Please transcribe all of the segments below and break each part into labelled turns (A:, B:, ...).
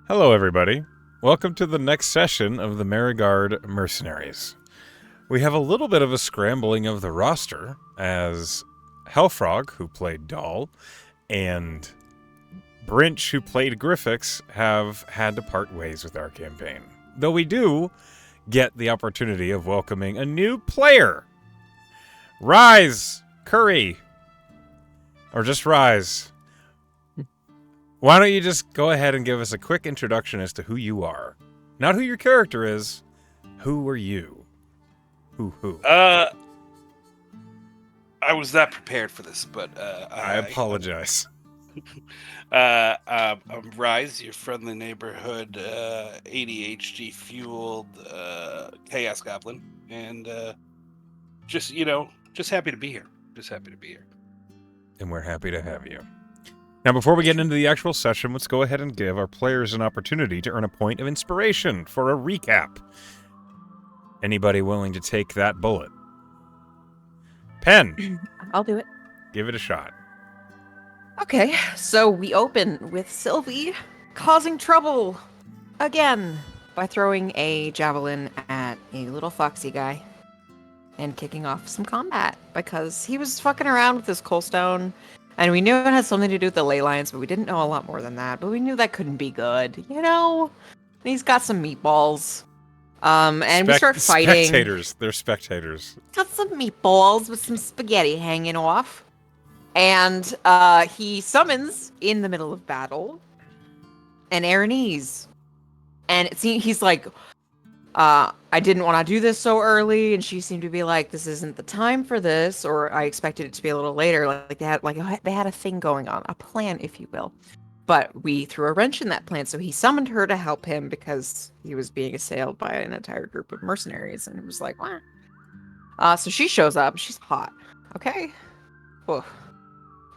A: Hello, everybody. Welcome to the next session of the Mariguard Mercenaries. We have a little bit of a scrambling of the roster, as Hellfrog, who played Doll, and Brinch, who played Griffix, have had to part ways with our campaign. Though we do get the opportunity of welcoming a new player. Rise! Curry! Or just Rise. Why don't you just go ahead and give us a quick introduction as to who you are? Not who your character is. Who are you? Who?
B: I was not prepared for this, but
A: I apologize.
B: I'm Rise, your friendly neighborhood ADHD fueled chaos goblin, and just happy to be here. Just happy to be here.
A: And we're happy to have you. Now, before we get into the actual session, let's go ahead and give our players an opportunity to earn a point of inspiration for a recap. Anybody willing to take that bullet? Pen,
C: I'll do it.
A: give it a shot.
C: Okay, so we open with Sylvie causing trouble again by throwing a javelin at a little foxy guy and kicking off some combat because he was fucking around with this coalstone, and we knew it had something to do with the ley lines, but we didn't know a lot more than that. But we knew that couldn't be good, you know? And he's got some meatballs. And we start fighting.
A: Spectators. They're spectators.
C: Got some meatballs with some spaghetti hanging off. And he summons, in the middle of battle, an Aranese. And he's like, I didn't want to do this so early. And she seemed to be like, this isn't the time for this. Or I expected it to be a little later. They had a thing going on, a plan, if you will. But we threw a wrench in that plan. So he summoned her to help him because he was being assailed by an entire group of mercenaries. And it was like, what? So she shows up. She's hot. Okay. Whoa.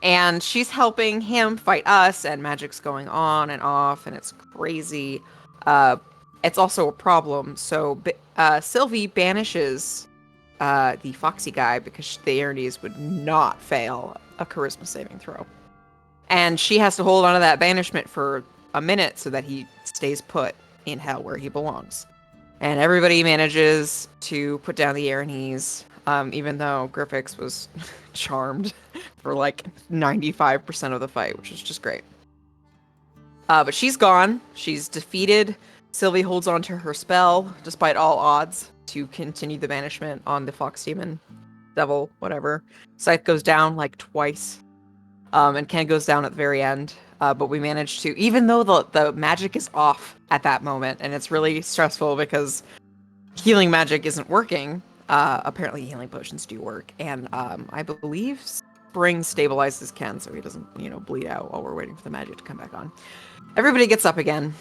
C: And she's helping him fight us, and magic's going on and off, and it's crazy. It's also a problem. So Sylvie banishes the foxy guy because the Aranese would not fail a charisma saving throw. And she has to hold on to that banishment for a minute so that he stays put in hell where he belongs. And everybody manages to put down the Aranese, even though Griffix was charmed for like 95% of the fight, which is just great. But she's gone. She's defeated. Sylvie holds on to her spell, despite all odds, to continue the banishment on the fox demon, devil, whatever. Scythe goes down like twice. And Ken goes down at the very end. But we managed to, even though the magic is off at that moment, and it's really stressful because healing magic isn't working. Apparently healing potions do work. And I believe Spring stabilizes Ken so he doesn't, bleed out while we're waiting for the magic to come back on. Everybody gets up again.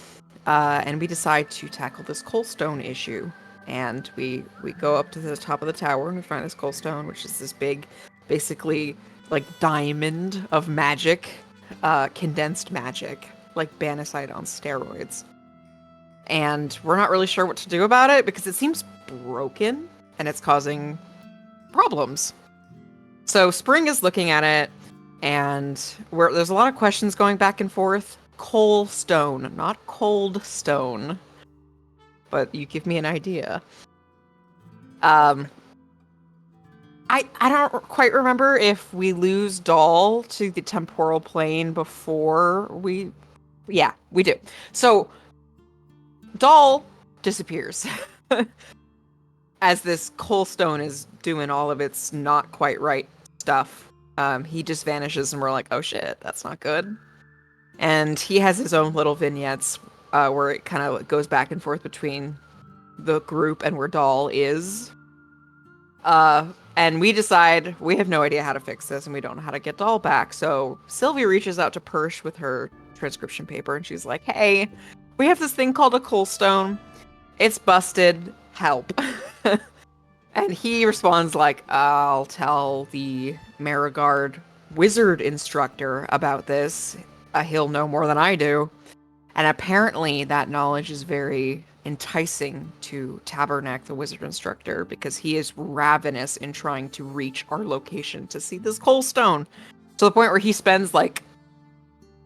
C: And we decide to tackle this coalstone issue. And we go up to the top of the tower and we find this coalstone, which is this big, basically, like diamond of magic, condensed magic, like Banisite on steroids. And we're not really sure what to do about it because it seems broken and it's causing problems. So Spring is looking at it, and there's a lot of questions going back and forth. Coal stone, not cold stone. But you give me an idea. I don't quite remember if we lose Doll to the temporal plane before we... Yeah, we do. So, Doll disappears. As this coal stone is doing all of its not quite right stuff. He just vanishes and we're like, oh shit, that's not good. And he has his own little vignettes where it kind of goes back and forth between the group and where Doll is. And we decide we have no idea how to fix this and we don't know how to get Doll back. So Sylvie reaches out to Persh with her transcription paper and she's like, hey, we have this thing called a coal stone. It's busted. Help. And he responds like, I'll tell the Mariguard wizard instructor about this. He'll know more than I do. And apparently that knowledge is very enticing to Tabernac, the wizard instructor, because he is ravenous in trying to reach our location to see this coal stone. To the point where he spends like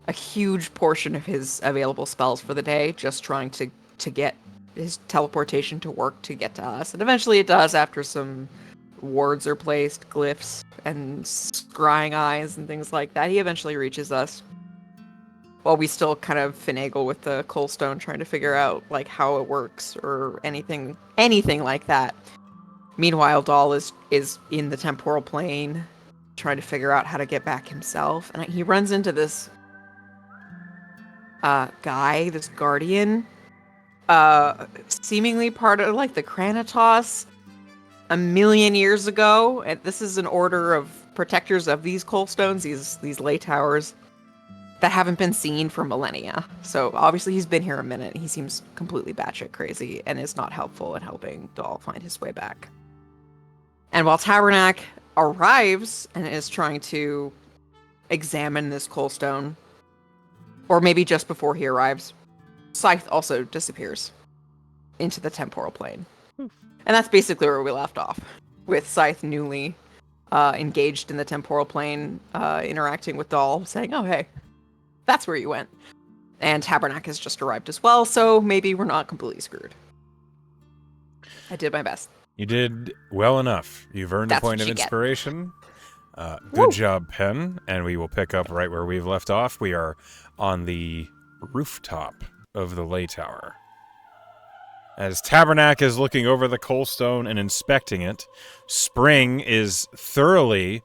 C: a huge portion of his available spells for the day just trying to get his teleportation to work to get to us. And eventually it does after some wards are placed, glyphs, and scrying eyes and things like that. He eventually reaches us. While we still kind of finagle with the coalstone trying to figure out like how it works or anything like that. Meanwhile, Dahl is in the temporal plane trying to figure out how to get back himself. And he runs into this guy, this guardian, seemingly part of like the Kranitos a million years ago. And this is an order of protectors of these coalstones, these ley towers that haven't been seen for millennia. So obviously he's been here a minute. He seems completely batshit crazy and is not helpful in helping Dahl find his way back. And while Tabernac arrives and is trying to examine this coalstone, or maybe just before he arrives, Scythe also disappears into the temporal plane. And that's basically where we left off, with Scythe newly engaged in the temporal plane, interacting with Dahl, saying, oh, hey, that's where you went. And Tabernac has just arrived as well, so maybe we're not completely screwed. I did my best.
A: You did well enough. You've earned a
C: That's
A: point
C: what
A: of
C: you get.
A: inspiration. Good
C: Woo.
A: job, Penn. And we will pick up right where we've left off. We are on the rooftop of the ley tower. As Tabernac is looking over the coalstone and inspecting it, Spring is thoroughly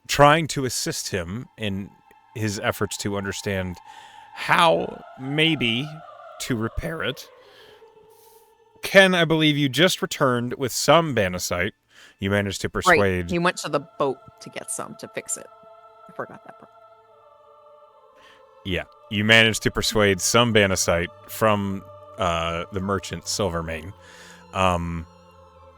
A: trying to assist him in his efforts to understand how maybe to repair it. Ken, I believe you just returned with some Banasite. You managed to persuade...
C: Right, he went to the boat to get some to fix it. I forgot that part.
A: Yeah, you managed to persuade some Banasite from the merchant Silvermane. And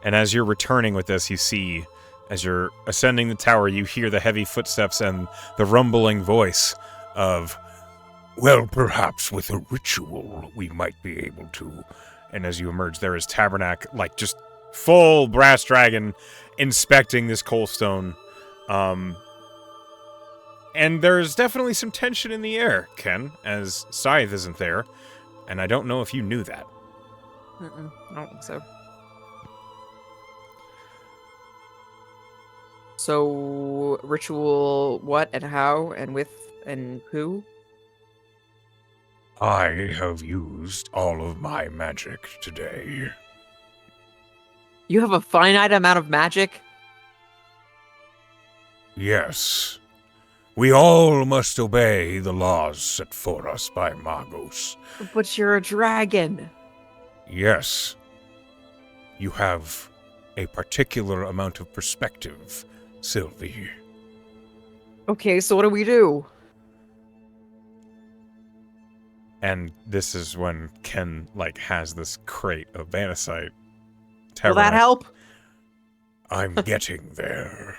A: as you're returning with this, you see, as you're ascending the tower, you hear the heavy footsteps and the rumbling voice of, well, perhaps with a ritual we might be able to... And as you emerge, there is Tabernac, like just full brass dragon, inspecting this coalstone. And there's definitely some tension in the air, Ken, as Scythe isn't there. And I don't know if you knew that.
C: I don't think so. So, ritual what and how and with and who?
A: I have used all of my magic today.
C: You have a finite amount of magic?
A: Yes. We all must obey the laws set for us by Magos.
C: But you're a dragon.
A: Yes. You have a particular amount of perspective, Sylvie.
C: Okay, so what do we do?
A: And this is when Ken, has this crate of Banasite.
C: Will that help?
A: I'm getting there.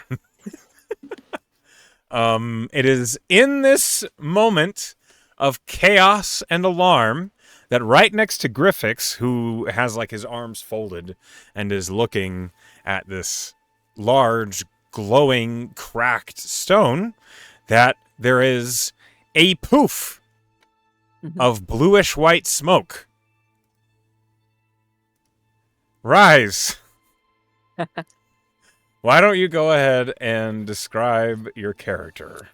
A: It is in this moment of chaos and alarm that right next to Griffix, who has his arms folded and is looking at this large, glowing, cracked stone, that there is a poof of bluish-white smoke. Rise. Why don't you go ahead and describe your character?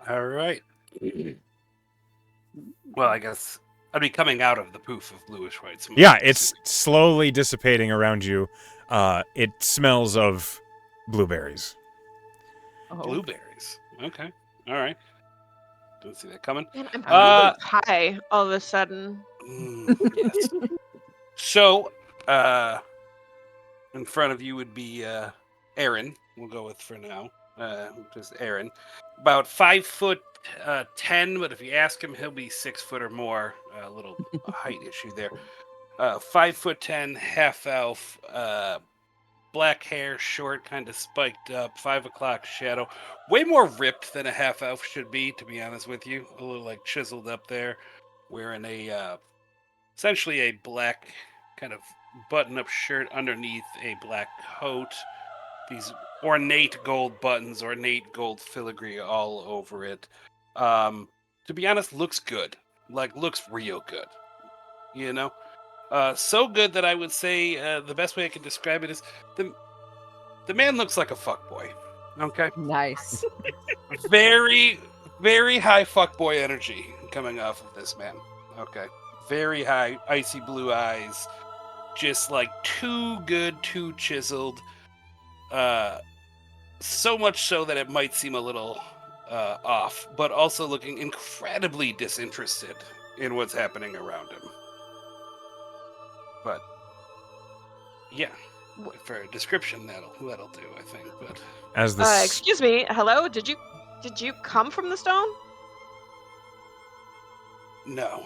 B: All right. Well, I guess I'd be coming out of the poof of bluish white smoke.
A: Yeah, it's slowly dissipating around you. It smells of blueberries.
C: Oh.
B: Blueberries. Okay. All right. Didn't see that coming.
D: Man, I'm feeling high all of a sudden.
B: Yes. So, in front of you would be Aaron. We'll go with for now. Just Aaron. About 5'10", but if you ask him, he'll be 6 foot or more. A little height issue there. 5'10", half elf, black hair, short, kind of spiked up, 5 o'clock shadow. Way more ripped than a half elf should be, to be honest with you. A little chiseled up there, wearing a essentially a black kind of button-up shirt underneath a black coat. These ornate gold buttons, ornate gold filigree all over it. To be honest, looks good. Like, looks real good. You know? So good that I would say the best way I can describe it is the man looks like a fuckboy. Okay?
C: Nice.
B: Very, very high fuckboy energy coming off of this man. Okay. Very high, icy blue eyes. Just like too good, too chiseled. So much so that it might seem a little off, but also looking incredibly disinterested in what's happening around him. But yeah, for a description, that'll do, I think. But
A: As the
D: Excuse me. Hello. Did you come from the stone?
B: no.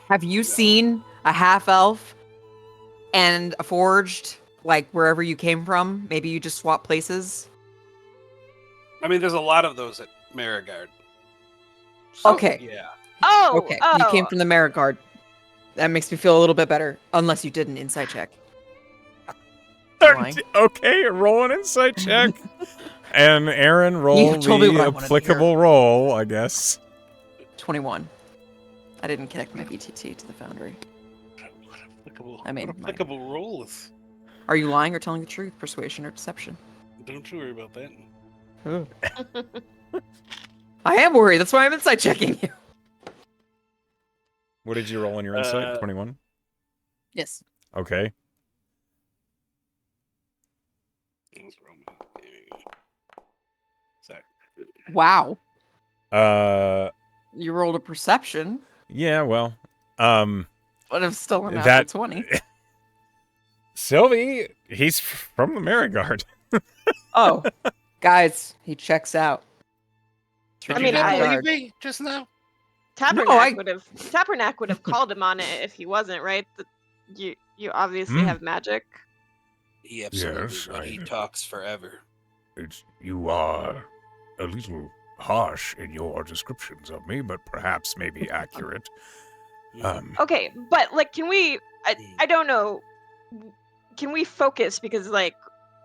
C: Have you
B: No.
C: seen a half elf and a forged, like wherever you came from? Maybe you just swap places.
B: I mean, there's a lot of those at Mariguard. So,
C: Okay.
B: Yeah.
D: Oh.
C: Okay,
D: Oh.
C: you came from the Meriguard. That makes me feel a little bit better, unless you did an insight check. Lying.
A: Okay, roll an insight check. And Aaron, roll
C: told me what I
A: the
C: wanted to hear.
A: applicable roll, I guess.
C: 21. I didn't connect my BTT to the Foundry. I mean,
B: what applicable role is.
C: Are you lying or telling the truth? Persuasion or deception?
B: Don't you worry about that.
C: I am worried. That's why I'm insight checking you.
A: What did you roll on your insight? 21?
C: Yes.
A: Okay.
B: Sorry.
C: Wow.
A: Uh,
C: You rolled a perception,
A: yeah, well,
C: but it's still a
A: That-
C: natural 20.
A: Sylvie, he's from the Mariguard.
C: Oh, guys, he checks out.
B: Did
D: I
B: you
D: mean,
B: not
D: I-
B: believe me just now?
D: Tabernac would have called him on it if he wasn't, right? You obviously
A: Hmm.
D: have magic.
B: He absolutely
A: Yes,
B: would. He
A: I-
B: talks forever.
A: You are a little harsh in your descriptions of me, but perhaps maybe accurate.
D: Okay, but like, can we? I don't know. Can we focus because like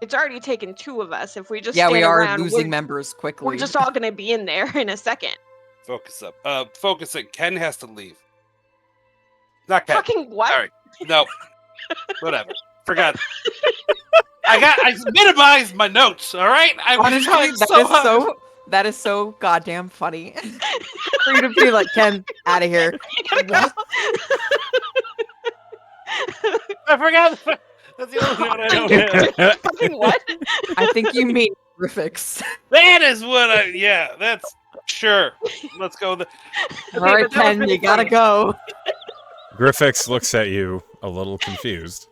D: it's already taken 2 of us. If we just
C: Yeah, we
D: stand
C: are
D: around,
C: losing members quickly.
D: we're just all gonna be in there in a second.
B: Focus up. Focusing. Ken has to leave. Not Ken.
D: Fucking what?
B: Sorry. No. Whatever. Forgot. I minimized my notes. All right. I was
C: Honestly,
B: trying
C: that
B: so
C: is
B: hard.
C: that is so goddamn funny. For you to be like, Ken, out of here. What?
B: I forgot. That's the only note I don't have.
D: Fucking what?
C: I think you mean graphics.
B: That is what I. Yeah. That's sure. Let's go.
C: All right,
D: but that was
C: Ken,
D: really
C: you gotta
D: funny.
C: go.
A: Griffix looks at you a little confused.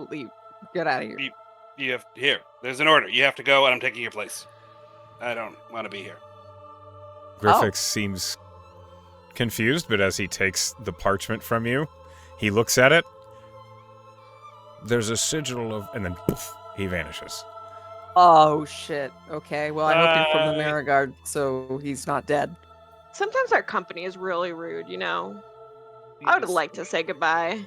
C: Leave. Get out of here.
B: You have here. There's an order. You have to go, and I'm taking your place. I don't want to be here.
A: Griffix seems confused, but as he takes the parchment from you, he looks at it. There's a sigil of, and then poof, he vanishes.
C: Oh shit. Okay. Well, I hope you're from the
B: Bye.
C: Mariguard, so he's not dead.
D: Sometimes our company is really rude, you know. I would like to say goodbye.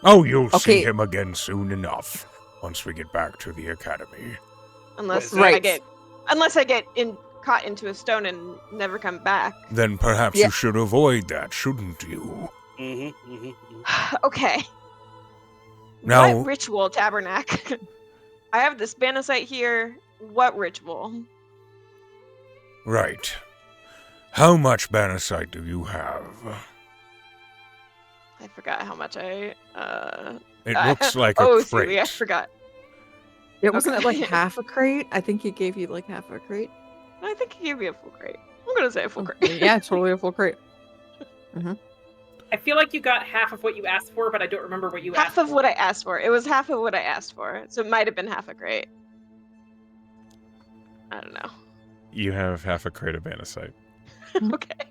A: Oh, you'll
C: Okay.
A: see him again soon enough once we get back to the academy.
D: Unless
C: Right.
D: I get caught into a stone and never come back.
A: Then perhaps
C: Yeah.
A: you should avoid that, shouldn't you?
D: Okay.
A: Now-
D: What ritual, Tabernac? I have this Banasite here. What ritual?
A: Right. How much Banasite do you have?
D: I forgot how much I.
A: It looks like a
D: oh,
A: crate.
D: Siri, I forgot.
C: It wasn't it like
D: Okay.
C: half a crate? I think he gave you like half a crate.
D: I think he gave me a full crate. I'm gonna say a full crate.
C: Yeah, totally a full crate.
E: I feel like you got half of what you asked for, but I don't remember what you
D: Half
E: asked
D: of
E: for.
D: what I asked for. It was half of what I asked for, so it might have been half a crate. I don't know.
A: You have half a crate of Banasite.
D: Okay.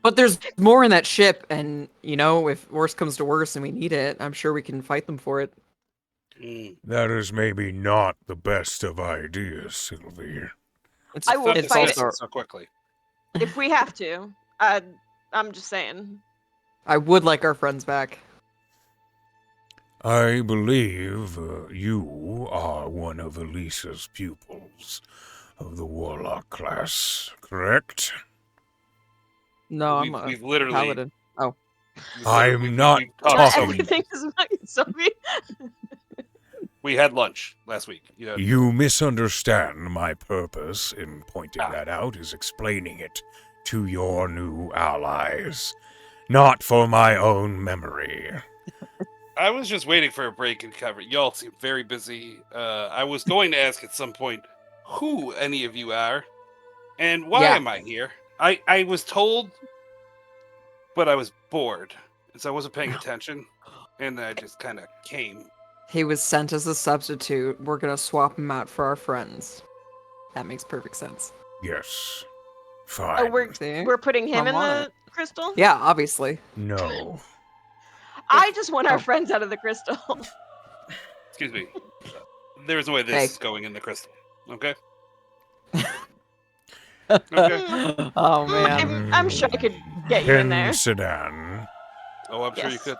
C: But there's more in that ship, and you know, if worse comes to worse and we need it, I'm sure we can fight them for it.
A: That is maybe not the best of ideas, Sylvie.
C: It's,
D: I will
C: it's
D: fight
C: also,
B: so quickly.
D: If we have to, I'm just saying.
C: I would like our friends back.
F: I believe you are one of Elisa's pupils of the Warlock class, correct?
C: No, I'm a
B: We've literally.
C: paladin. Oh.
F: I'm not talking.
D: Everything is fine, Sophie.
B: We had lunch last week.
F: You misunderstand my purpose in pointing that out is explaining it to your new allies, not for my own memory.
B: I was just waiting for a break in cover. Y'all seem very busy. I was going to ask at some point who any of you are and why
C: Yeah.
B: am I here. I was told, but I was bored, and so I wasn't paying attention, and I just kind of came.
C: He was sent as a substitute. We're gonna swap him out for our friends. That makes perfect sense.
F: Yes. Fine.
D: Oh,
C: See?
D: we're putting him
C: I'm
D: in
C: on
D: the
C: it.
D: crystal?
C: Yeah, obviously.
F: No.
D: I just want our
C: Oh.
D: friends out of the crystal.
B: Excuse me. There's no way this
C: Hey.
B: is going in the crystal. Okay. Okay.
C: Oh man.
D: I'm sure I could get you in there.
F: Sedan.
B: Oh, I'm sure you
D: Yes.
B: could.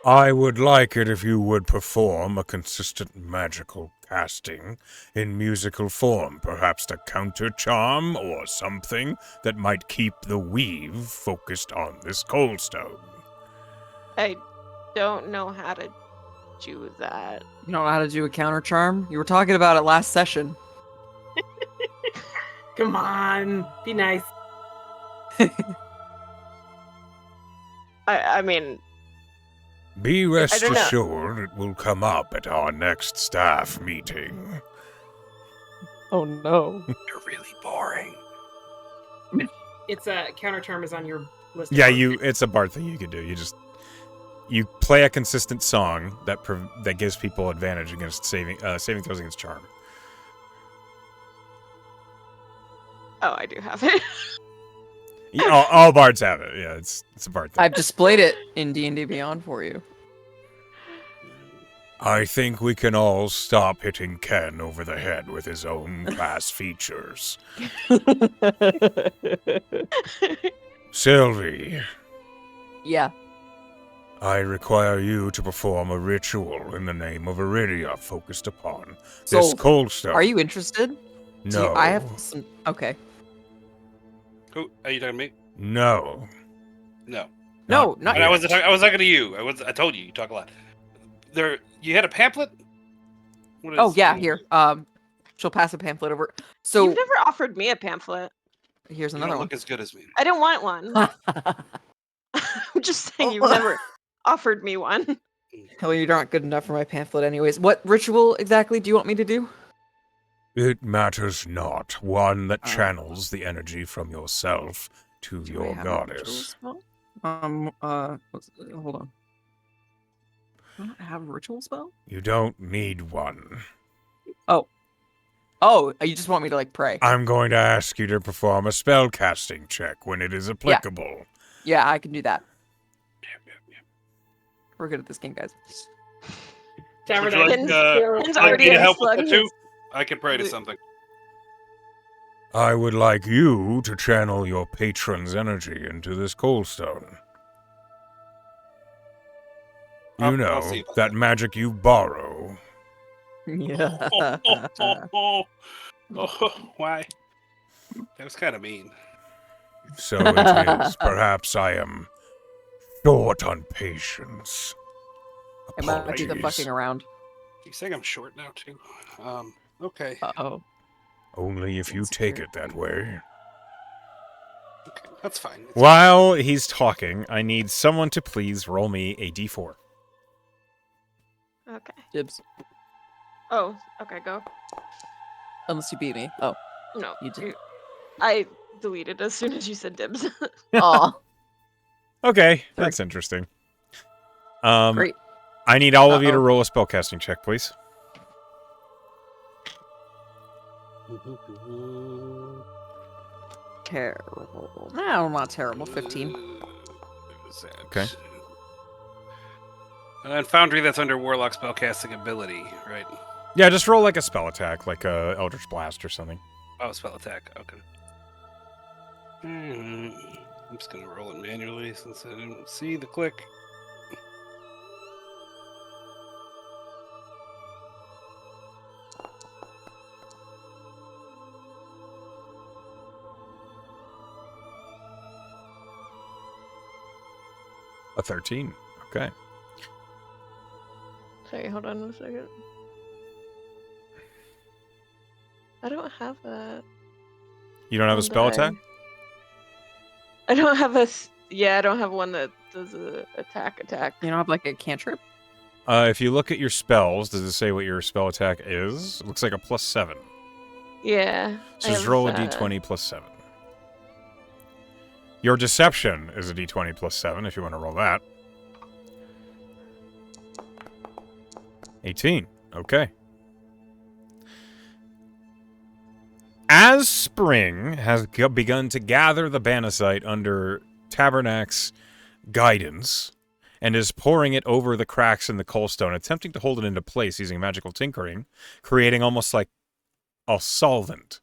F: I would like it if you would perform a consistent magical casting in musical form, perhaps a counter charm or something that might keep the weave focused on this coldstone.
D: I don't know how to do that.
C: You don't know how to do a counter charm? You were talking about it last session.
E: Come on, be nice.
D: I mean,
F: Be rest
D: don't know.
F: assured it will come up at our next staff meeting.
C: Oh no.
B: You're really boring.
E: It's a counter term is on your list. of
A: Yeah,
E: words.
A: it's a bard thing you can do. You play a consistent song that gives people advantage against saving throws against charm.
D: oh, I do have it.
A: All bards have it. Yeah, it's a bard thing.
C: I've displayed it in D&D Beyond for you.
F: I think we can all stop hitting Ken over the head with his own class features. Sylvie,
C: Yeah.
F: I require you to perform a ritual in the name of Iridia focused upon
C: So,
F: this coldstone.
C: are you interested? Do
F: No.
C: you- I have some. Okay.
B: Who are you talking to me?
F: No.
B: No.
C: No, not
B: And I
F: yet.
B: wasn't talking to you. I told you talk a lot. You had a pamphlet? What
C: Oh
B: is-
C: yeah, here. She'll pass a pamphlet over. So
D: You've never offered me a pamphlet.
C: here's
B: You
C: another
B: don't
C: one.
B: look as good as me.
D: I don't want one. I'm just saying you've never offered me one.
C: Hell, you're not good enough for my pamphlet, anyways. What ritual exactly do you want me to do?
F: It matters not. One that channels the energy from yourself to
C: Do I
F: your
C: have a ritual
F: goddess.
C: spell? Hold on. Do I not have a ritual spell?
F: You don't need one.
C: Oh, you just want me to like pray?
F: I'm going to ask you to perform a spell casting check when it is applicable.
C: Yeah, I can do that. We're good at this game, guys.
E: Tavern
B: Would you like,
E: Inn.
D: Ken's
B: like
D: already
B: me to
D: in
B: help with
D: slug
B: that too?
D: his-
B: I could pray to something.
F: I would like you to channel your patron's energy into this coldstone. You
B: I'll
F: know,
B: see about
F: that magic you borrow.
C: Yeah.
B: Why? That was kind of mean.
F: So it is. Perhaps I am short on patience.
C: I might do the
F: Apologies.
C: fucking around.
B: You saying I'm short now too? Okay.
C: Uh-oh.
F: Only if you take it that way.
B: Okay, that's fine. It's
A: While he's talking, I need someone to please roll me a d4.
D: Okay.
C: Dibs.
D: Oh, okay, go.
C: Unless you beat me. Oh.
D: No.
C: You did.
D: I deleted as soon as you said dibs.
C: Aw.
A: Okay, that's interesting.
C: Great.
A: I need all of you to
C: Uh-oh.
A: roll a spellcasting check, please.
C: Terrible. No, not terrible. 15.
B: What's that?
A: Okay.
B: And Foundry, that's under Warlock spellcasting ability, right?
A: Yeah, just roll like a spell attack, like a Eldritch Blast or something.
B: Oh, spell attack. Okay. I'm just gonna roll it manually since I didn't see the click.
A: A 13. Okay.
D: Sorry, hold on a second. I don't have that.
A: You don't have a spell attack?
D: I don't have a. Yeah, I don't have one that does a attack.
C: You don't have like a cantrip?
A: If you look at your spells, does it say what your spell attack is? It looks like a +7.
D: Yeah.
A: So just roll a d20 +7. Your deception is a d20 +7 if you want to roll that. 18. Okay. As spring has begun to gather the Banasite under Tabernac's guidance and is pouring it over the cracks in the coalstone, attempting to hold it into place using magical tinkering, creating almost like a solvent,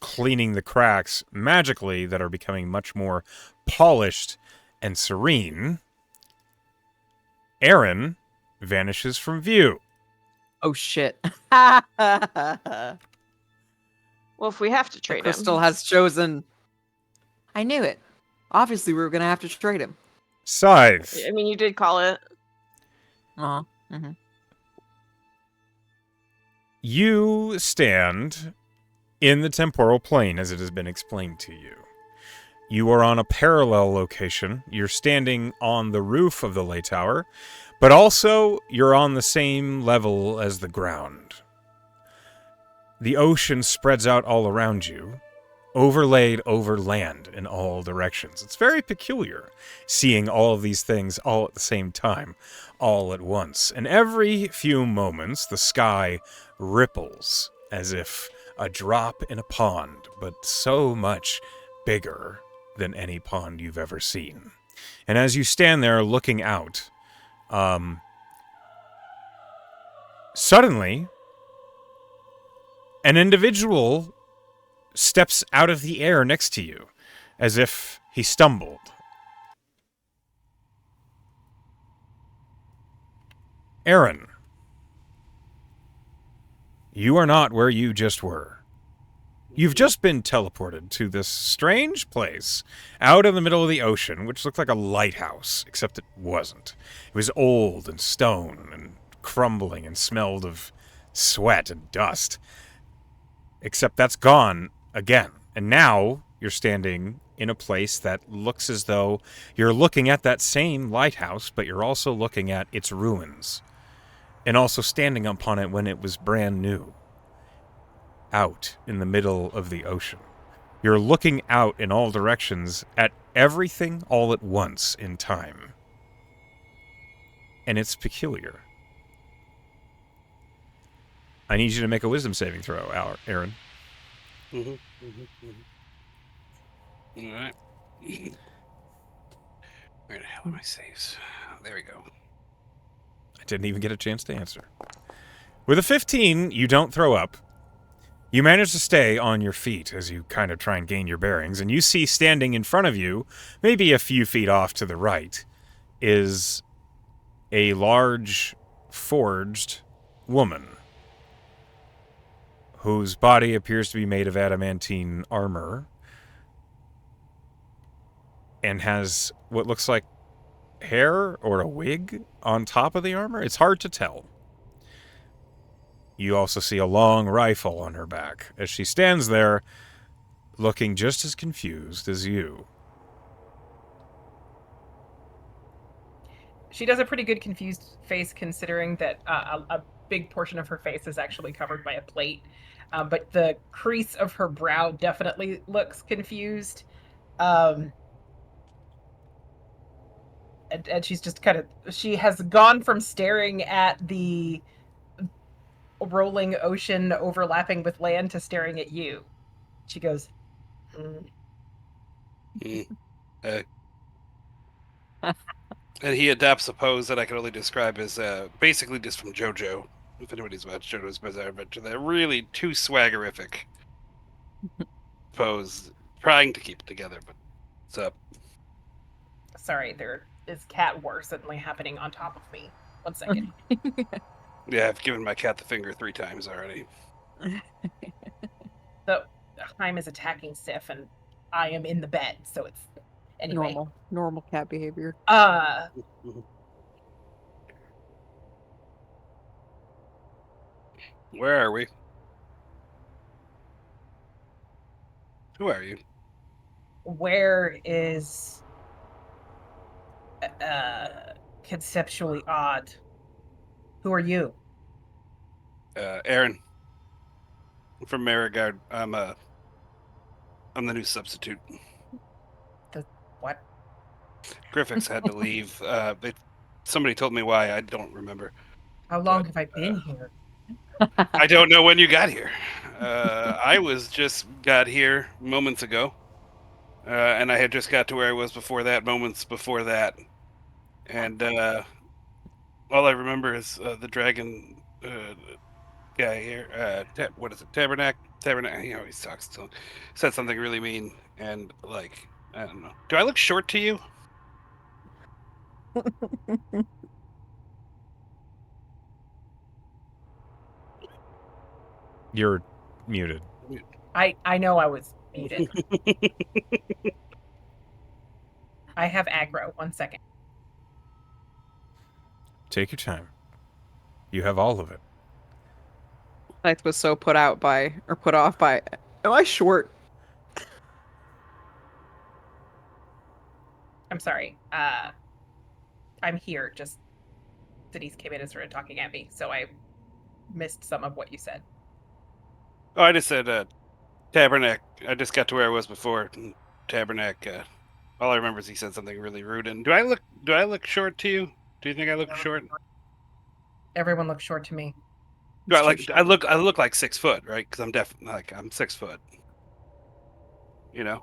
A: cleaning the cracks magically that are becoming much more polished and serene, Aaron vanishes from view.
C: Oh, shit.
D: Well, if we have to trade
C: Crystal
D: him.
C: has chosen. I knew it. Obviously, we were going to have to trade him.
A: Scythe.
D: I mean, you did call it.
C: Mm-hmm.
A: You stand in the temporal plane as it has been explained to you. You are on a parallel location. You're standing on the roof of the ley tower, but also you're on the same level as the ground. The ocean spreads out all around you, overlaid over land in all directions. It's very peculiar, seeing all of these things all at the same time, all at once. And every few moments, the sky ripples as if a drop in a pond, but so much bigger than any pond you've ever seen. And as you stand there looking out, suddenly, an individual steps out of the air next to you, as if he stumbled. Aaron, you are not where you just were. You've just been teleported to this strange place out in the middle of the ocean, which looked like a lighthouse, except it wasn't. It was old and stone and crumbling and smelled of sweat and dust. Except that's gone again. And now you're standing in a place that looks as though you're looking at that same lighthouse, but you're also looking at its ruins. And also standing upon it when it was brand new. Out in the middle of the ocean. You're looking out in all directions at everything all at once in time. And it's peculiar. I need you to make a wisdom saving throw, Aaron.
B: All right. Where the hell are my saves? Oh, there we go.
A: I didn't even get a chance to answer. With a 15, you don't throw up. You manage to stay on your feet as you kind of try and gain your bearings, and you see standing in front of you, maybe a few feet off to the right, is a large, forged woman whose body appears to be made of adamantine armor and has what looks like hair or a wig on top of the armor. It's hard to tell. You also see a long rifle on her back as she stands there looking just as confused as you.
E: She does a pretty good confused face considering that a big portion of her face is actually covered by a plate. But the crease of her brow definitely looks confused. And she's just she has gone from staring at the rolling ocean overlapping with land to staring at you. She goes,
B: And he adapts a pose that I can only describe as basically just from JoJo. If anybody's watched JoJo's Bizarre Adventure, they're really too swaggerific pose, trying to keep it together, but What's up?
E: Sorry, there is cat war suddenly happening on top of me. 1 second.
B: Yeah, I've given my cat the finger 3 times already.
E: So Heim is attacking Sif, and I am in the bed, so it's anyway.
C: Normal cat behavior.
B: Where are we? Who are you?
E: Where is conceptually odd? Who are you?
B: Aaron. I'm from Mariguard. I'm the new substitute.
E: The what?
B: Griffiths had to leave. Somebody told me why. I don't remember.
E: How long have I been here?
B: I don't know when you got here. I just got here moments ago. And I had just got to where I was before that, moments before that. And all I remember is the dragon guy here. What is it? Tabernacle? He always talks to him. Said something really mean. And, like, I don't know. Do I look short to you?
A: You're muted.
E: I know I was muted. I have aggro. 1 second.
A: Take your time. You have all of it.
C: I was so put off by, am I short?
E: I'm sorry. I'm here. Just Denise came in and started talking at me, so I missed some of what you said.
B: Oh, I just said Tabernacle. I just got to where I was before. Tabernacle. All I remember is he said something really rude. And do I look short to you? Do you think I look short?
E: Everyone looks short to me.
B: Do I look like 6 foot, right? Because I'm definitely I'm 6 foot. You know.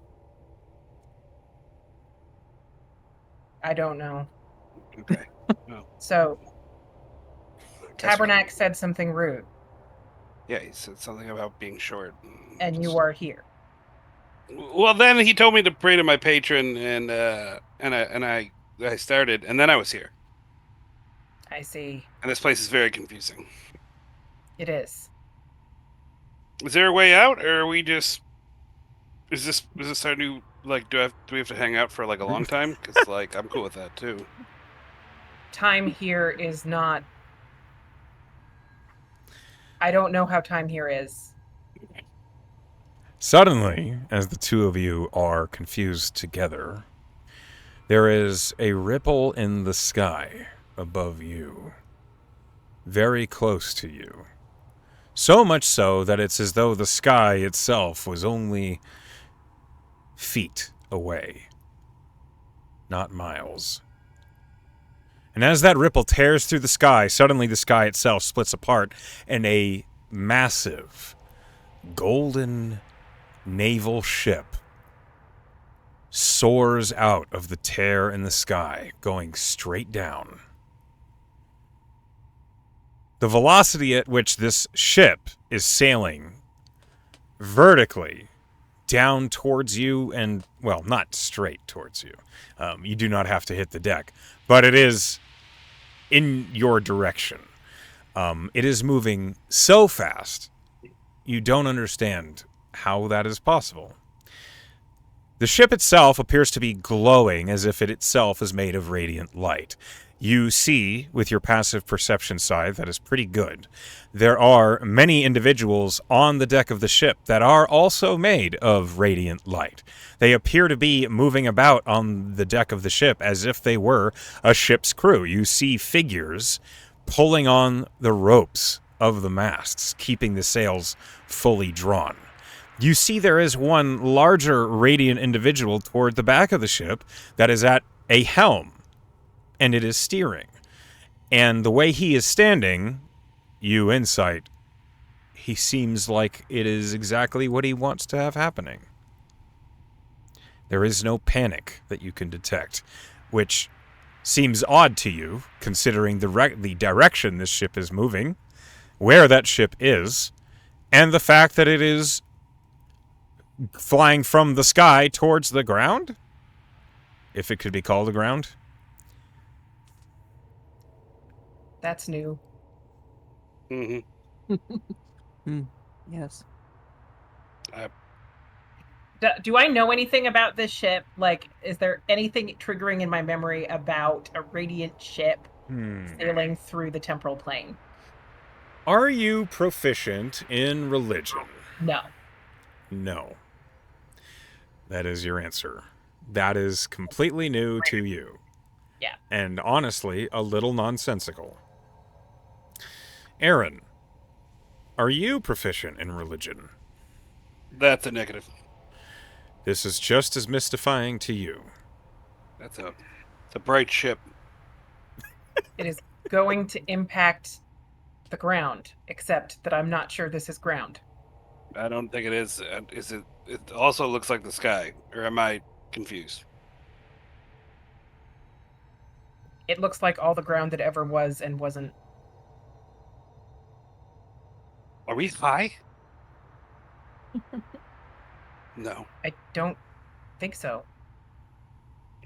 E: I don't know.
B: Okay. Well,
E: So Tabernacle said something rude,
B: yeah, he said something about being short.
E: and you are here.
B: Well, then he told me to pray to my patron, and I started, and then I was here.
E: I see.
B: And this place is very confusing.
E: It is.
B: Is there a way out, or are we just? Is this our new, like? Do we have to hang out for like a long time? Because like I'm cool with that too.
E: Time here is not. I don't know how time here is.
A: Suddenly, as the two of you are confused together, there is a ripple in the sky above you, very close to you. So much so that it's as though the sky itself was only feet away, not miles. And as that ripple tears through the sky, suddenly the sky itself splits apart, and a massive, golden naval ship soars out of the tear in the sky, going straight down. The velocity at which this ship is sailing vertically down towards you, and, well, not straight towards you. You do not have to hit the deck, but it is in your direction. It is moving so fast, you don't understand how that is possible. The ship itself appears to be glowing as if it itself is made of radiant light. You see, with your passive perception side, that is pretty good. There are many individuals on the deck of the ship that are also made of radiant light. They appear to be moving about on the deck of the ship as if they were a ship's crew. You see figures pulling on the ropes of the masts, keeping the sails fully drawn. You see there is one larger radiant individual toward the back of the ship that is at a helm, and it is steering. And the way he is standing, you insight, he seems like it is exactly what he wants to have happening. There is no panic that you can detect, which seems odd to you, considering the direction this ship is moving, where that ship is, and the fact that it is flying from the sky towards the ground. if it could be called aground.
E: That's new.
B: Mm-hmm.
C: Yes.
E: Do I know anything about this ship? Like, is there anything triggering in my memory about a radiant ship sailing through the temporal plane?
A: Are you proficient in religion?
E: No.
A: No. That is your answer. That is completely new to you.
E: Yeah.
A: And honestly, a little nonsensical. Aaron, are you proficient in religion?
B: That's a negative.
A: This is just as mystifying to you.
B: It's a bright ship.
E: It is going to impact the ground, except that I'm not sure this is ground.
B: I don't think it is. Is it? It also looks like the sky. Or am I confused?
E: It looks like all the ground that ever was and wasn't.
B: Are we high? No.
E: I don't think so.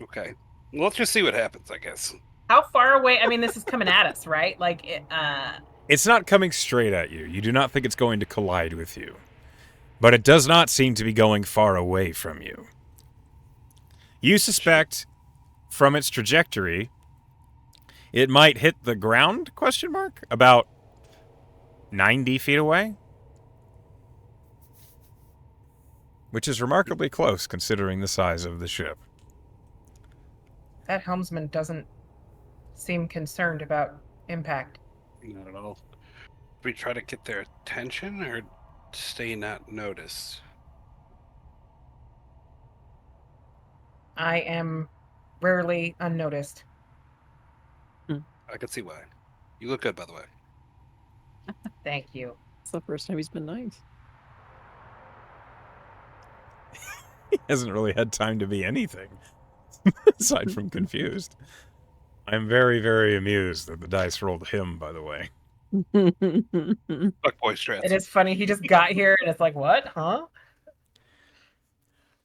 B: Okay. Well, let's just see what happens, I guess.
E: How far away? I mean, this is coming at us, right? Like,
A: It's not coming straight at you. You do not think it's going to collide with you. But it does not seem to be going far away from you. You suspect, from its trajectory, it might hit the ground, question mark? About 90 feet away? Which is remarkably close, considering the size of the ship.
E: that helmsman doesn't seem concerned about impact.
B: Not at all. We try to get their attention or stay not noticed?
E: I am rarely unnoticed.
B: I can see why. You look good, by the way.
E: Thank you.
G: It's the first time he's been nice.
A: He hasn't really had time to be anything, aside from confused. I'm very, very amused that the dice rolled him, by the way.
B: Fuck boy strats.
E: It is funny. He just got here and it's like, what? Huh?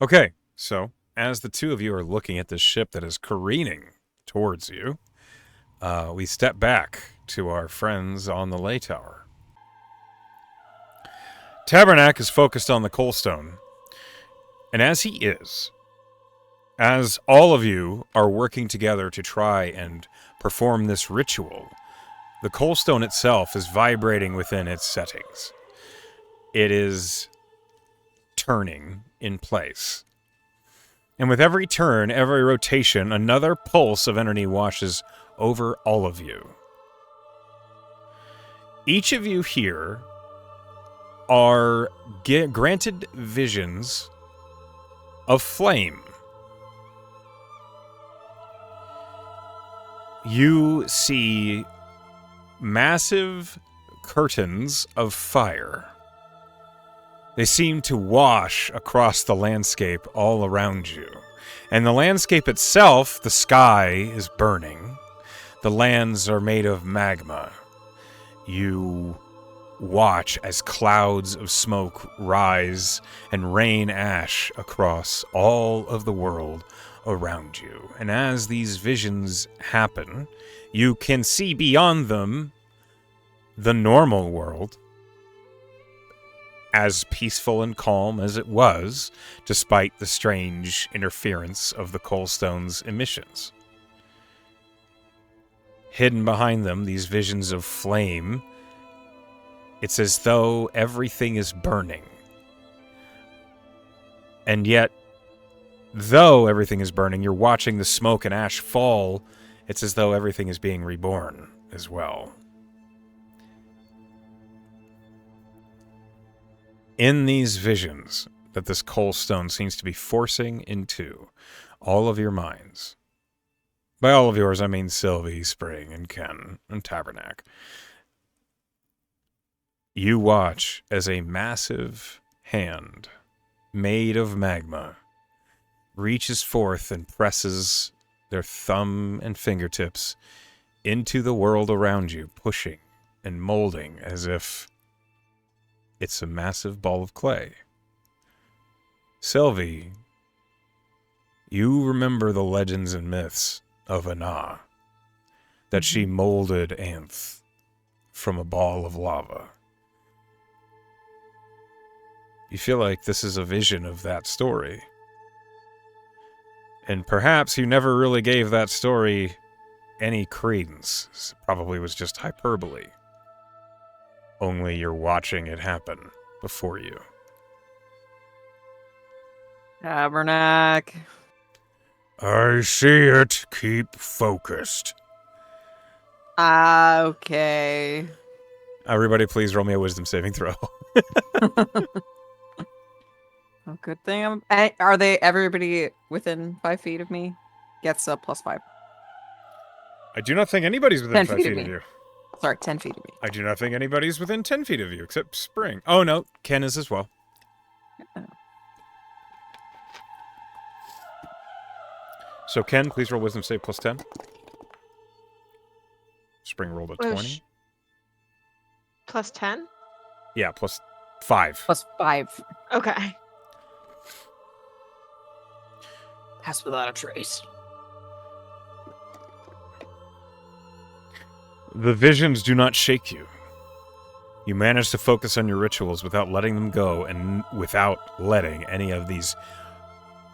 A: Okay, so as the two of you are looking at this ship that is careening towards you, we step back to our friends on the lay tower. Tabernac is focused on the coalstone, and as he is, as all of you are working together to try and perform this ritual, the coalstone itself is vibrating within its settings. It is turning in place. And with every turn, every rotation, another pulse of energy washes over all of you. Each of you here are granted visions of flame. You see massive curtains of fire. They seem to wash across the landscape all around you. And the landscape itself, the sky is burning. The lands are made of magma. You watch as clouds of smoke rise and rain ash across all of the world around you. And as these visions happen, you can see beyond them the normal world, as peaceful and calm as it was, despite the strange interference of the coalstone's emissions. Hidden behind them, these visions of flame, it's as though everything is burning. And yet, though everything is burning, you're watching the smoke and ash fall, it's as though everything is being reborn as well. In these visions that this coalstone seems to be forcing into all of your minds, by all of yours I mean Sylvie, Spring, and Ken, and Tabernac, you watch as a massive hand made of magma reaches forth and presses their thumb and fingertips into the world around you, pushing and molding as if it's a massive ball of clay. Sylvie,
F: You remember the legends and myths of Ana, that she molded Anth from a ball of lava. You feel like this is a vision of that story. And perhaps you never really gave that story any credence. It probably was just hyperbole. Only you're watching it happen before you.
C: Tabernacle.
F: I see it. Keep focused.
C: Okay.
A: Everybody, please roll me a wisdom saving throw.
C: Oh, good thing are they everybody within 5 feet of me gets a +5.
A: I do not think anybody's within
C: 10
A: 5
C: feet
A: feet
C: of
A: of
C: me.
A: you.
C: Sorry, 10 feet of me.
A: I do not think anybody's within 10 feet of you, except Spring. Oh, no, Ken is as well. So, Ken, please roll wisdom save +10. Spring rolled a 20.
D: Plus 10?
A: Yeah, +5.
C: +5.
D: Okay.
C: Pass without a trace.
A: The visions do not shake you. You manage to focus on your rituals without letting them go and without letting any of these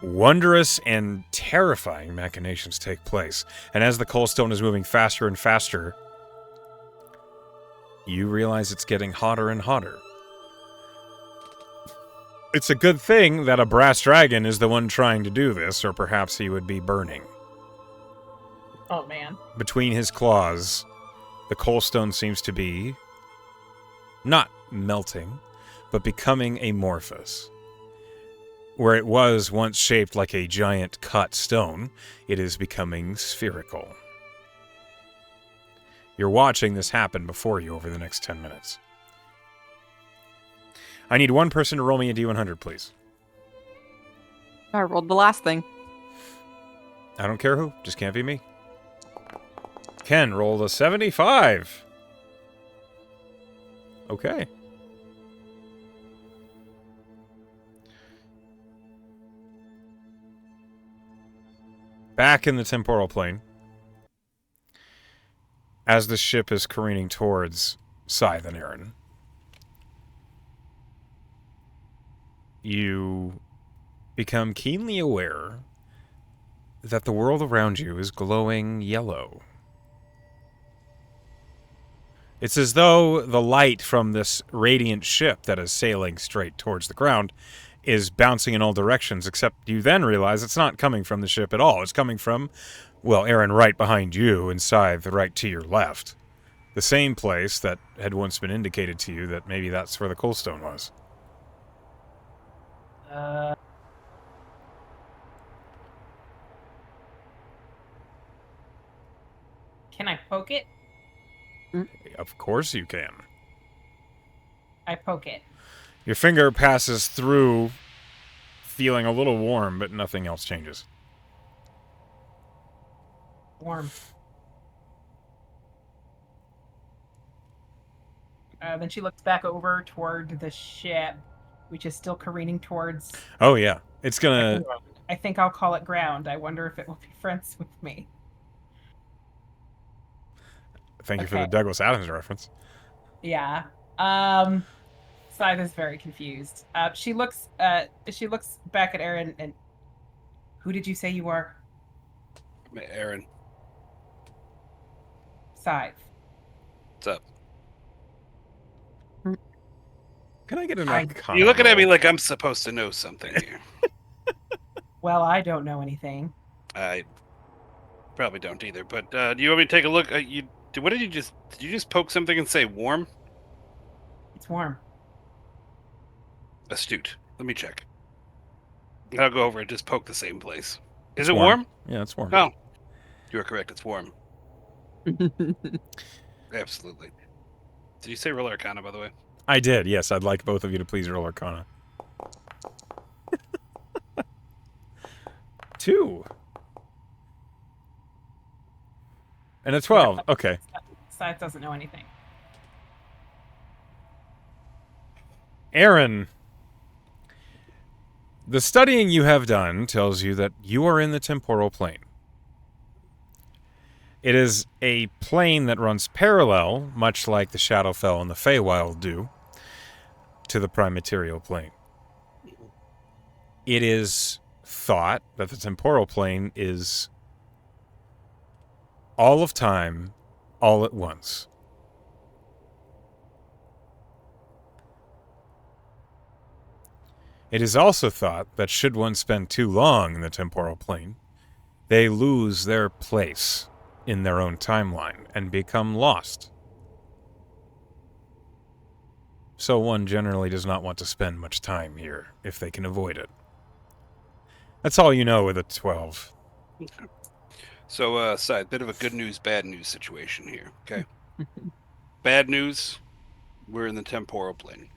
A: wondrous and terrifying machinations take place. And as the coal stone is moving faster and faster, you realize it's getting hotter and hotter. It's a good thing that a brass dragon is the one trying to do this, or perhaps he would be burning.
E: Oh, man.
A: Between his claws, the coal stone seems to be not melting, but becoming amorphous. Where it was once shaped like a giant cut stone, it is becoming spherical. You're watching this happen before you over the next 10 minutes. I need one person to roll me a D100, please.
C: I rolled the last thing.
A: I don't care who, just can't be me. Ken rolled a 75. Okay. Back in the temporal plane, as the ship is careening towards Scythe and Aaron, you become keenly aware that the world around you is glowing yellow. It's as though the light from this radiant ship that is sailing straight towards the ground is bouncing in all directions, except you then realize it's not coming from the ship at all. It's coming from, well, Aaron right behind you and Scythe right to your left. The same place that had once been indicated to you that maybe that's where the coal stone was.
E: Can I poke it?
A: Of course you can.
E: I poke it.
A: Your finger passes through, feeling a little warm, but nothing else changes.
E: Warm. Then she looks back over toward the ship, which is still careening towards...
A: Oh, yeah. It's gonna...
E: I think I'll call it ground. I wonder if it will be friends with me.
A: Thank you for the Douglas Adams reference.
E: Yeah. Scythe is very confused. She looks back at Aaron and... Who did you say you are?
B: Aaron.
E: Scythe.
B: What's up?
A: Can I get an Arcana?
B: You're looking at me like I'm supposed to know something here.
E: Well, I don't know anything.
B: I probably don't either. But do you want me to take a look? What did you just? Did you just poke something and say warm?
E: It's warm.
B: Astute. Let me check. I'll go over and just poke the same place. Is it warm?
A: Yeah, it's warm.
B: No. You are correct. It's warm. Absolutely. Did you say roll Arcana, by the way?
A: I did, yes. I'd like both of you to please roll Arcana. 2. And a 12. Okay.
E: Scythe doesn't know anything.
A: Aaron, The studying you have done tells you that you are in the temporal plane. It is a plane that runs parallel, much like the Shadowfell and the Feywild do, to the prime material plane. It is thought that the temporal plane is all of time, all at once. It is also thought that should one spend too long in the temporal plane, they lose their place in their own timeline and become lost. So one generally does not want to spend much time here if they can avoid it. That's all you know with a 12.
B: So, side, bit of a good news, bad news situation here, okay? Bad news, we're in the temporal plane.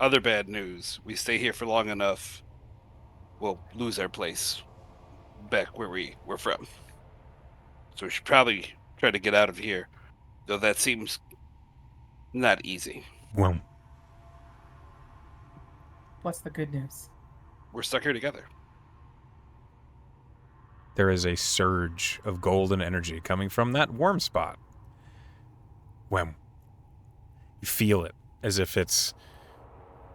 B: Other bad news, we stay here for long enough, we'll lose our place back where we're from. So we should probably try to get out of here, though that seems not easy.
A: Well,
E: What's the good news?
B: We're stuck here together.
A: there is a surge of golden energy coming from that warm spot. Well, you feel it as if it's...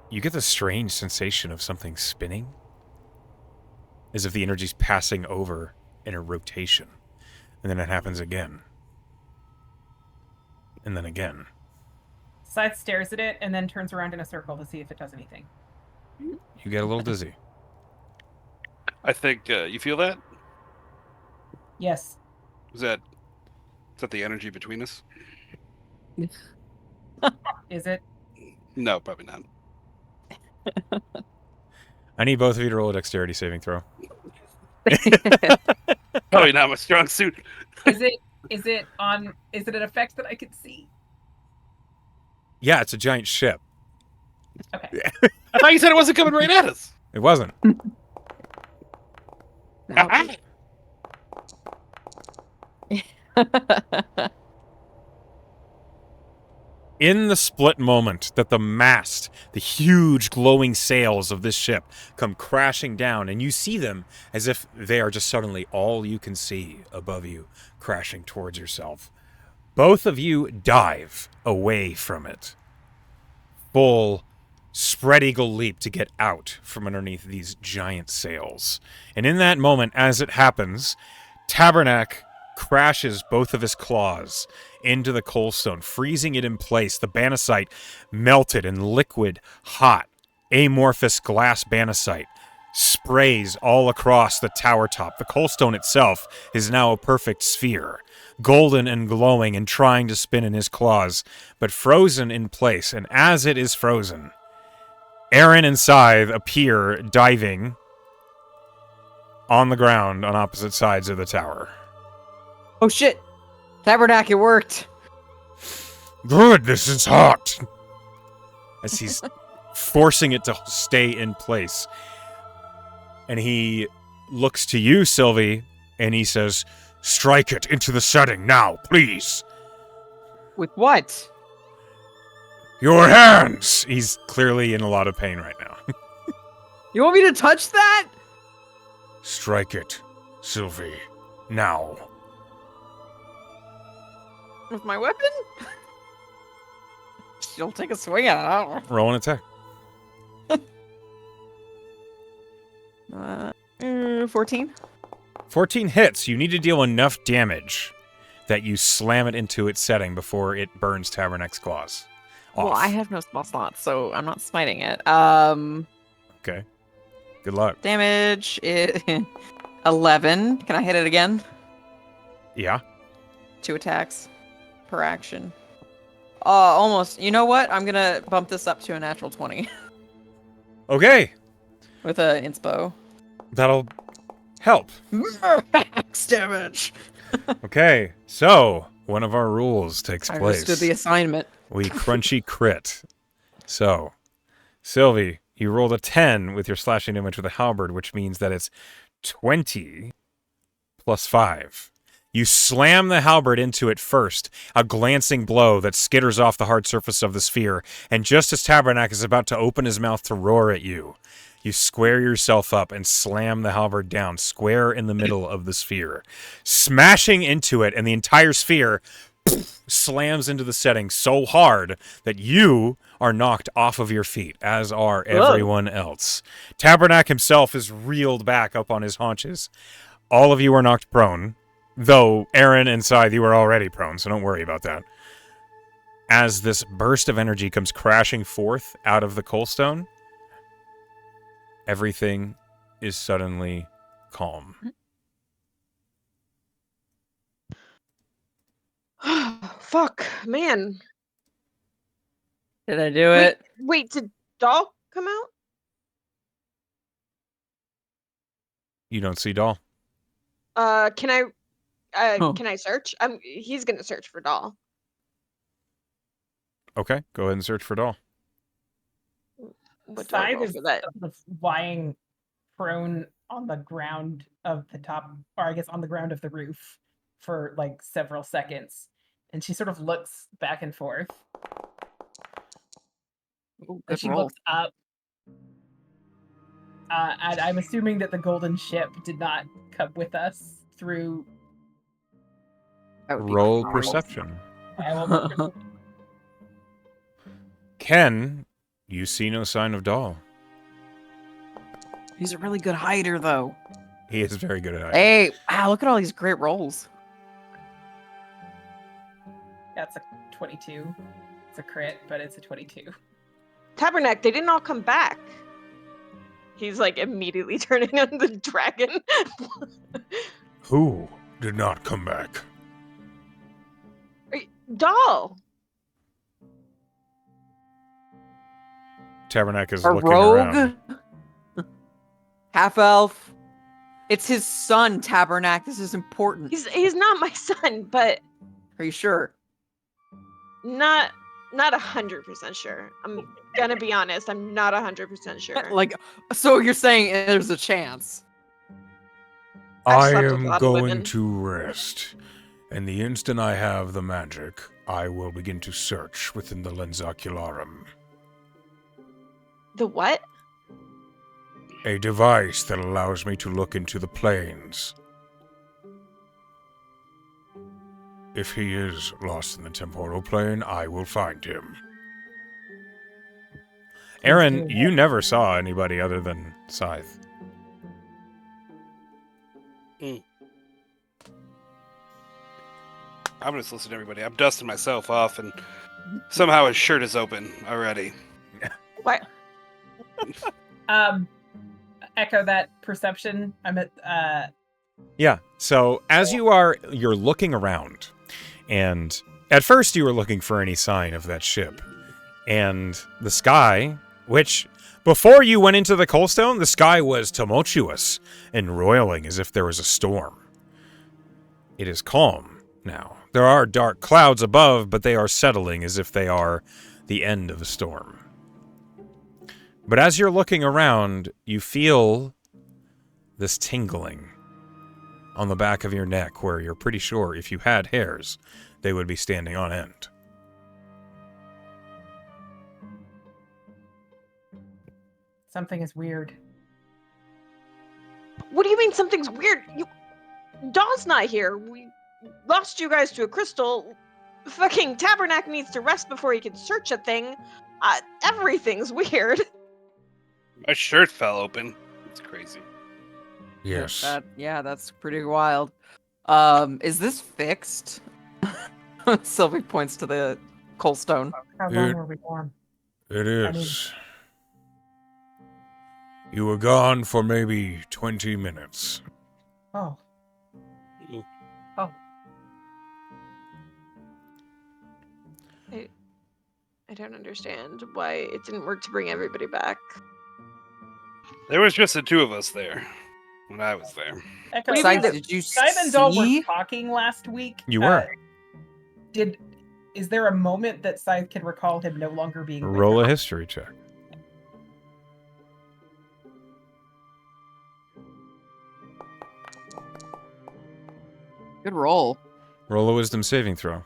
A: You get the strange sensation of something spinning, as if the energy's passing over in a rotation. And then it happens again. And then again.
E: Scythe stares at it and then turns around in a circle to see if it does anything.
A: You get a little dizzy.
B: I think, you feel that?
E: Yes.
B: Is that the energy between us?
E: Is it?
B: No, probably not.
A: I need both of you to roll a dexterity saving throw.
B: Probably not my strong suit.
E: Is it an effect that I can see?
A: Yeah, it's a giant ship.
E: Okay.
B: I thought you said it wasn't coming right at us.
A: It wasn't. In the split moment that the mast, the huge glowing sails of this ship come crashing down, and you see them as if they are just suddenly all you can see above you, crashing towards yourself. Both of you dive away from it. Full spread eagle leap to get out from underneath these giant sails. And in that moment, as it happens, Tabernac crashes both of his claws into the coalstone, freezing it in place. The banasite melted and liquid, hot, amorphous glass banasite sprays all across the tower top. The coalstone itself is now a perfect sphere, golden and glowing and trying to spin in his claws, but frozen in place. And as it is frozen, Aaron and Scythe appear diving on the ground on opposite sides of the tower.
C: Oh shit! Tabernac, it worked!
F: Good, this is hot.
A: As he's forcing it to stay in place. And he looks to you, Sylvie, and he says,
F: Strike it into the setting now, please.
C: With what?
F: Your hands!
A: he's clearly in a lot of pain right now.
C: You want me to touch that?
F: Strike it, Sylvie, now.
C: With my weapon? She'll take a swing at it. I don't
A: Roll an attack.
C: know. 14?
A: 14 hits. You need to deal enough damage that you slam it into its setting before it burns Tabernac's claws off.
C: Well, I have no spell slots, so I'm not smiting it.
A: Okay. Good luck.
C: Damage is 11. Can I hit it again?
A: Yeah.
C: 2 attacks per action. Almost. You know what? I'm gonna bump this up to a natural 20
A: Okay.
C: with a inspo.
A: That'll help.
C: Max damage.
A: Okay. So, one of our rules takes
C: I
A: place.
C: understood the assignment.
A: We crunchy crit. So, Sylvie, you rolled a 10 with your slashing damage with a halberd, which means that it's 20 plus 5. You slam the halberd into it first, a glancing blow that skitters off the hard surface of the sphere, and just as Tabernac is about to open his mouth to roar at you, You square yourself up and slam the halberd down square in the middle of the sphere, smashing into it, and the entire sphere slams into the setting so hard that you are knocked off of your feet, as are everyone else. Tabernac himself is reeled back up on his haunches. All of you are knocked prone, though Aaron and Scythe, you are already prone, so don't worry about that. As this burst of energy comes crashing forth out of the coalstone, everything is suddenly calm.
D: Fuck, man.
C: Did I do it?
D: Wait, did Doll come out?
A: You don't see Doll.
D: Can I search? He's gonna search for Doll.
A: Okay, go ahead and search for Doll.
D: What do I
E: Scythe
D: roll
E: is
D: for that?
E: sort of lying prone on the ground of the top, or I guess on the ground of the roof for like several seconds. And she sort of looks back and forth.
C: Ooh,
E: And
C: good
E: she
C: roll.
E: looks up. And I'm assuming that the golden ship did not come with us through.
C: That would be
A: Roll
C: great.
A: perception.
E: I will roll perception.
A: Ken, you see no sign of Doll.
C: He's a really good hider, though.
A: He is very good at hiding.
C: Hey, wow, look at all these great rolls.
E: That's a 22. It's a crit, but it's a 22.
D: Tabernac, they didn't all come back. He's like immediately turning on the dragon.
F: Who did not come back?
D: Doll.
A: Tabernac is
C: A
A: looking
C: rogue?
A: around.
C: Half elf. It's his son, Tabernac. This is important.
D: He's not my son, but
C: Are you sure?
D: not 100% sure. I'm gonna be honest. I'm not 100% sure.
C: Like, so you're saying there's a chance?
D: I've
F: I
D: slept with a
F: am
D: lot of
F: going
D: women.
F: to rest. And the instant I have the magic, I will begin to search within the Lensocularum.
D: The what?
F: A device that allows me to look into the planes. If he is lost in the temporal plane, I will find him.
A: Aaron, you never saw anybody other than Scythe.
B: I'm just listening to everybody. I'm dusting myself off, and somehow his shirt is open already.
D: What?
E: Echo that perception. I'm at
A: Yeah, so as you're looking around, and at first you were looking for any sign of that ship, and the sky, which before you went into the coalstone, the sky was tumultuous and roiling as if there was a storm. It is calm now. There are dark clouds above, but they are settling as if they are the end of a storm. But as you're looking around, you feel this tingling on the back of your neck where you're pretty sure if you had hairs, they would be standing on end.
E: something is weird.
D: What do you mean something's weird? Doll's not here. We lost you guys to a crystal. Fucking Tabernac needs to rest before he can search a thing. Everything's weird.
B: My shirt fell open. It's crazy.
F: Yes.
C: That's pretty wild. Is this fixed? Sylvie points to the coal stone.
E: How long were we gone?
F: It is. You were gone for maybe 20 minutes.
E: Oh.
D: I don't understand why it didn't work to bring everybody back.
B: There was just the two of us there when I was there.
E: Echo,
C: Scythe, did you
E: Scythe and Doll were
C: see?
E: talking last week.
A: You were.
E: Is there a moment that Scythe can recall him no longer being with
A: Roll
E: her?
A: a history check.
C: Good roll.
A: Roll a wisdom saving throw.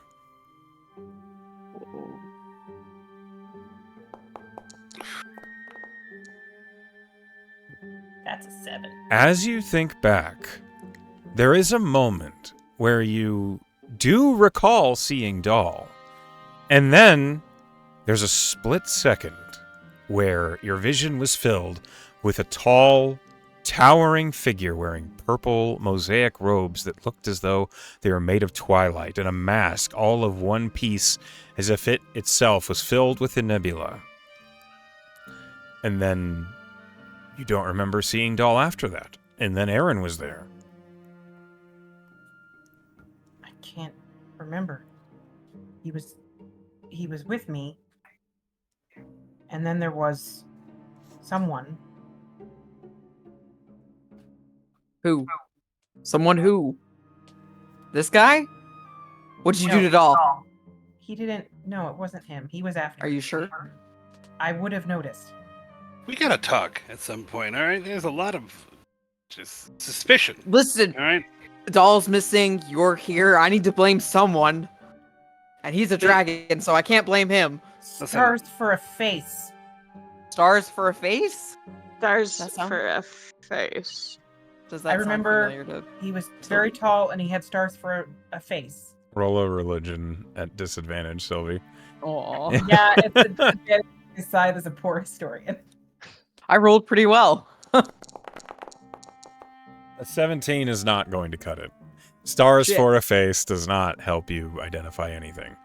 E: That's a 7.
A: As you think back, there is a moment where you do recall seeing Doll. And then there's a split second where your vision was filled with a tall, towering figure wearing purple mosaic robes that looked as though they were made of twilight, and a mask all of one piece as if it itself was filled with a nebula. And then you don't remember seeing Doll after that. And then Aaron was there.
H: I can't remember. He was with me. And then there was someone.
C: Who? Someone who? This guy? What did you do to Doll?
H: He didn't. No, it wasn't him. He was after.
C: Are you sure?
H: I would have noticed.
B: We gotta talk at some point, all right? There's a lot of just suspicion,
C: Listen,
B: all right?
C: Doll's missing. You're here. I need to blame someone. And he's a dragon, so I can't blame him.
H: Stars for a face.
C: Stars for a face?
D: Stars
C: That sound-
D: for a face.
C: Does
H: I
C: that
H: remember
C: sound familiar to...
H: He was very tall and he had stars for a face.
A: Roll a religion at disadvantage, Sylvie.
C: Aw.
H: Yeah, it's a decide as a poor historian.
C: I rolled pretty well.
A: A 17 is not going to cut it. Stars
C: Shit.
A: for a face does not help you identify anything.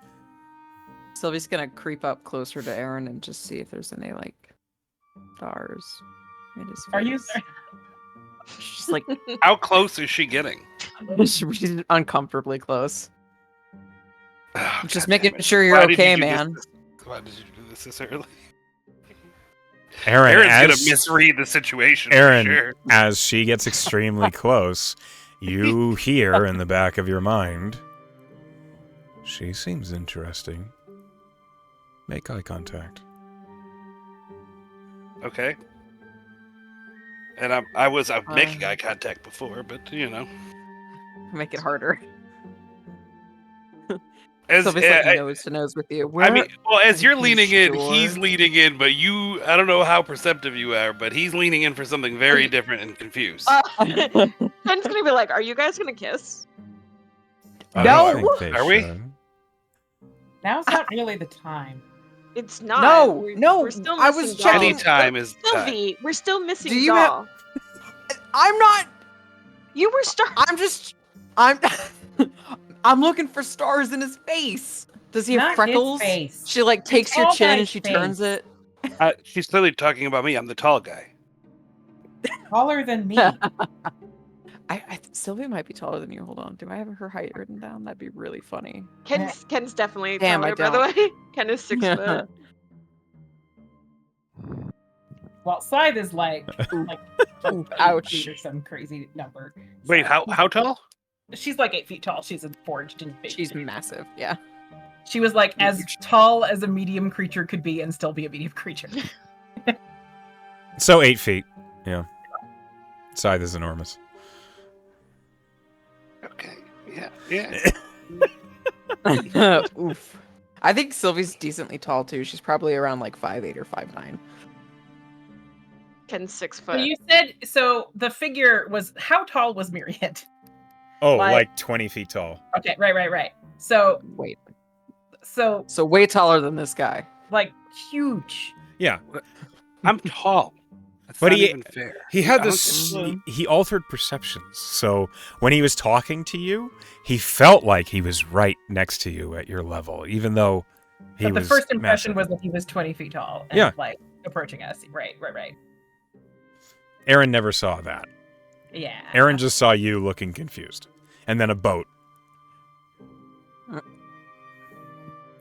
C: Sylvie's gonna creep up closer to Aaron and just see if there's any, like, stars in his face.
H: Are you?
C: She's like,
B: How close is she getting?
C: she's uncomfortably close.
B: Oh,
C: Just
B: God
C: making
B: damn it.
C: sure you're
B: Why did
C: okay,
B: you do
C: man.
B: this? Why did you do this early?
A: Aaron,
B: Aaron's
A: as,
B: gonna misread the situation. for
A: Aaron,
B: sure.
A: as she gets extremely close, you hear in the back of your mind, she seems interesting. Make eye contact.
B: Okay. And I was making eye contact before, but you know,
C: Make it harder.
B: as
C: Sylvie's like nose to nose with you.
B: I mean, well, as you're
C: Are you
B: leaning in,
C: sure?
B: he's leaning in, but I don't know how perceptive you are, but he's leaning in for something very different and confused.
D: Ken's gonna be like, "Are you guys gonna kiss?"
A: I
C: No!
A: don't think they
B: Are we?
A: should.
H: Now's not really the time.
D: It's not.
C: No,
D: We're-
C: no,
D: We're still
C: I was
D: missing Doll.
C: checking-
B: Any time is time.
D: Sylvie, we're still missing
C: Do you
D: Doll.
C: I'm not.
D: You were
C: I'm I'm looking for stars in his face. Does he have
H: Not his
C: freckles?
H: face.
C: She like takes your
H: tall
C: chin and
H: guy's
C: she
H: face.
C: turns it.
B: She's clearly talking about me. I'm the tall guy.
H: Taller than me.
C: Sylvia might be taller than you. Hold on. Do I have her height written down? That'd be really funny.
D: Ken's definitely
C: Damn,
D: taller,
C: I
D: by the way. Ken is 6 foot.
H: Well, Scythe is like
C: Ooh,
H: 8
C: ouch.
H: feet or some crazy number.
B: Wait,
H: So-
B: how tall?
H: She's like 8 feet tall. She's a forged and big.
C: She's massive. Yeah.
H: She was like as tall as a medium creature could be and still be a medium creature.
A: So 8 feet. Yeah. Scythe is enormous.
B: Okay. Yeah.
C: Oof. I think Sylvie's decently tall too. She's probably around like 5'8" or 5'9".
D: Ken's 6
H: So
D: foot.
H: you said so. The figure was how tall was Myriad?
A: Oh,
H: Like-
A: like 20 feet tall.
H: Okay, right. So
C: Wait.
H: so
C: So way taller than this guy.
H: like huge.
A: Yeah.
B: I'm tall. That's
A: But
B: not
A: he-
B: even fair.
A: He had
B: I don't
A: this.
B: get-
A: He altered perceptions. So when he was talking to you, he felt like he was right next to you at your level, even though he
H: But the
A: was.
H: first impression
A: massive.
H: was that he was 20 feet tall and
A: Yeah.
H: like approaching us. Right.
A: Aaron never saw that.
H: Yeah.
A: Aaron just saw you looking confused, and then a boat.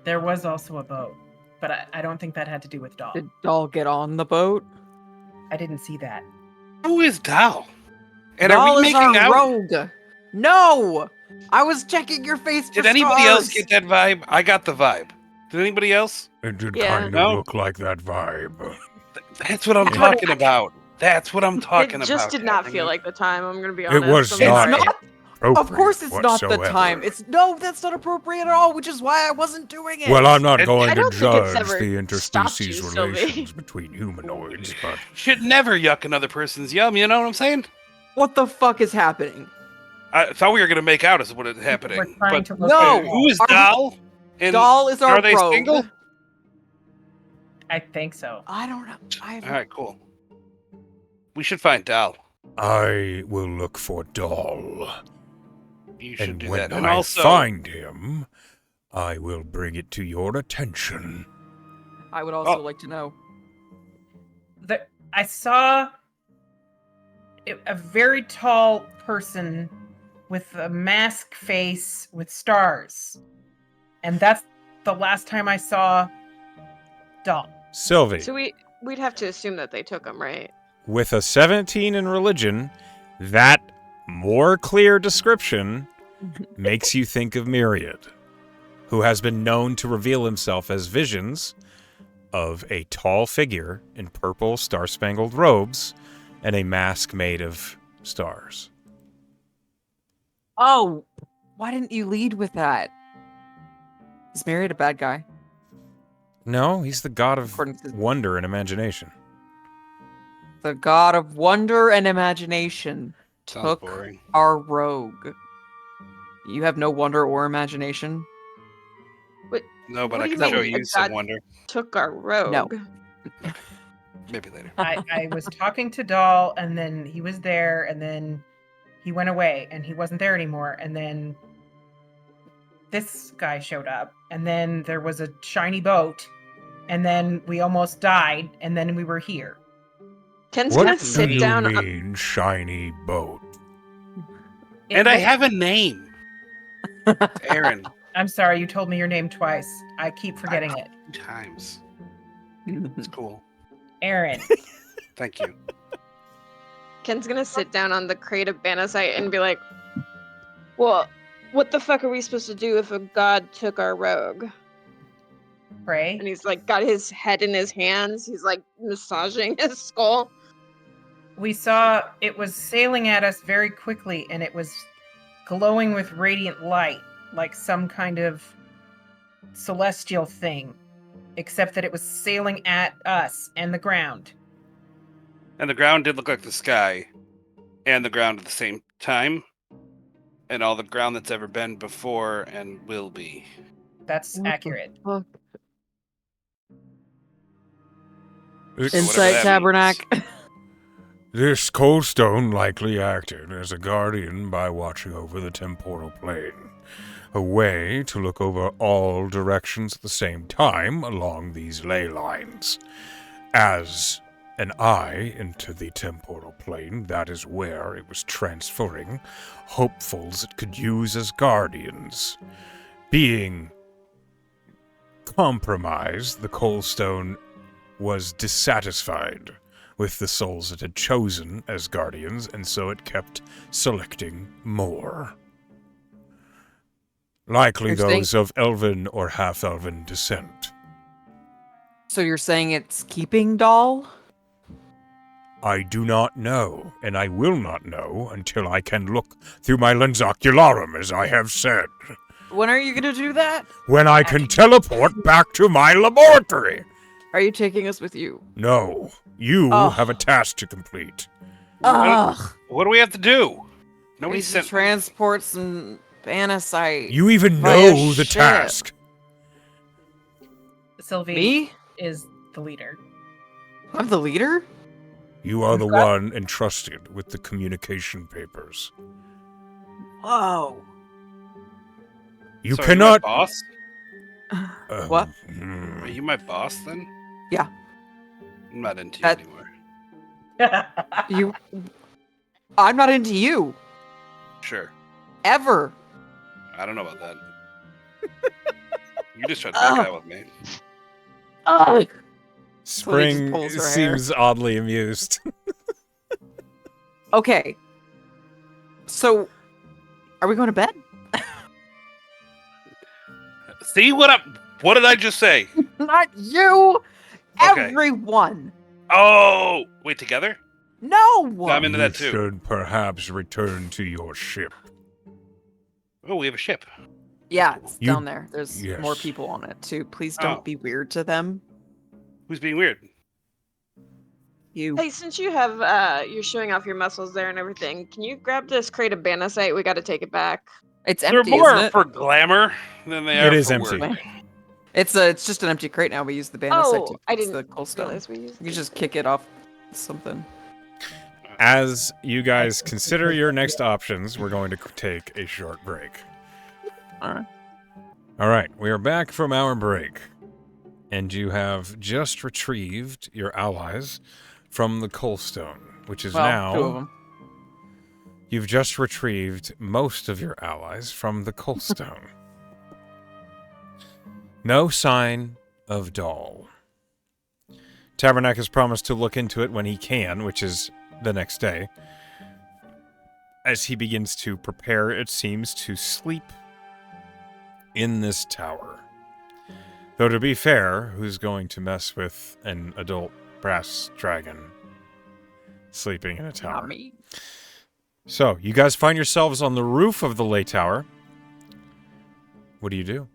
H: There was also a boat, but I don't think that had to do with Doll.
C: Did Doll get on the boat?
H: I didn't see that.
B: Who is Doll? And
C: Doll
B: are we
C: is
B: making
C: our
B: out?
C: rogue. No! I was checking your face for
B: Did anybody else
C: stars.
B: get that vibe? I got the vibe. Did anybody else?
F: It did
D: Yeah.
F: kind of
B: No?
F: look like that vibe.
B: That's what I'm talking about. That's what I'm talking
D: It
B: about.
D: just did not
B: Cameron.
D: feel like the time. I'm gonna be
F: It
D: honest.
F: was
D: I'm
F: not.
D: sorry.
F: appropriate.
C: Of course it's not the
F: whatsoever.
C: time. No, that's not appropriate at all, which is why I wasn't doing it.
F: Well, I'm not
B: And
F: going
D: I
F: to
D: don't think it's
F: judge
D: ever
F: the
D: stopped you,
F: interspecies
D: Sylvie.
F: relations between humanoids, but
B: Should never yuck another person's yum, you know what I'm saying?
C: What the fuck is happening?
B: I thought we were gonna make out as what is happening.
H: We're trying
B: But
H: to
C: No!
H: locate
B: who is
C: Are we-
B: Dal? And
C: Doll is our
B: are they
C: rogue.
B: single?
H: I think so.
C: I don't know. I
B: All right, cool. We should find Dal.
F: I will look for Doll.
B: You should
F: And
B: do
F: when
B: that. And
F: I
B: also,
F: find him, I will bring it to your attention.
C: I would also
B: Oh.
C: like to know.
H: I saw a very tall person with a mask face with stars. And that's the last time I saw Doll.
F: Sylvie,
D: So we'd have to assume that they took him, right?
A: With a 17 in religion, that more clear description makes you think of Myriad, who has been known to reveal himself as visions of a tall figure in purple star-spangled robes and a mask made of stars.
C: Oh, why didn't you lead with that? Is Myriad a bad guy?
A: No, he's the god of
C: According to
A: wonder and imagination.
C: the god of wonder and imagination
B: sounds
C: took
B: boring.
C: our rogue. You have no wonder or imagination?
B: No, but
D: What
B: I
D: do you
B: can show
D: mean?
B: you
D: A
B: some
D: god-
B: wonder.
D: Took our rogue.
B: Maybe later.
H: I was talking to Doll, and then he was there, and then he went away, and he wasn't there anymore. And then this guy showed up, and then there was a shiny boat, and then we almost died, and then we were here.
D: Ken's
F: What
D: gonna
F: do
D: sit
F: you
D: down.
F: mean, shiny boat?
B: And I have a name. It's Aaron.
H: I'm sorry, you told me your name twice. I keep forgetting it.
B: Times. It's cool.
H: Aaron.
B: Thank you.
D: Ken's gonna sit down on the crate of Banasite and be like, "Well, what the fuck are we supposed to do if a god took our rogue?"
H: Pray.
D: And he's like, got his head in his hands. He's like massaging his skull.
H: We saw it was sailing at us very quickly, and it was glowing with radiant light, like some kind of celestial thing, except that it was sailing at us and the ground.
B: And the ground did look like the sky and the ground at the same time. And all the ground that's ever been before and will be.
H: That's
C: What the
H: accurate.
C: fuck?
F: It's-
B: Insight,
C: Tabernacle.
F: This cold stone likely acted as a guardian by watching over the temporal plane, a way to look over all directions at the same time along these ley lines. As an eye into the temporal plane, that is where it was transferring hopefuls it could use as guardians. Being compromised, the cold stone was dissatisfied with the souls it had chosen as guardians, and so it kept selecting more. Likely
C: You're saying-
F: those of elven or half-elven descent.
C: So you're saying it's keeping Doll?
F: I do not know, and I will not know until I can look through my lens ocularum, as I have said.
C: When are you gonna do that?
F: When I can teleport back to my laboratory.
C: Are you taking us with you?
F: No, you
C: Oh.
F: have a task to complete.
C: Ugh.
B: What do we have to do?
C: We
B: Nobody
C: need to
B: sent.
C: transport some Banasite.
F: You even
C: Via
F: know the
C: ship.
F: task.
H: Sylvie
C: Me?
H: is the leader.
C: I'm the leader?
F: You are the
H: You've got-
F: one entrusted with the communication papers.
C: Whoa.
F: You
B: So
F: cannot.
B: Are you my boss?
C: What?
B: Are you my boss then?
C: Yeah.
B: I'm not into you
C: That-
B: anymore.
C: You. I'm not into you.
B: Sure.
C: Ever.
B: I don't know about that. You just tried to back
C: Ugh.
B: out with me.
C: Ugh.
A: Spring
C: pulls her hair.
A: seems oddly amused.
C: Okay. So, are we going to bed?
B: See what did I just say?
C: Not you.
B: Okay.
C: Everyone.
B: Oh, wait, together?
C: No.
B: I'm into
F: You
B: that too.
F: should perhaps return to your ship.
B: Oh, we have a ship.
C: Yeah, it's
F: You-
C: down there. There's more
F: yes.
C: people on it too. Please don't
B: Oh.
C: be weird to them.
B: Who's being weird?
C: You.
D: Hey, since you have you're showing off your muscles there and everything, can you grab this crate of banasite? We got to take it back.
C: It's
B: They're
C: empty,
B: more
C: isn't it?
B: for glamour than they are
A: It is
B: for
A: empty.
B: work.
C: It's just an empty crate now. We use the bandasite
D: Oh,
C: to
D: I
C: fix
D: didn't
C: the coal stone.
D: realize we used
C: You
D: it.
C: just kick it off something.
A: As you guys consider your next options, we're going to take a short break.
C: All right.
A: All right, we are back from our break, and you have just retrieved your allies from the coal stone, which is
C: Well,
A: now...
C: 2 of them.
A: You've just retrieved most of your allies from the coal stone. No sign of Dahl. Tabernac has promised to look into it when he can, which is the next day, as he begins to prepare, it seems, to sleep in this tower. Though to be fair, who's going to mess with an adult brass dragon sleeping in a tower?
C: Not me.
A: So, you guys find yourselves on the roof of the lay tower. What do you do?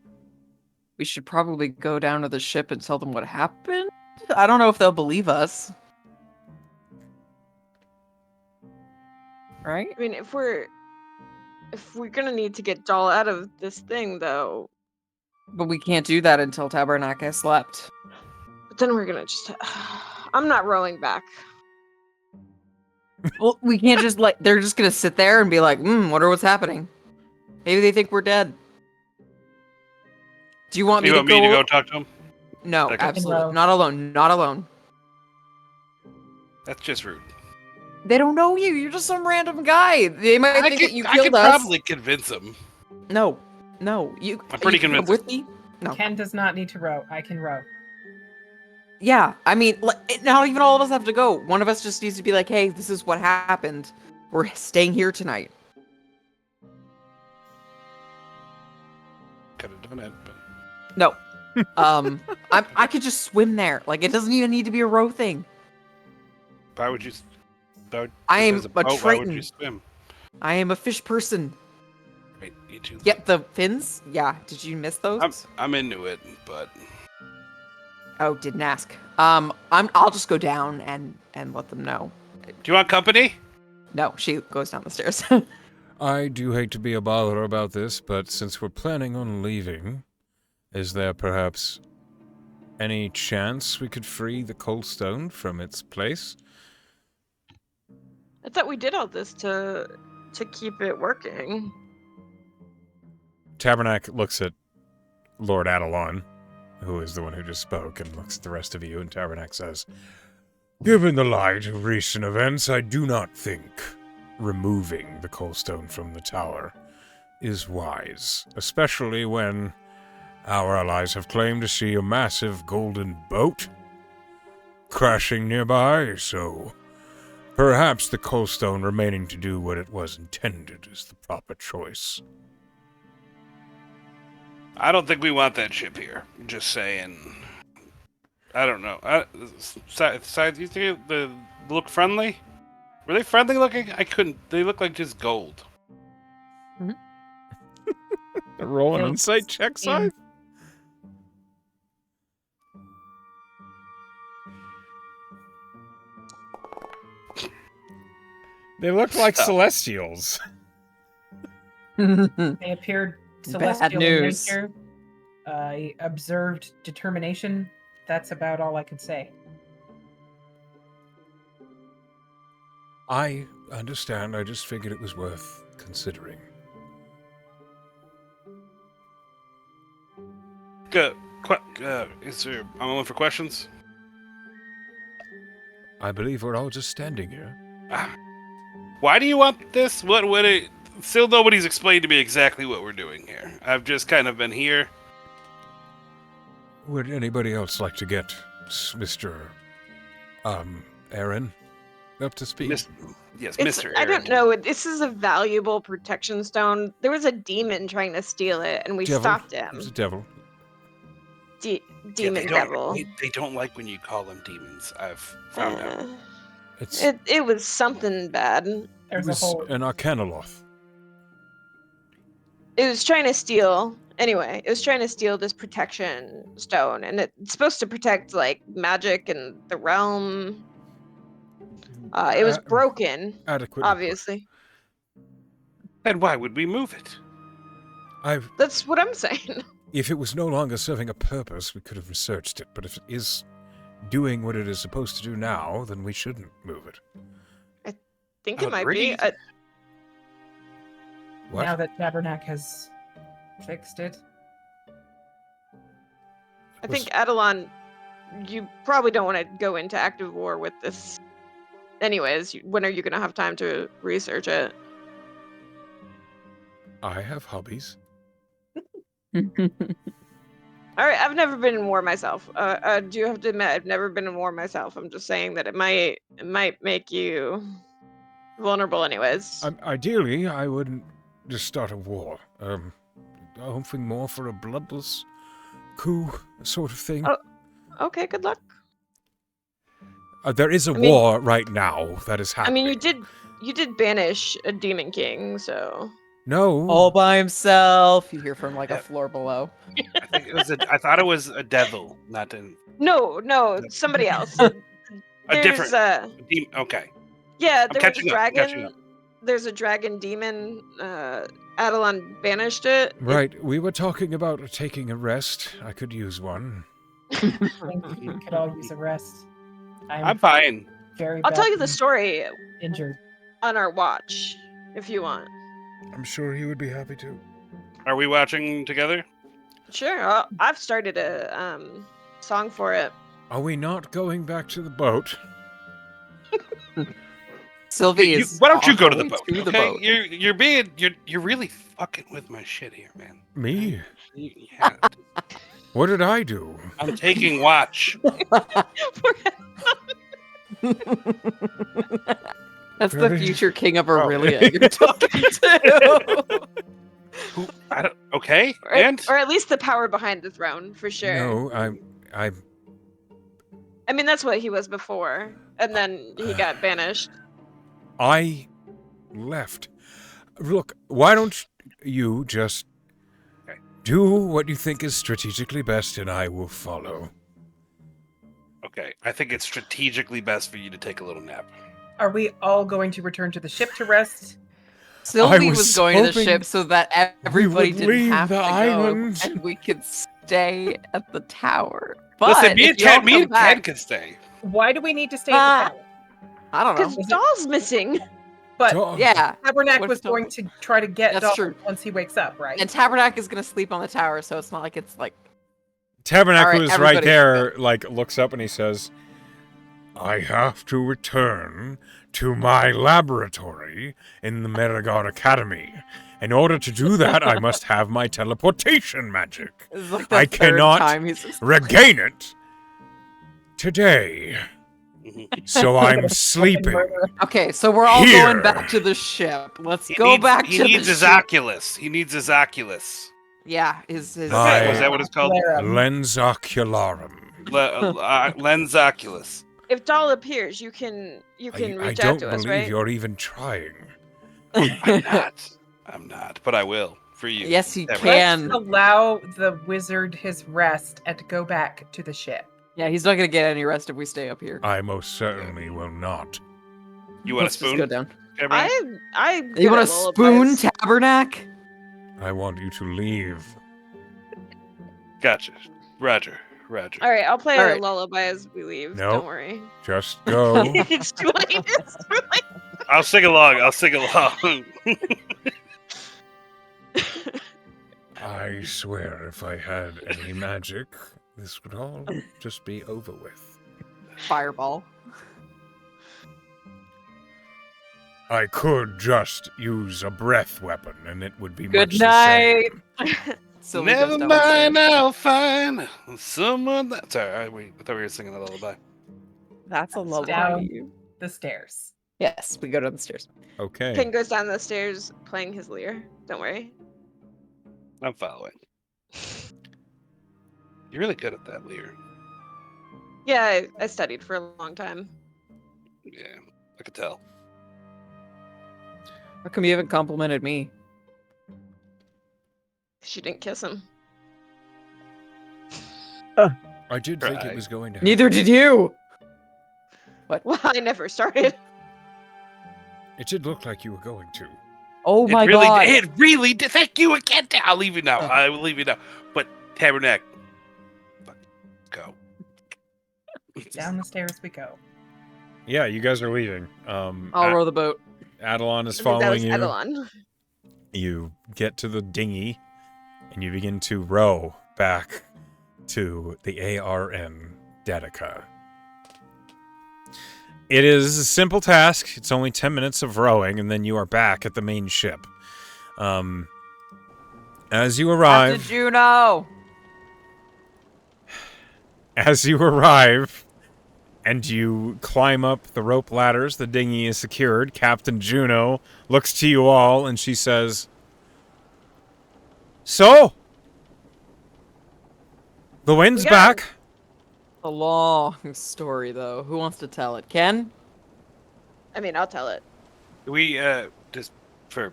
C: We should probably go down to the ship and tell them what happened. I don't know if they'll believe us. Right?
D: I mean, if we're gonna need to get Doll out of this thing, though,
C: But we can't do that until Tabernac has slept.
D: but then we're gonna just. I'm not rowing back.
C: Well, we can't just they're just gonna sit there and be like, wonder what's happening. Maybe they think we're dead. Do you want
B: You
C: me
B: want
C: to
B: me
C: go?
B: to go talk to him?
C: No,
B: Okay.
C: absolutely.
E: No.
C: Not alone. Not alone.
B: That's just rude.
C: They don't know you. You're just some random guy. They might think that you
B: I
C: killed
B: could
C: us.
B: probably convince him.
C: No. You.
B: I'm pretty
C: you can come
B: convinced.
C: with me. No.
E: Ken does not need to row. I can row.
C: Yeah, I mean, not even all of us have to go. One of us just needs to be like, "Hey, this is what happened. We're staying here tonight."
B: Could have done it, but
C: No. I could just swim there. Like, it doesn't even need to be a row thing.
B: why would you?
C: I am
B: There's
C: a
B: boat, why would
C: Triton.
B: you swim?
C: I am a fish person.
B: Wait, you two.
C: Yep, the fins. Yeah. Did you miss those?
B: I'm into it, but
C: Oh, didn't ask. I'll just go down and let them know.
B: do you want company?
C: No, she goes down the stairs.
F: I do hate to be a bother about this, but since we're planning on leaving, is there perhaps any chance we could free the cold stone from its place?
D: I thought we did all this to keep it working.
A: Tabernac looks at Lord Adelon, who is the one who just spoke, and looks at the rest of you, and Tabernac says,
F: Given the light of recent events, I do not think removing the coal stone from the tower is wise, especially when our allies have claimed to see a massive golden boat crashing nearby, so perhaps the coal stone remaining to do what it was intended is the proper choice.
B: I don't think we want that ship here. Just saying. I don't know. Side, you think they look friendly? Were they friendly looking? I couldn't. They look like just gold.
A: roll an
E: They'll
A: insight check,
E: seem-
A: Scythe? They look like
B: Stop.
A: celestials.
E: They appeared celestial in
C: news.
E: nature. I observed determination. That's about all I could say.
F: I understand, I just figured it was worth considering.
B: Good. Is there a moment for questions?
F: I believe we're all just standing here.
B: Why do you want this? What would it? Still, nobody's explained to me exactly what we're doing here. I've just kind of been here.
F: Would anybody else like to get Mr. Aaron up to speed?
B: Yes,
D: It's,
B: Mr.
D: I don't
B: Aaron.
D: know. This is a valuable protection stone. There was a demon trying to steal it, and we
F: Devil.
D: stopped
F: It
D: him.
F: was a devil.
B: Yeah,
D: Demon
B: they
D: devil.
B: They don't like when you call them demons. I've found out.
F: It's
D: It was something bad.
F: it
E: There's a
F: was
E: whole
F: an Arcanoloth.
D: It was trying to steal. Anyway, it was trying to steal this protection stone, and it's supposed to protect like magic and the realm. It was broken,
F: Adequately put.
D: obviously.
B: Then why would we move it?
D: That's what I'm saying.
F: If it was no longer serving a purpose, we could have researched it. But if it is doing what it is supposed to do now, then we shouldn't move it.
D: I think it might be.
B: Agreed.
F: What?
H: Now that Tabernac has fixed it.
D: I think Adelon, you probably don't want to go into active war with this. Anyways, when are you going to have time to research it?
F: I have hobbies.
D: All right, I've never been in war myself. I do have to admit, I've never been in war myself. I'm just saying that it might make you vulnerable, anyways.
F: Ideally, I wouldn't just start a war. Hoping more for a bloodless coup sort of thing.
D: Oh. Okay, good luck.
F: There is a war right now that is
D: I
F: happening.
D: mean, you did banish a demon king, so.
F: No.
C: All by himself. You hear from like a floor below.
B: I think it was I thought it was a devil, not an.
D: No, somebody else.
B: A
D: There's
B: different. Okay.
D: Yeah,
B: I'm
D: there was
B: catching
D: a
B: up, I'm catching
D: dragon.
B: up.
D: There's a dragon demon. Adelon banished it.
F: Right, we were talking about taking a rest. I could use one.
H: I think we could all use a rest.
B: I'm fine.
H: Very.
D: I'll tell you
H: badly
D: the story
H: Injured.
D: on our watch, if you want.
F: I'm sure he would be happy to.
B: Are we watching together?
D: Sure, I've started a song for it.
F: Are we not going back to the boat?
C: Sylvie is.
B: Why don't you go to the
C: on her
B: boat?
C: way
B: Okay,
C: the boat.
B: you're really fucking with my shit here, man.
F: Me?
B: Yeah,
F: What did I do?
B: I'm taking watch.
C: That's the
F: Very-
C: future king of
B: Oh.
C: Aurelia you're talking to.
B: Okay,
D: Or,
B: and
D: or at least the power behind the throne, for sure.
F: No, I
D: I mean, that's what he was before, and then he got banished.
F: I left. Look, why don't you just do what you think is strategically best and I will follow.
B: okay, I think it's strategically best for you to take a little nap.
H: Are we all going to return to the ship to rest?
C: Sylvie
F: was
C: was going to the
F: hoping
C: ship so that everybody
F: would
C: didn't
F: leave
C: have
F: the
C: to
F: island.
C: go, and we could stay at the tower. But
B: Listen, me
C: if
B: and
C: you all
B: Ted, me
C: come
B: and
C: back,
B: Ted can stay.
H: Why do we need to stay at the tower?
C: I don't know.
D: Because Doll's missing.
H: But
C: Yeah,
H: Tabernac
C: What's
H: was
C: the-
H: going to try to get
C: That's
H: Dol
C: true.
H: once he wakes up, right?
C: and Tabernac is gonna sleep on the tower, so it's not like it's like
F: Tabernacle
C: All right,
F: is
C: everybody
F: right there, like, looks up and he says, I have to return to my laboratory in the Meriguard Academy. In order to do that, I must have my teleportation magic.
C: it's like the
F: I
C: third
F: cannot
C: time he's
F: Regain it today.
B: Mhm.
F: So I'm sleeping.
C: Okay, so we're all
F: Here.
C: going back to the ship. Let's
B: He
C: go
B: needs,
C: back
B: he
C: to
B: needs
C: the
B: his
C: ship.
B: Oculus. He needs his Oculus.
C: Yeah, his
F: Hi.
B: Was that what it's called?
F: Lens ocularum.
B: Lens Oculus.
D: If Doll appears, you can
F: I
D: reach
F: don't
D: out to us,
F: believe
D: right?
F: you're even trying.
B: I'm not, but I will for you.
C: Yes, he
B: That
C: can.
H: Let's allow the wizard his rest and go back to the ship.
C: Yeah, he's not gonna get any rest if we stay up here.
F: I most certainly will not.
B: You want a
C: Let's just go
B: spoon?
C: down.
B: Cabernet?
C: You want a spoon, Tabernac?
F: I want you to leave.
B: Gotcha. Roger.
D: All right, I'll play
C: All
D: a
C: right.
D: lullaby as we leave.
F: Nope.
D: Don't worry.
F: Just go.
D: It's too late. It's too late.
B: I'll sing along. I'll sing along.
F: I swear if I had any magic, this would all just be over with.
C: Fireball.
F: I could just use a breath weapon and it would be
C: Good
F: much
C: night.
F: the same.
C: Sylvie goes
B: Never
C: downstairs.
B: mind, I'll find someone that. Sorry, I thought we were singing a lullaby.
C: That's a lullaby.
H: Down the stairs.
C: Yes, we go down the stairs.
F: Okay.
D: Ken goes down the stairs playing his lyre. Don't worry.
B: I'm following. You're really good at that, Lear.
D: Yeah, I studied for a long time.
B: Yeah, I could tell.
C: How come you haven't complimented me?
D: She didn't kiss him.
F: I did think
B: Right.
F: it was going to happen.
C: Neither did you.
D: Well, I never started.
F: It did look like you were going to.
C: Oh
B: It
C: my
B: really,
C: god.
B: it really did. Thank you again. I'll leave you now. I will leave you now. But Tabernacle, go.
H: Down the stairs we go.
A: Yeah, you guys are leaving.
C: I'll row the boat.
A: Adelon is
D: I think that
A: following
D: was
A: you.
D: Edelon.
A: You get to the dinghy, and you begin to row back to the ARN Dedica. It is a simple task. It's only 10 minutes of rowing, and then you are back at the main ship. As you arrive...
C: Captain Juno!
A: As you arrive and you climb up the rope ladders, the dinghy is secured. Captain Juno looks to you all and she says, "So, the wind's
D: Yeah.
A: back."
C: A long story, though. Who wants to tell it? Ken?
D: I mean, I'll tell it.
B: We just for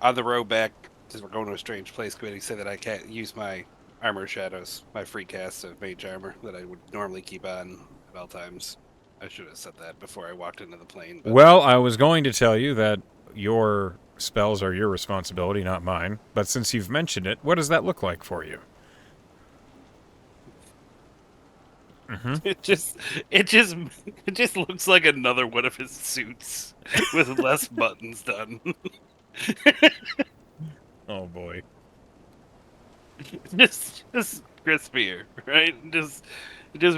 B: on the road back, since we're going to a strange place. Committee said that I can't use my armor shadows, my free cast of mage armor that I would normally keep on at all times. I should have said that before I walked into the plane. But...
A: Well, I was going to tell you that your spells are your responsibility, not mine. But since you've mentioned it, what does that look like for you?
B: It just looks like another one of his suits with less buttons done.
A: Oh boy.
B: just crispier, right? Just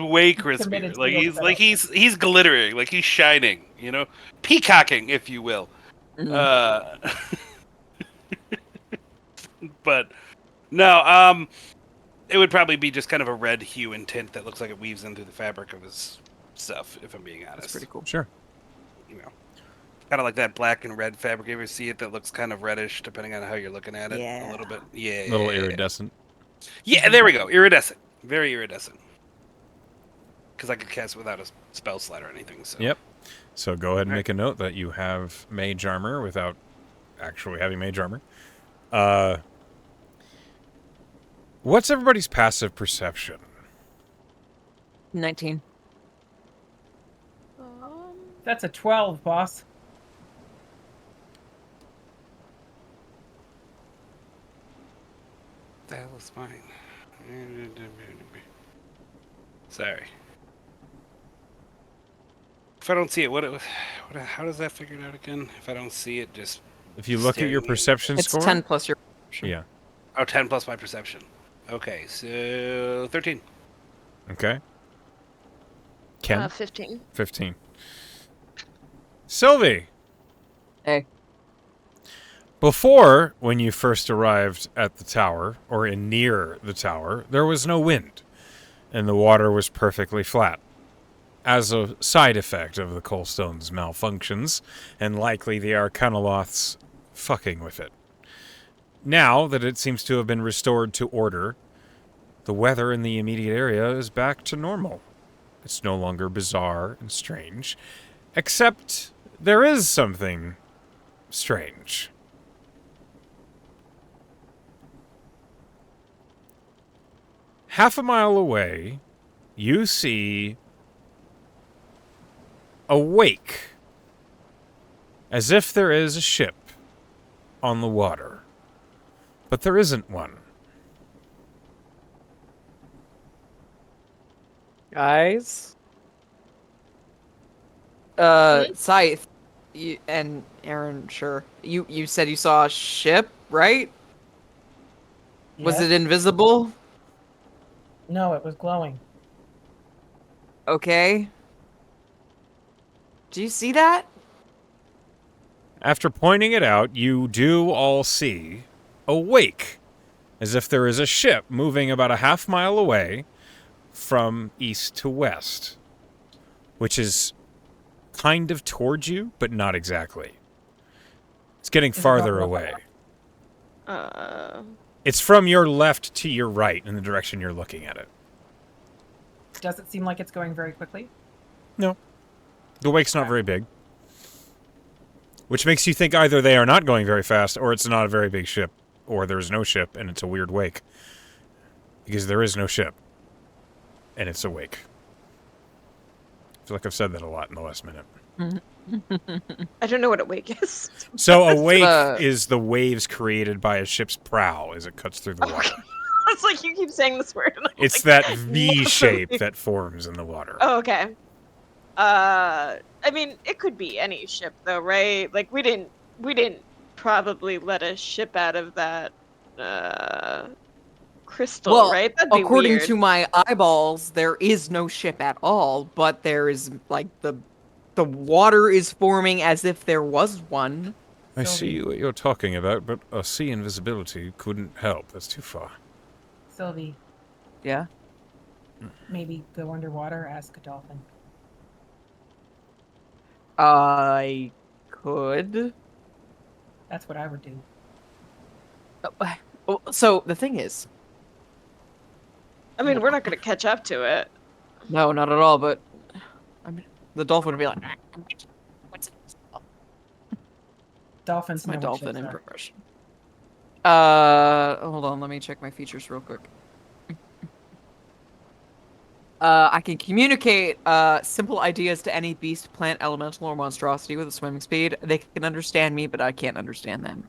B: way crispier.
H: Committed to
B: Like
H: the
B: he's glittering, like he's shining, you know, peacocking, if you will. But no, it would probably be just kind of a red hue and tint that looks like it weaves into the fabric of his stuff. If I'm being honest,
C: That's pretty cool.
A: Sure.
B: You know, kind of like that black and red fabric. You ever see it that looks kind of reddish, depending on how you're looking at it?
C: Yeah.
B: A little bit. Yeah.
A: A little iridescent.
B: Yeah, there we go. Iridescent. Very iridescent. Because I could cast it without a spell slot or anything. So.
A: Yep. So go ahead and
B: Alright.
A: make a note that you have mage armor without actually having mage armor. What's everybody's passive perception?
C: 19.
H: That's a 12, boss.
B: That was mine. Sorry. If I don't see it, how does that figure it out again? If I don't see it, just
A: If you look at your
B: staring at it.
A: perception
C: It's
A: score,
C: 10 plus your.
A: yeah.
B: Oh, 10 plus my perception. Okay, so 13.
A: Okay. Ken,
D: 15.
A: 15. Sylvie,
C: Hey.
A: before when you first arrived at the tower or in near the tower, there was no wind, and the water was perfectly flat. As a side effect of the Coalstone's malfunctions, and likely the Arcanoloth's fucking with it. Now that it seems to have been restored to order, the weather in the immediate area is back to normal. It's no longer bizarre and strange, except there is something strange. Half a mile away, you see a wake, as if there is a ship on the water, but there isn't one.
C: Guys? Scythe. You, and Aaron, sure. You said you saw a ship, right? Was
H: Yes?
C: it invisible?
H: No, it was glowing.
C: Okay. Do you see that?
A: After pointing it out, you do all see a wake, as if there is a ship moving about a half mile away from east to west, which is kind of towards you, but not exactly. It's getting
H: it
A: farther
H: not
A: away.
D: Uh,
A: It's from your left to your right in the direction you're looking at it.
H: Does it seem like it's going very quickly?
A: No. The wake's not very big. Which makes you think either they are not going very fast or it's not a very big ship.
F: or there's no ship and it's a weird wake. Because there is no ship. And it's a wake. I feel like I've said that a lot in the last minute.
D: I don't know what a wake is.
F: So a wake
C: the-
F: is the waves created by a ship's prow as it cuts through the water.
D: It's like you keep saying this word. And I'm
F: It's
D: like,
F: that V
D: "What?"
F: shape that forms in the water.
D: Oh, okay. I mean, it could be any ship, though, right? Like we didn't probably let a ship out of that crystal,
C: Well,
D: right? That'd be
C: according
D: weird.
C: to my eyeballs, there is no ship at all, but there is like the water is forming as if there was one.
F: I see what you're talking about, but a sea invisibility couldn't help. That's too far.
H: Sylvie,
C: Yeah.
H: maybe go underwater, ask a dolphin.
C: I could.
H: That's what I would do.
C: So the thing is,
D: I mean, we're not going to catch up to it.
C: no, not at all. But I mean, the dolphin would be like, "What's it?"
H: Dolphins
C: It's my
H: know what
C: dolphin
H: ships are.
C: impression. Hold on, let me check my features real quick. I can communicate simple ideas to any beast, plant, elemental, or monstrosity with a swimming speed. They can understand me, but I can't understand them.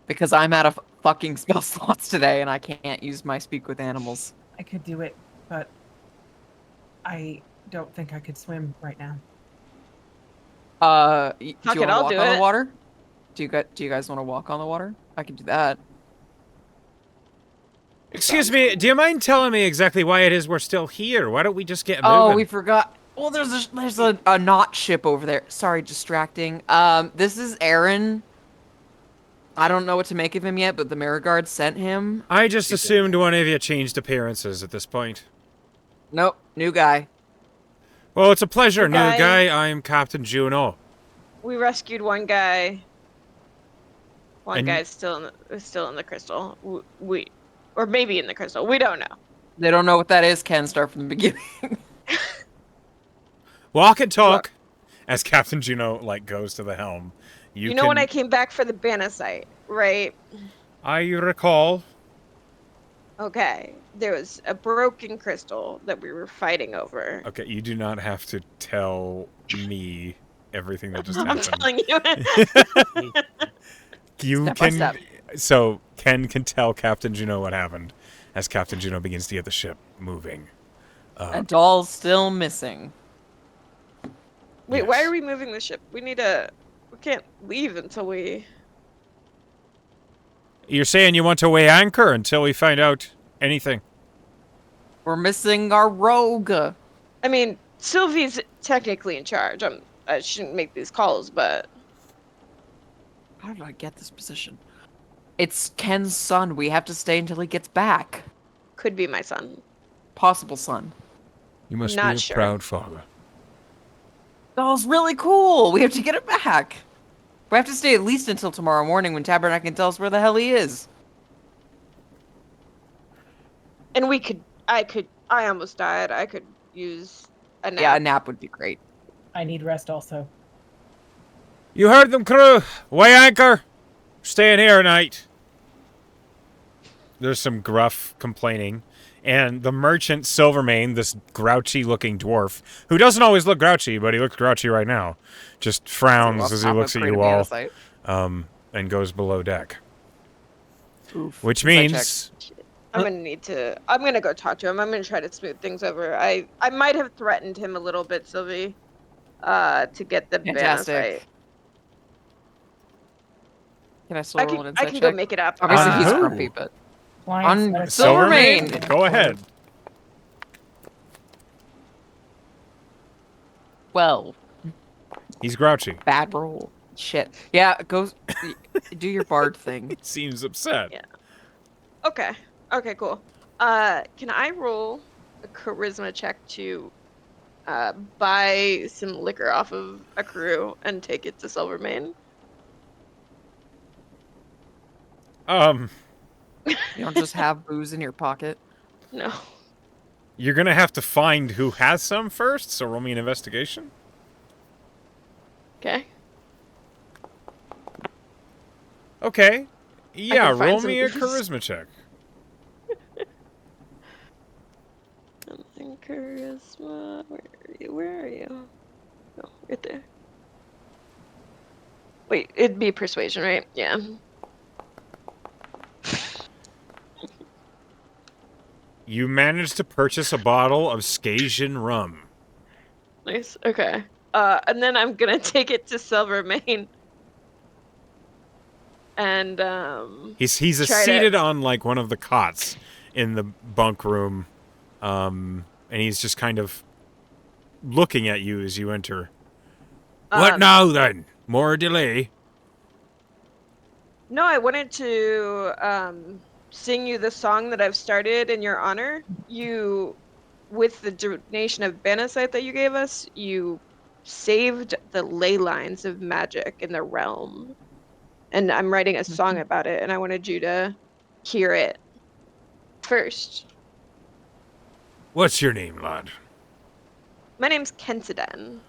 C: Because I'm out of fucking spell slots today, and I can't use my speak with animals.
H: I could do it, but I don't think I could swim right now.
C: Do you
D: Fuck
C: want
D: it,
C: to
D: I'll
C: walk
D: do
C: on the
D: it.
C: water? Do you guys want to walk on the water? I can do that.
F: Excuse me, do you mind telling me exactly why it is we're still here? Why don't we just get moving?
C: Oh, we forgot. Well, there's a knot ship over there. Sorry, distracting. This is Aaron. I don't know what to make of him yet, but the Mariguard sent him.
F: I just assumed one of you changed appearances at this point.
C: Nope, new guy.
F: Well, it's a pleasure,
D: New
F: new
D: guy.
F: guy. I'm Captain Juno.
D: We rescued one guy. One
F: And-
D: guy's still in the crystal. Or maybe in the crystal. We don't know.
C: They don't know what that is. Ken, start from the beginning.
F: Walk and talk. As Captain Juno, goes to the helm.
D: You know when I came back for the Banasite, right?
F: I recall.
D: Okay. There was a broken crystal that we were fighting over.
F: Okay, you do not have to tell me everything that just
D: I'm
F: happened.
D: telling you.
F: You
C: Step by
F: can.
C: step.
F: So Ken can tell Captain Juno what happened as Captain Juno begins to get the ship moving.
C: A doll's still missing.
D: Wait, why
F: Yes.
D: are we moving the ship? We can't leave until we...
F: You're saying you want to weigh anchor until we find out anything?
C: We're missing our rogue.
D: I mean, Sylvie's technically in charge. I shouldn't make these calls, but...
C: How did I get this position? It's Ken's son. We have to stay until he gets back.
D: Could be my son.
C: Possible son.
F: You must
D: Not
F: be a
D: sure.
F: proud father.
C: Doll's really cool. We have to get it back. We have to stay at least until tomorrow morning when Tabernacle can tell us where the hell he is.
D: And I almost died. I could use a nap.
C: Yeah, a nap would be great.
H: I need rest also.
F: You heard them, crew. Weigh anchor. Staying here tonight. There's some gruff complaining. And the merchant Silvermane, this grouchy-looking dwarf, who doesn't always look grouchy, but he looks grouchy right now, just frowns as he looks at you all, and goes below deck.
C: Oof.
F: Which
C: Insight
F: means...
D: I'm gonna go talk to him. I'm gonna try to smooth things over. I might have threatened him a little bit, Sylvie, to get the
C: Fantastic.
D: Banasite.
C: Can I still
D: I
C: roll an
D: can
C: insight
D: go
C: check?
D: make it up.
C: Obviously, he's
F: who?
C: grumpy, but...
H: Blind
C: On
H: side.
C: Silvermane.
F: Go ahead.
C: 12.
F: He's grouchy.
C: Bad roll. Shit. Yeah, go... do your bard thing.
F: Seems upset.
D: Yeah. Okay. Okay, cool. Can I roll a charisma check to buy some liquor off of a crew and take it to Silvermane?
C: You don't just have booze in your pocket.
D: No.
F: You're gonna have to find who has some first, so roll me an investigation.
D: Okay.
F: Okay.
A: Yeah,
D: can find
A: roll
D: some-
A: me a charisma check.
D: Something charisma. Where are you? Where are you? Oh, right there. Wait, it'd be persuasion, right? Yeah.
A: You managed to purchase a bottle of Scasian rum.
D: Nice. Okay. And then I'm gonna take it to Silvermane. And
A: He's
D: try to-
A: seated on like one of the cots in the bunk room, and he's just kind of looking at you as you enter. What now then? More delay?
D: No, I wanted to sing you the song that I've started in your honor. You, with the donation of Banasite that you gave us, you saved the ley lines of magic in the realm. And I'm writing a song about it, and I wanted you to hear it first.
F: What's your name, lad?
D: My name's Kensidan.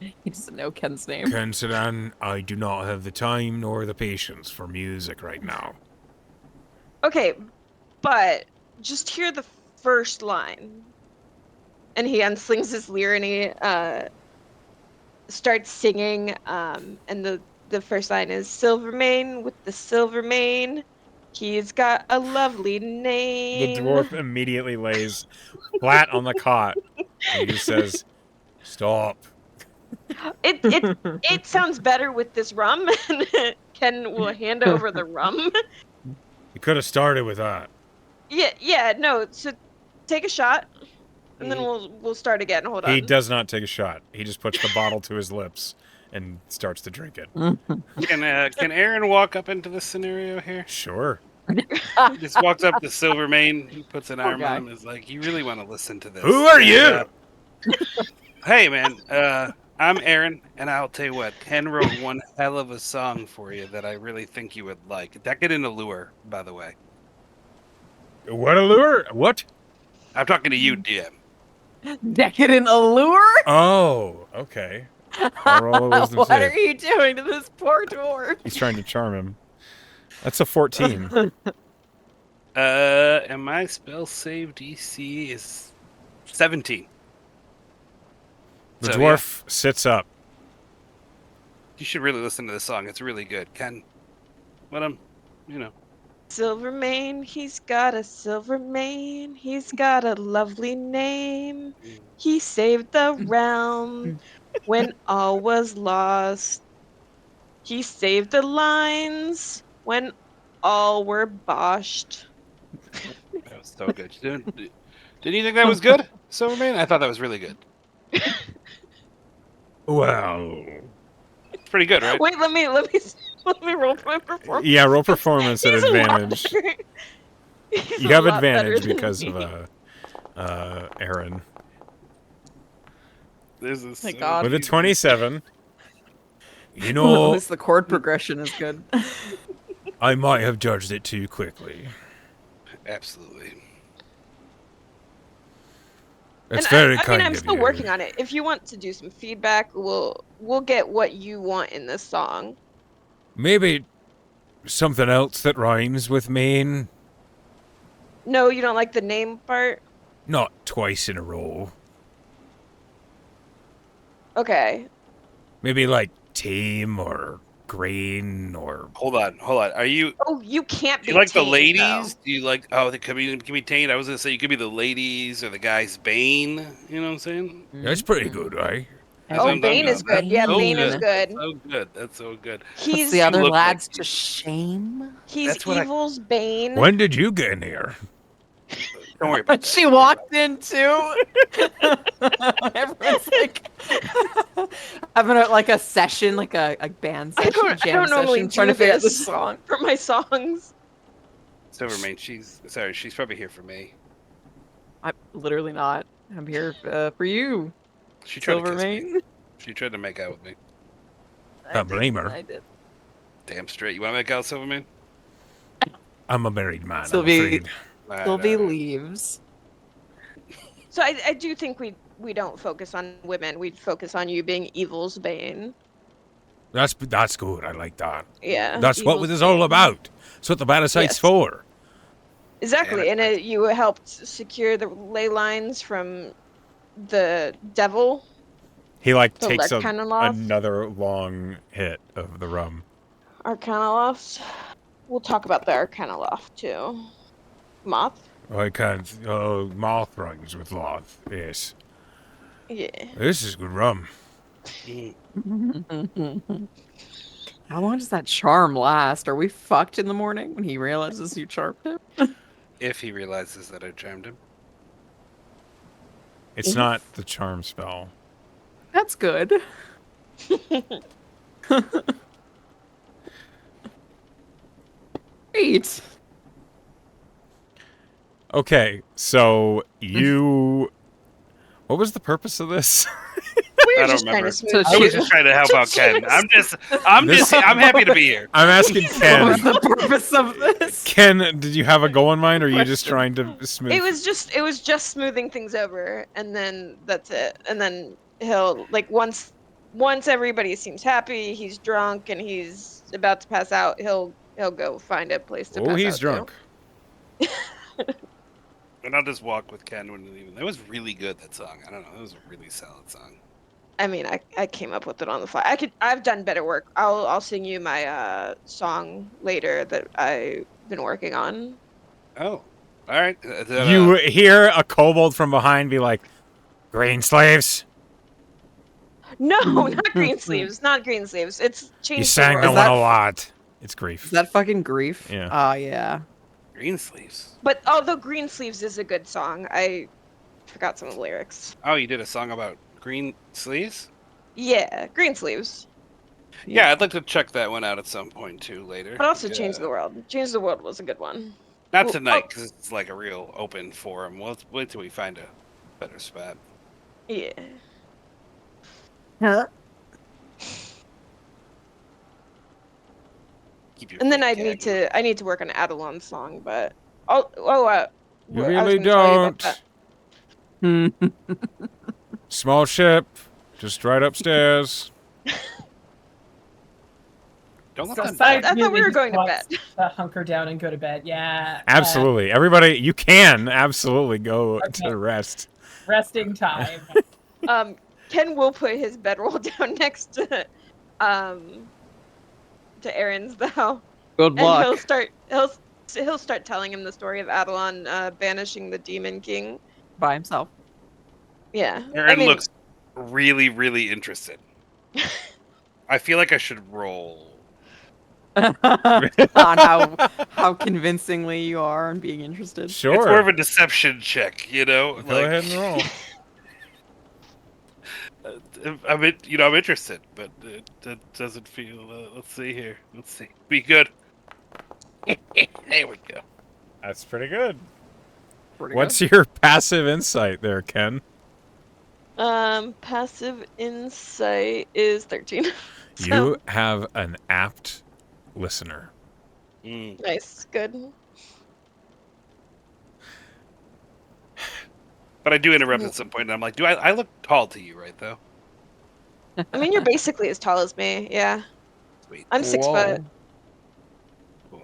C: He doesn't know Ken's name.
F: Kensidan, I do not have the time nor the patience for music right now.
D: Okay, but just hear the first line. And he unslings his lyre and he starts singing. And the first line is Silvermane with the silver mane. He's got a lovely
A: The
D: name.
A: dwarf immediately lays flat on the cot. And he just says, "Stop."
D: It sounds better with this rum, and Ken will hand over the rum.
A: You could have started with that.
D: Yeah, no. So take a shot, and then we'll start again. Hold
A: He
D: on.
A: does not take a shot. He just puts the bottle to his lips and starts to drink it.
B: Can Aaron walk up into this scenario here?
A: Sure.
B: He just walks up to Silvermane, he puts an arm
C: guy.
B: on him, and is like, "You really want to listen to this?"
F: Who are
B: And,
F: you?
B: Hey, man. I'm Aaron, and I'll tell you what. Ken wrote one hell of a song for you that I really think you would like. Decadent Allure, by the way.
A: What allure? What?
B: I'm talking to you, DM.
C: Decadent allure?
A: Oh, okay. I'll roll a wisdom
C: What
A: save.
C: are you doing to this poor dwarf?
A: He's trying to charm him. That's a 14.
B: And my spell save DC is 17.
A: The
B: So,
A: dwarf sits up.
B: You should really listen to this song. It's really good. Ken, let him,
D: Silvermane, he's got a silver mane. He's got a lovely name. He saved the realm when all was lost. He saved the lines when all were boshed.
B: That was so good. Didn't you think that was good, Silvermane? I thought that was really good.
F: Well,
B: It's pretty good, right?
D: Wait, let me roll my performance.
A: Yeah, roll performance at
D: He's a lot
A: advantage.
D: better. He's
A: You
D: a
A: have
D: lot better
A: advantage
D: than
A: because
D: me.
A: of Aaron.
B: This is
C: My
B: so
C: God.
A: With a 27.
F: you
C: At
F: know,
C: least the chord progression is good.
F: I might have judged it too quickly.
B: Absolutely.
F: It's
D: And
F: very
D: I
F: kind
D: mean, I'm
F: of
D: still
F: you.
D: working on it. If you want to do some feedback, we'll get what you want in this song.
F: Maybe something else that rhymes with Maine.
D: No, you don't like the name part?
F: Not twice in a row.
D: Okay.
F: Maybe like tame or grain or...
B: Hold on. Are you?
D: Oh, you can't
B: Do
D: be
B: you like the
D: tamed,
B: ladies?
D: though.
B: Do you like? Oh, they could be tamed. I was gonna say you could be the ladies or the guy's bane. You know what I'm saying?
F: That's pretty good, right?
B: That's what
D: Oh,
B: I'm talking
D: Bane is
B: about.
D: good. Yeah,
B: So
D: Bane is
B: good.
D: good.
B: So good. That's so good.
C: Puts
D: He's
C: the other
B: look like
C: lads
B: you.
C: to shame.
D: he's
B: That's what I-
D: evil's Bane.
F: When did you get in here?
B: Don't worry about that.
C: She walked in too. Everyone's like having a session, like a band
D: I
C: session,
D: don't
C: jam
D: normally
C: session, trying to
D: do
C: figure out
D: this.
C: this song.
D: For my songs.
B: Silvermane, she's probably here for me.
C: I'm literally not. I'm here for you,
B: She tried to kiss me.
C: Silvermane.
B: She tried to make out with me.
F: Can't blame her.
C: I did.
B: Damn straight. You want to make out, Silvermane?
F: I'm a married man,
C: Sylvie-
F: I'm afraid.
C: Sylvie leaves.
D: So I do think we don't focus on women. We focus on you being evil's Bane.
F: That's good. I like that.
D: Yeah.
F: That's what
D: evil's
F: this is all
D: gain.
F: about. That's what the Battlecite's
D: Yes.
F: for.
D: Exactly, and you helped secure the ley lines from the devil.
A: He like
D: The
A: takes
D: Arcanoloth.
A: another long hit of the rum.
D: Arcanoloth. We'll talk about the Arcanoloth too. Moth.
F: I can't. Oh, moth rhymes with loth. Yes.
D: Yeah.
F: This is good rum.
C: How long does that charm last? Are we fucked in the morning when he realizes you charmed him?
B: If he realizes that I charmed him.
A: It's not the charm spell.
C: That's good. Great.
A: Okay, so you. What was the purpose of this?
D: We
B: I
D: were
B: don't
D: just trying
B: remember.
D: to smooth.
B: I was
C: Shit.
B: just trying to help out Ken. I'm happy to be here.
A: I'm asking
C: What was
A: Ken.
C: the purpose of this?
A: Ken, did you have a goal in mind, or are you just trying to smooth?
D: It was just smoothing things over, and then that's it. And then he'll like once everybody seems happy, he's drunk and he's about to pass out. He'll go find a place to
A: Oh,
D: pass
A: he's
D: out
A: drunk.
B: And I'll just walk with Ken when it was really good, that song. I don't know. It was a really solid song.
D: I mean, I came up with it on the fly. I've done better work. I'll sing you my song later that I've been working on.
B: Oh. All right.
A: You hear a kobold from behind be like, "Green slaves."
D: No, not green sleeves. Not green sleeves. It's changed.
F: You sang
D: the
F: that
D: world.
F: one a lot.
A: It's grief.
C: Is that fucking grief?
A: Yeah.
C: Oh, yeah.
B: Green Sleeves.
D: But although Green Sleeves is a good song, I forgot some of the lyrics.
B: Oh, you did a song about green sleeves?
D: Yeah, Green Sleeves.
B: Yeah, I'd like to check that one out at some point too later.
D: But also Change the World. Change the World was a good one.
B: Not
D: Well,
B: tonight,
D: oh.
B: because it's like a real open forum. Let's wait till we find a better spot.
D: Yeah.
C: Huh?
B: Keep your
D: And then
B: feet
D: I need to work on Adelon's song, but
A: You
D: I was
A: really
D: gonna tell you about
A: don't.
D: that.
A: Small ship, just right upstairs.
B: Don't let
E: So
B: them
E: Side
D: I thought we
E: really
D: were
E: just
D: going to
E: wants
D: bed.
E: to hunker down and go to bed. Yeah.
A: Absolutely, everybody, you can absolutely go
E: Okay.
A: to rest.
E: Resting time.
D: Ken will put his bedroll down next to Aaron's though.
C: Good
D: And he'll
C: luck.
D: start telling him the story of Adelon banishing the Demon King.
C: By himself.
D: Yeah.
B: Aaron looks really, really interested. I feel like I should roll.
C: On how convincingly you are and being interested.
A: Sure.
B: It's more of a deception check, you know.
A: Go ahead and roll.
B: I'm interested, but it doesn't feel. Let's see here. Let's see. Be good. There we go.
A: That's pretty good.
C: Pretty
A: What's your passive insight there, Ken?
D: Passive insight is 13. So,
A: You have an apt listener.
D: nice, good.
B: But I do interrupt at some point, and I'm like, I look tall to you, right? Though.
D: I mean, you're basically as tall as me. Yeah,
B: Sweet.
D: I'm 6 foot.
B: Cool.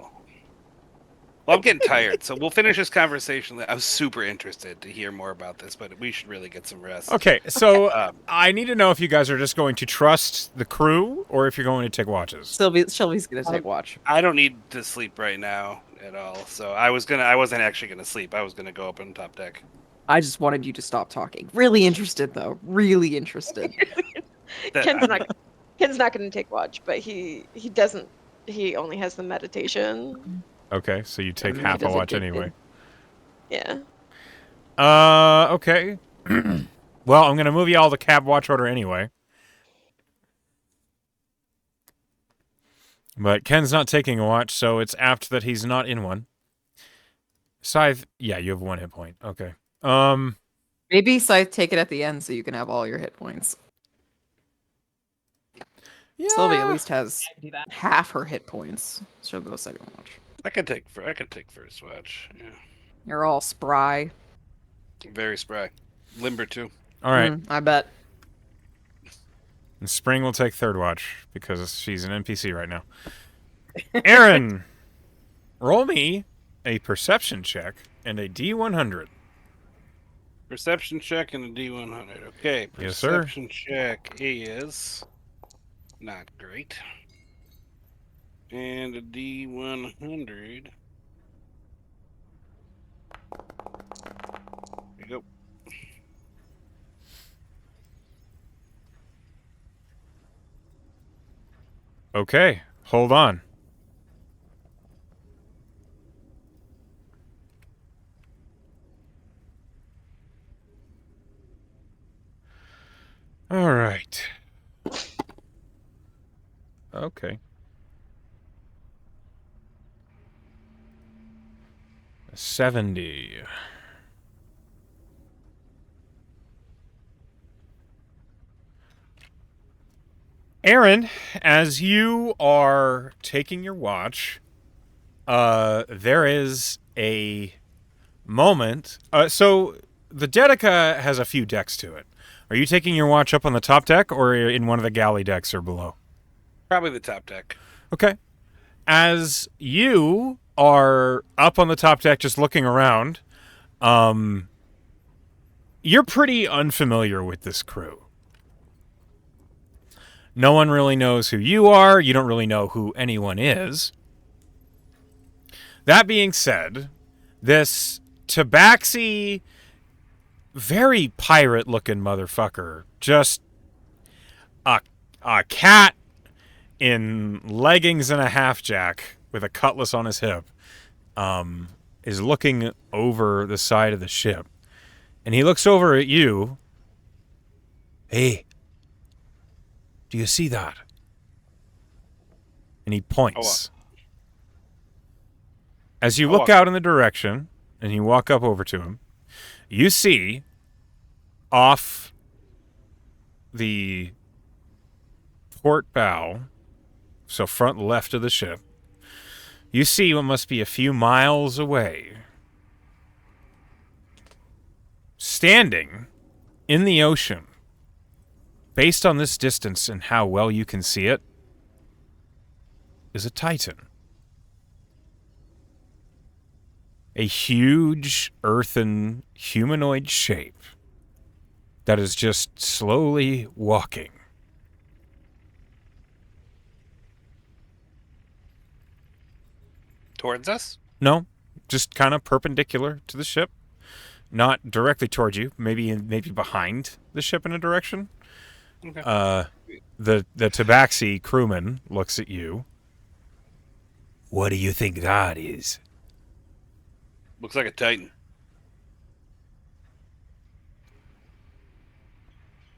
B: Well, I'm getting tired, so we'll finish this conversation. I'm super interested to hear more about this, but we should really get some rest.
A: Okay, so
B: Um,
A: I need to know if you guys are just going to trust the crew or if you're going to take watches.
C: Sylvie's gonna take watch.
B: I don't need to sleep right now at all, so I wasn't actually gonna sleep. I was gonna go up on top deck.
C: I just wanted you to stop talking. Really interested though. Really interested.
D: Ken's not going to take watch, but he doesn't. He only has the meditation.
A: Okay, so you take
C: He
A: half a
C: doesn't
A: watch
C: get
A: anyway.
D: Yeah.
A: Okay. Well, I'm going to move you all to cab watch order anyway. But Ken's not taking a watch, so it's apt that he's not in one. Scythe, yeah, you have 1 hit point. Okay.
C: Maybe Scythe take it at the end so you can have all your hit points.
A: Yeah.
C: Sylvie at least has
E: I can do that.
C: half her hit points. She'll go second watch.
B: I can take first watch. Yeah,
C: You're all spry.
B: very spry, limber too.
A: All right.
C: I bet.
A: And Spring will take third watch because she's an NPC right now. Aaron, roll me a perception check and a D100.
B: Perception check and a D100. Okay,
A: Yes, sir.
B: perception check is not great. And a D100. There you go.
A: Okay, hold on. All right. Okay. 70. Aaron, as you are taking your watch, there is a moment. So the Dedica has a few decks to it. Are you taking your watch up on the top deck or in one of the galley decks or below?
B: Probably the top deck.
A: Okay. As you are up on the top deck just looking around, you're pretty unfamiliar with this crew. No one really knows who you are. You don't really know who anyone is. That being said, this Tabaxi, very pirate-looking motherfucker, just a cat in leggings and a half-jack with a cutlass on his hip, is looking over the side of the ship. And he looks over at you. Hey, do you see that? And he points. As you look out in the direction, and you walk up over to him, you see off the port bow, so front left of the ship, you see what must be a few miles away, standing in the ocean, based on this distance and how well you can see it, is a Titan. A huge earthen humanoid shape that is just slowly walking.
B: Towards us?
A: No, just kind of perpendicular to the ship. Not directly towards you, maybe behind the ship in a direction.
B: Okay.
A: The Tabaxi crewman looks at you. What do you think that is?
B: Looks like a Titan.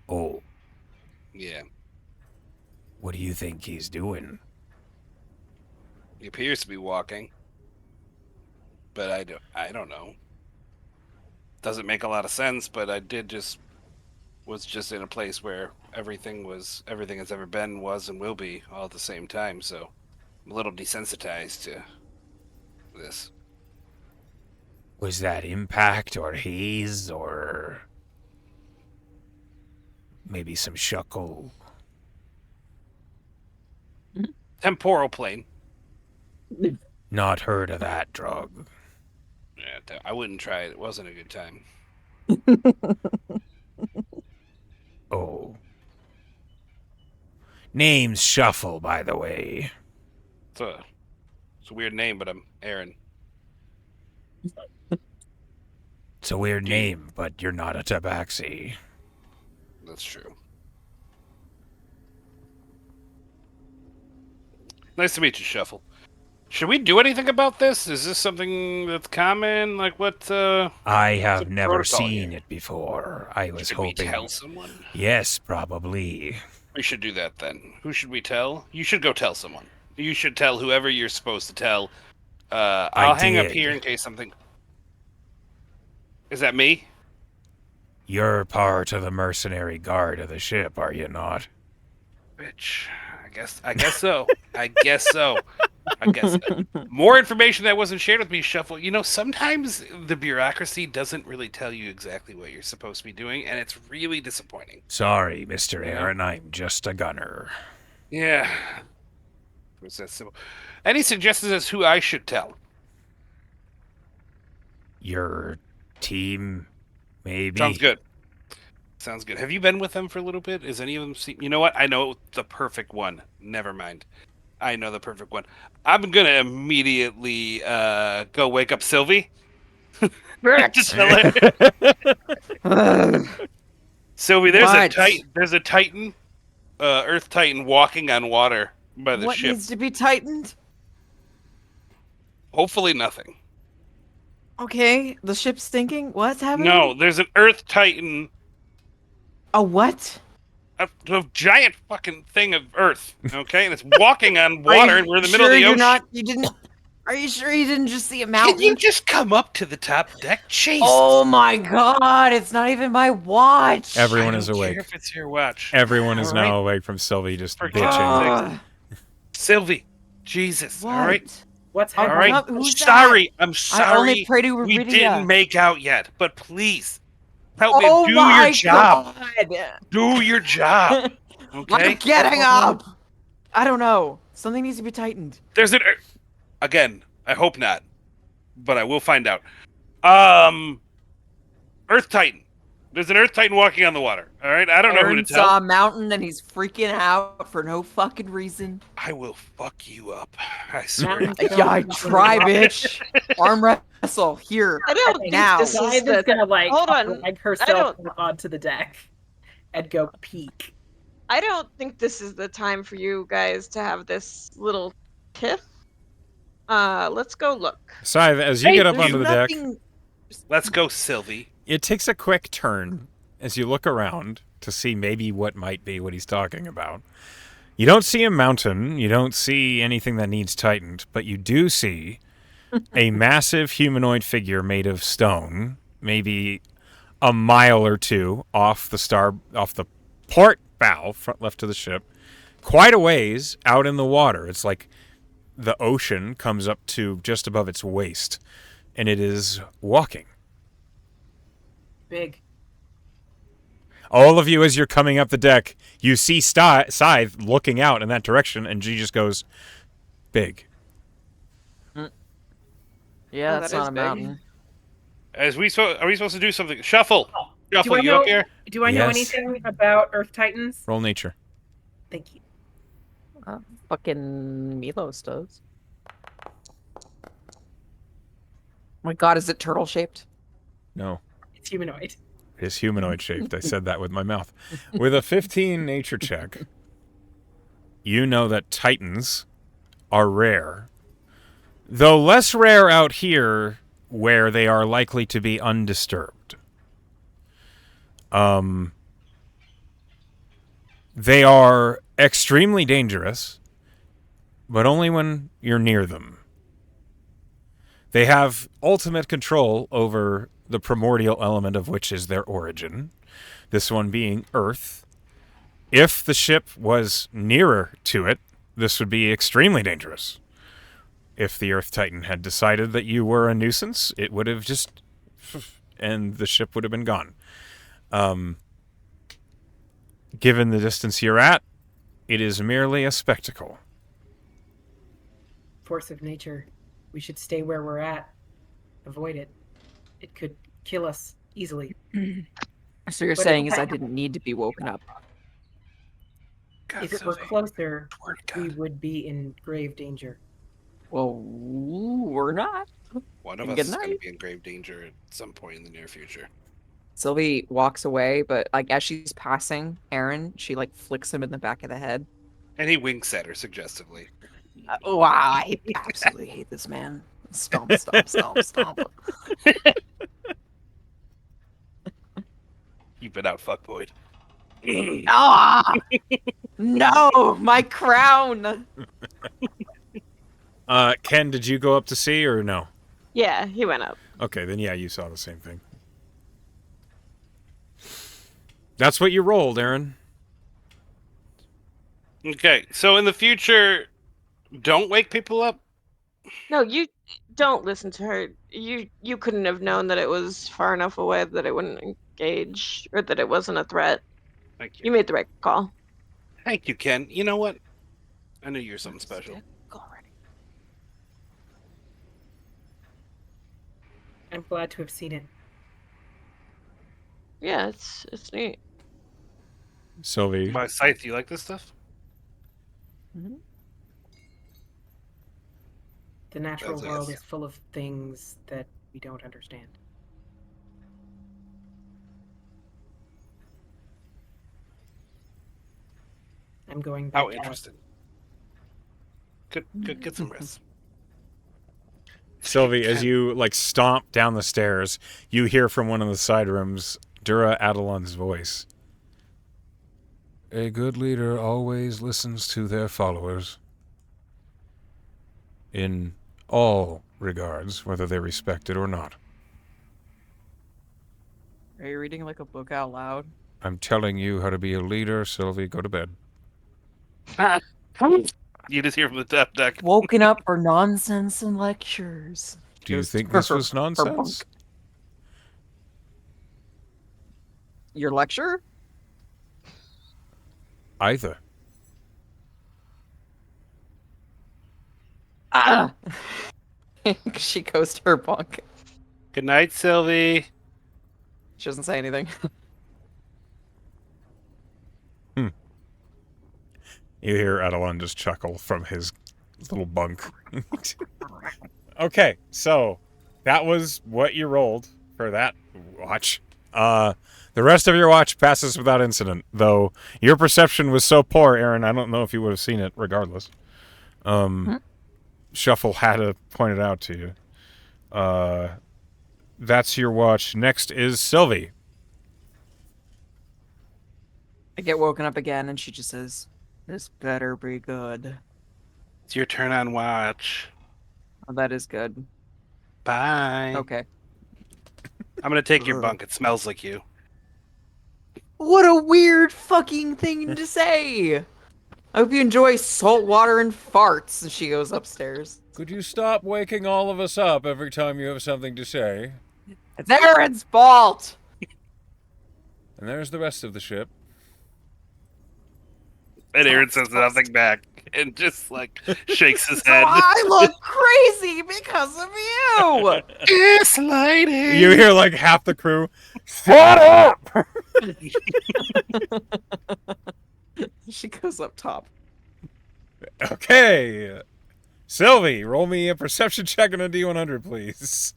A: Oh,
B: Yeah.
A: what do you think he's doing?
B: He appears to be walking. But I don't know. Doesn't make a lot of sense, but I was just in a place where everything has ever been, was, and will be all at the same time, so I'm a little desensitized to this.
F: Was that impact or haze or maybe some shuckle?
B: Temporal plane.
F: Not heard of that drug.
B: Yeah, I wouldn't try it. It wasn't a good time.
F: Oh. Name's Shuffle, by the way.
B: It's a weird name, but I'm Aaron.
F: It's a weird name, but you're not a Tabaxi.
B: That's true. Nice to meet you, Shuffle. Should we do anything about this? Is this something that's common? Like what?
F: I
B: what's
F: have
B: the
F: never
B: protocol
F: seen
B: here?
F: it before. I was
B: Should
F: hoping.
B: we tell someone?
F: Yes, probably.
B: We should do that then. Who should we tell? You should go tell someone. You should tell whoever you're supposed to tell. I'll hang up
F: did.
B: here in case something. Is that me?
F: You're part of the mercenary guard of the ship, are you not?
B: Bitch. I guess so. I guess so. I guess more information that wasn't shared with me, Shuffle. You know, sometimes the bureaucracy doesn't really tell you exactly what you're supposed to be doing, and it's really disappointing.
F: Sorry, Mr.
B: Yeah.
F: Aaron, I'm just a gunner.
B: Yeah. It was that simple. Any suggestions as who I should tell?
F: Your team, maybe?
B: Sounds good. Sounds good. Have you been with them for a little bit? Is any of them You know what? I know the perfect one. Never mind. I know the perfect one. I'm gonna immediately go wake up Sylvie. Just tell her. Sylvie, there's
C: What?
B: a Titan, Earth Titan walking on water by the
C: What
B: ship.
C: needs to be tightened?
B: Hopefully nothing.
C: Okay, the ship's sinking. What's happening?
B: No, there's an Earth Titan,
C: A what?
B: a giant fucking thing of Earth, okay? And it's walking on water, and we're in the middle of the
C: you're
B: ocean.
C: Not, you didn't. Are you sure you didn't just see a mountain?
B: Can you just come up to the top deck? Jeez.
C: Oh my god! It's not even my watch.
F: Everyone
B: I
F: is
B: don't
F: awake.
B: care if it's your watch.
F: Everyone is
B: All
F: now
B: right.
F: awake from Sylvie just
B: For
F: bitching.
C: Ugh,
B: Sylvie, Jesus,
C: what?
B: all right?
H: What's
B: All
H: happening?
B: right.
C: Who's
B: sorry. I'm
C: I
B: sorry.
C: only pray to
B: We
C: Iridia.
B: didn't make out yet, but please help me
C: Oh
B: do
C: my
B: your job.
C: god!
B: Do your job. Okay?
C: I'm getting up. I don't know. Something needs to be tightened.
B: There's an again, I hope not, but I will find out. Earth Titan. There's an Earth Titan walking on the water. All right? I don't know who
C: Aaron
B: to tell.
C: saw a mountain and he's freaking out for no fucking reason.
B: I will fuck you up. I swear.
H: Mountains
C: Yeah, I
H: don't
C: try,
H: fucking
C: bitch. Arm wrestle here.
D: I don't think
C: Now.
D: this is
H: Dive
D: the.
H: is gonna like
D: Hold on.
H: drag herself onto the deck and go peek.
D: I don't think this is the time for you guys to have this little tiff. Let's go look.
F: Scythe, as you get up
C: There's
F: onto the deck,
C: nothing-
B: Let's go, Sylvie.
F: it takes a quick turn as you look around to see maybe what might be what he's talking about. You don't see a mountain, you don't see anything that needs tightened, but you do see a massive humanoid figure made of stone, maybe a mile or two off the port bow, front left of the ship, quite a ways out in the water. It's like the ocean comes up to just above its waist, and it is walking.
H: Big.
F: All of you, as you're coming up the deck, you see Scythe looking out in that direction, and she just goes, big.
C: Yeah,
D: Oh,
C: that's
D: that
C: not
D: is
C: a
D: big.
C: mountain.
B: Are we supposed to do something? Shuffle.
H: Do
B: Shuffle,
H: I
B: you
H: know?
B: up here?
H: Do I know
F: Yes.
H: anything about Earth Titans?
F: Roll nature.
H: Thank you.
C: Fucking Milos does. My god, is it turtle shaped?
F: No.
H: It's humanoid.
F: It is humanoid shaped. I said that with my mouth. With a 15 nature check, you know that Titans are rare. Though less rare out here where they are likely to be undisturbed. They are extremely dangerous, but only when you're near them. They have ultimate control over the primordial element of which is their origin, this one being Earth. If the ship was nearer to it, this would be extremely dangerous. If the Earth Titan had decided that you were a nuisance, it would have just... and the ship would have been gone. Given the distance you're at, it is merely a spectacle.
H: Force of nature. We should stay where we're at. Avoid it. It could kill us easily.
C: So you're
H: But
C: saying
H: it's
C: is I
H: not-
C: didn't need to be woken up.
B: God,
H: If it were
B: Sylvie.
H: closer,
B: Swear to
H: we
B: God.
H: would be in grave danger.
C: Well, we're not.
B: One of
C: Good
B: us is going to
C: night.
B: be in grave danger at some point in the near future.
C: Sylvie walks away, but like as she's passing Aaron, she like flicks him in the back of the head.
B: And he winks at her suggestively.
C: Wow, I absolutely hate this man. Stomp, stomp, stomp, stomp.
B: You've been out, fuckboy.
C: Ah! No, my crown.
F: Ken, did you go up to see or no?
D: Yeah, he went up.
F: Okay, then yeah, you saw the same thing. That's what you rolled, Aaron.
B: Okay, so in the future, Don't wake people up.
D: No, you don't listen to her. You couldn't have known that it was far enough away that it wouldn't engage or that it wasn't a threat.
B: Thank you.
D: You made the right call.
B: Thank you, Ken. You know what? I knew you were something special.
H: I'm glad to have seen it.
D: Yeah, it's neat.
A: Sylvie,
B: By Scythe, do you like this stuff?
H: The natural
B: That's
H: world
B: yes.
H: is full of things that we don't understand. I'm going back.
B: How interesting. Good. Get some rest.
A: Sylvie, as you like stomp down the stairs, you hear from one of the side rooms Dura Adelon's voice. A good leader always listens to their followers. In all regards, whether they respect it or not.
C: Are you reading like a book out loud?
A: I'm telling you how to be a leader, Sylvie. Go to bed.
B: You just hear from the top deck.
C: Woken up for nonsense and lectures.
A: Do you
C: Just
A: think this
C: her-
A: was
C: her
A: nonsense?
C: bunk. Your lecture?
A: Either.
C: Ah! She goes to her bunk.
B: Good night, Sylvie.
C: She doesn't say anything.
A: You hear Adelon just chuckle from his little bunk. Okay, so that was what you rolled for that watch. The rest of your watch passes without incident, though your perception was so poor, Aaron, I don't know if you would have seen it regardless. Shuffle had to point it out to you. That's your watch. Next is Sylvie.
C: I get woken up again and she just says, "This better be good."
B: It's your turn on watch.
C: Oh, that is good.
B: Bye.
C: Okay.
B: I'm gonna take your bunk. It smells like you.
C: What a weird fucking thing to say! I hope you enjoy salt water and farts. And she goes upstairs.
A: Could you stop waking all of us up every time you have something to say?
C: It's Aaron's fault!
A: And there's the rest of the ship.
B: And Aaron says nothing back and just like shakes his
C: So
B: head.
C: I look crazy because of you!
B: Gaslighting.
A: You hear like half the crew, "Shut up!"
C: She goes up top.
A: Okay. Sylvie, roll me a perception check and a D100, please.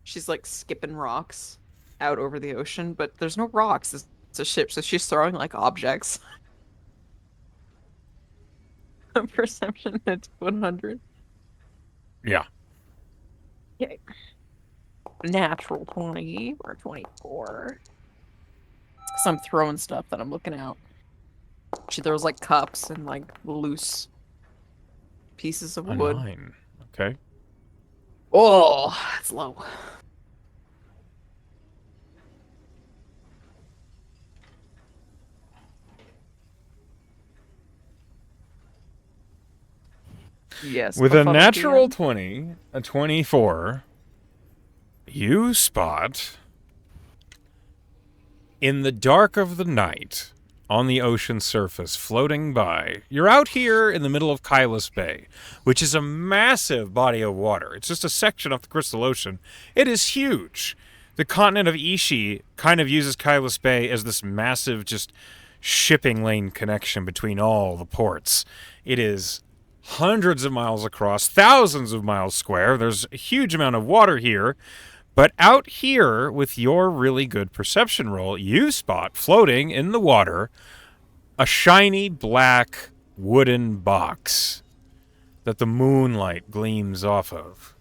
C: She's like skipping rocks out over the ocean, but there's no rocks. It's a ship, so she's throwing like objects. Perception at 100.
A: Yeah.
C: Okay. Natural 20 or 24. So I'm throwing stuff that I'm looking out. She throws like cups and like loose pieces of
A: A
C: wood.
A: 9. Okay.
C: Oh, that's low. Yes.
A: With a
C: above
A: natural
C: DM.
A: 20, a 24, you spot in the dark of the night on the ocean surface floating by. You're out here in the middle of Kylus Bay, which is a massive body of water. It's just a section of the Crystal Ocean. It is huge. The continent of Ishi kind of uses Kylus Bay as this massive just shipping lane connection between all the ports. It is hundreds of miles across, thousands of miles square. There's a huge amount of water here. But out here, with your really good perception roll, you spot floating in the water a shiny black wooden box that the moonlight gleams off of.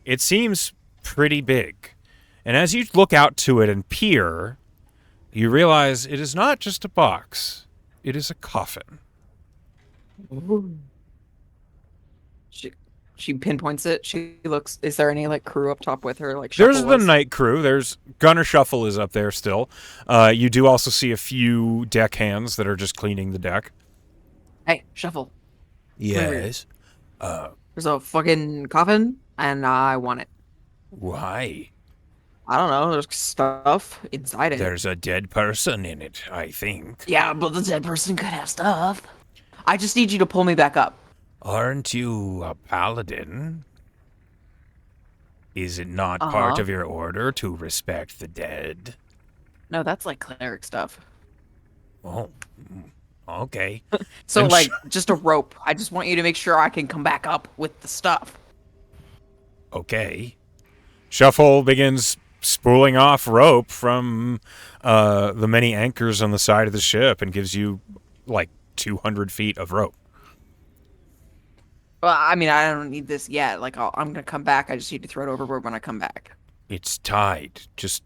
A: It seems pretty big. And as you look out to it and peer, you realize it is not just a box. It is a coffin.
C: She pinpoints it. She looks. Is there any like crew up top with her? Like
A: There's
C: Shuffle
A: the
C: was?
A: night crew. There's Gunner Shuffle is up there still. You do also see a few deck hands that are just cleaning the deck.
C: Hey, Shuffle.
F: Yes.
C: There's a fucking coffin, and I want it.
F: Why?
C: I don't know. There's stuff inside it.
F: There's a dead person in it, I think.
C: Yeah, but the dead person could have stuff. I just need you to pull me back up.
F: Aren't you a paladin? Is it not part of your order to respect the dead?
C: No, that's like cleric stuff.
F: Oh, okay.
C: So,
F: And
C: like, just a rope. I just want you to make sure I can come back up with the stuff.
F: Okay.
A: Shuffle begins spooling off rope from the many anchors on the side of the ship and gives you like 200 feet of rope.
C: Well, I mean, I don't need this yet. Like, I'm gonna come back. I just need to throw it overboard when I come back.
F: It's tied. Just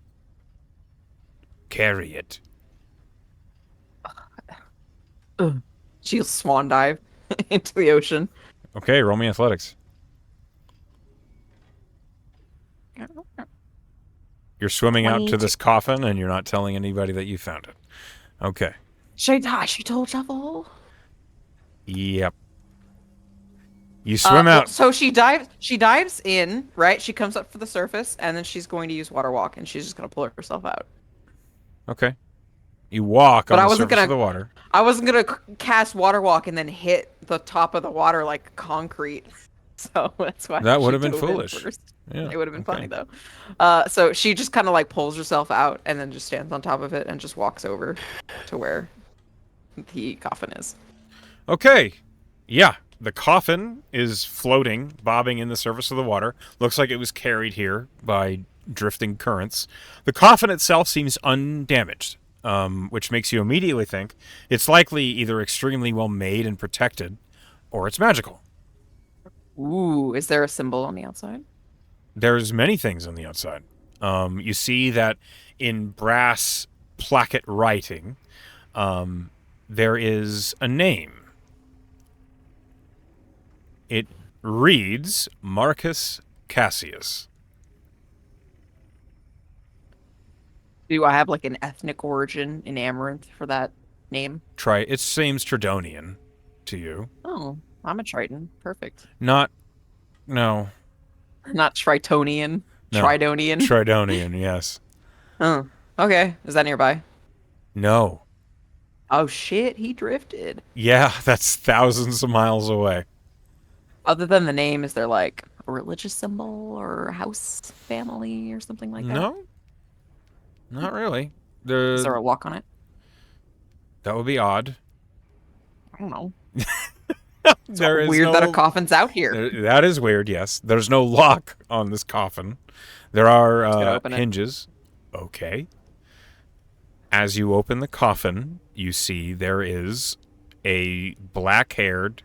F: carry it.
C: She'll swan dive into the ocean.
A: Okay, roll me athletics. You're swimming out to this coffin and you're not telling anybody that you found it. Okay.
C: She told Shuffle.
A: Yep. You swim out.
C: So she dives in, right? She comes up to the surface, and then she's going to use water walk, and she's just gonna pull herself out.
A: Okay. You walk
C: But
A: on
C: I
A: the
C: wasn't
A: surface
C: gonna-
A: of the water.
C: I wasn't gonna cast water walk and then hit the top of the water like concrete. So that's why
A: That would
C: she
A: have been
C: dove in
A: foolish.
C: first.
A: Yeah.
C: It would have been
A: okay.
C: funny though. So she just kind of like pulls herself out and then just stands on top of it and just walks over to where the coffin is.
A: Okay. Yeah. The coffin is floating, bobbing in the surface of the water. Looks like it was carried here by drifting currents. The coffin itself seems undamaged, which makes you immediately think it's likely either extremely well made and protected, or it's magical.
C: Ooh, is there a symbol on the outside?
A: There's many things on the outside. You see that in brass placket writing, there is a name. It reads Marcus Cassius.
C: Do I have like an ethnic origin in Amaranth for that name?
A: It seems Tridonian to you.
C: Oh, I'm a Triton. Perfect.
A: Not
C: Not Tritonian.
A: No.
C: Tridonian.
A: Tridonian, yes.
C: Oh, okay. Is that nearby?
A: No.
C: Oh shit, he drifted.
A: Yeah, that's thousands of miles away.
C: Other than the name, is there like a religious symbol or a house family or something like that?
A: No. Not really.
C: Is there a lock on it?
A: That would be odd.
C: I don't know.
A: There is
C: Weird that
A: no-
C: a coffin's out here.
A: That is weird, yes. There's no lock on this coffin. There
C: gonna
A: are
C: open it.
A: hinges. Okay. As you open the coffin, you see there is a black-haired,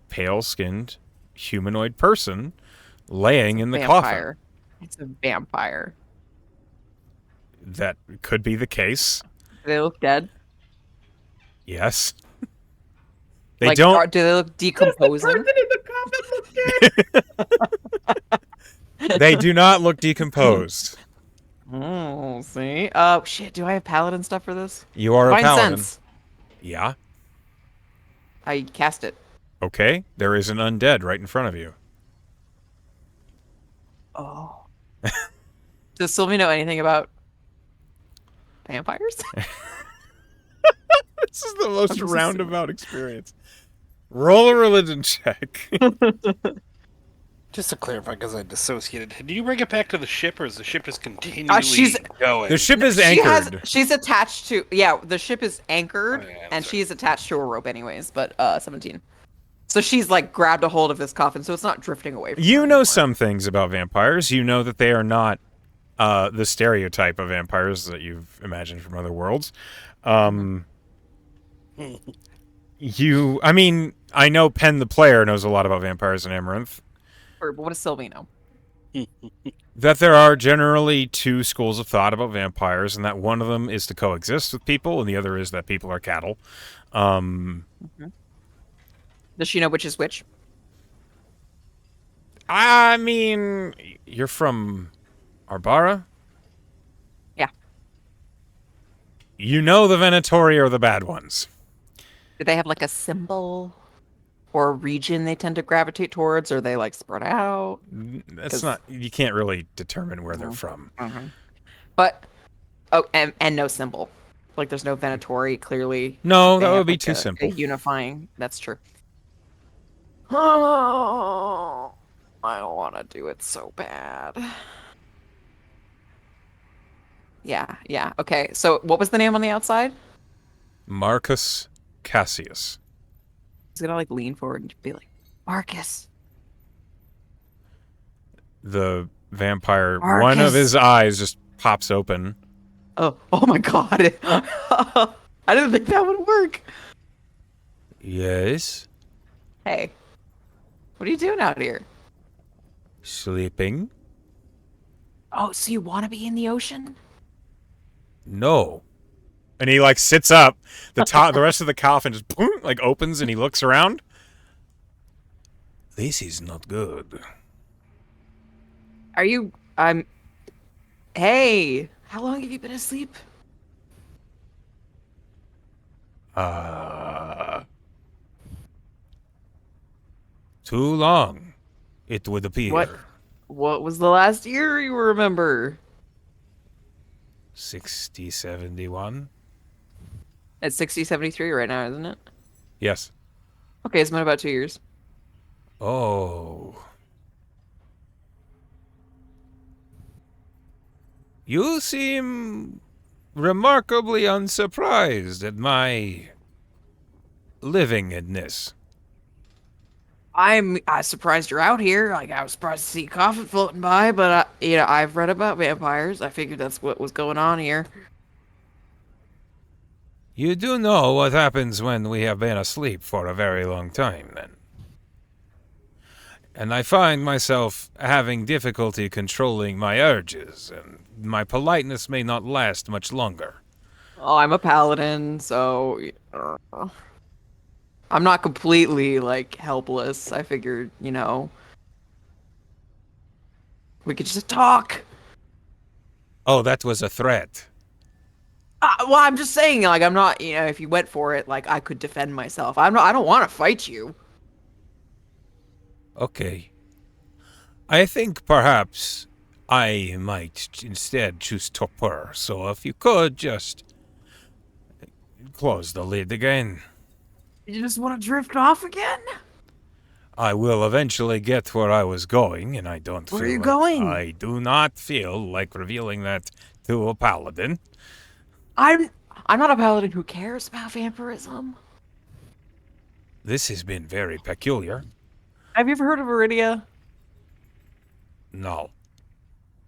A: pale-skinned, humanoid person laying in the coffin.
C: Vampire. It's a vampire.
A: That could be the case.
C: Do they look dead?
A: Yes. They
C: Like,
A: don't.
C: do they look decomposing?
H: Person in the coffin look dead.
A: They do not look decomposed.
C: Oh, see? Shit, do I have paladin stuff for this?
A: You are a
C: Divine
A: paladin.
C: sense.
A: Yeah.
C: I cast it.
A: Okay. There is an undead right in front of you.
C: Oh. Does Sylvie know anything about vampires?
A: This is the most
C: I'm just
A: roundabout experience. Roll a religion check.
B: Just to clarify, because I dissociated, did you bring it back to the ship, or is the ship just continually
C: she's-
B: going?
A: The ship is anchored.
C: She's attached to, yeah, the ship is anchored,
B: Oh, yeah,
C: and
B: sorry.
C: she's attached to a rope anyways, but 17. So she's like grabbed a hold of this coffin, so it's not drifting away from her
A: You know
C: anymore.
A: some things about vampires. You know that they are not the stereotype of vampires that you've imagined from other worlds. I mean, I know Penn the player knows a lot about vampires in Amaranth.
C: But what does Sylvie know?
A: That there are generally two schools of thought about vampires, and that one of them is to coexist with people, and the other is that people are cattle.
C: Does she know which is which?
A: I mean, you're from Arbara?
C: Yeah.
A: You know the Venatori are the bad ones.
C: Do they have like a symbol or region they tend to gravitate towards, or they like spread out?
A: That's
C: 'Cause-
A: not. You can't really determine where they're
C: Mhm.
A: from.
C: But and no symbol. Like there's no Venatori clearly.
A: No,
C: They
A: that
C: have,
A: would be
C: like,
A: too
C: a
A: simple.
C: unifying. That's true. Oh, I don't want to do it so bad. Yeah. Okay. So what was the name on the outside?
A: Marcus Cassius.
C: He's gonna like lean forward and be like, Marcus.
A: The vampire. One
C: Marcus.
A: of his eyes just pops open.
C: Oh my god. I didn't think that would work.
A: Yes.
C: Hey. What are you doing out here?
A: Sleeping?
C: Oh, so you want to be in the ocean?
A: No. And he like sits up. The rest of the coffin just boom, like opens, and he looks around. This is not good.
C: Are you Hey, how long have you been asleep?
A: Too long, it would appear.
C: What was the last year you remember?
A: 60, 71?
C: It's 6073 right now, isn't it?
A: Yes.
C: Okay, it's been about 2 years.
A: Oh. You seem remarkably unsurprised at my living in this.
C: I'm surprised you're out here. Like I was surprised to see a coffin floating by, but I've read about vampires. I figured that's what was going on here.
A: You do know what happens when we have been asleep for a very long time, then. And I find myself having difficulty controlling my urges, and my politeness may not last much longer.
C: Oh, I'm a paladin, so I'm not completely like helpless. I figured, we could just talk.
A: Oh, that was a threat.
C: Well, I'm just saying, like, I'm not, if you went for it, like, I could defend myself. I don't want to fight you.
A: Okay. I think perhaps I might instead choose to purr, so if you could just close the lid again.
C: You just want to drift off again?
A: I will eventually get where I was going, and I don't
C: Where
A: feel
C: are you
A: like
C: going?
A: I do not feel like revealing that to a paladin.
C: I'm not a paladin who cares about vampirism.
A: This has been very peculiar.
C: Have you ever heard of Iridia?
A: No.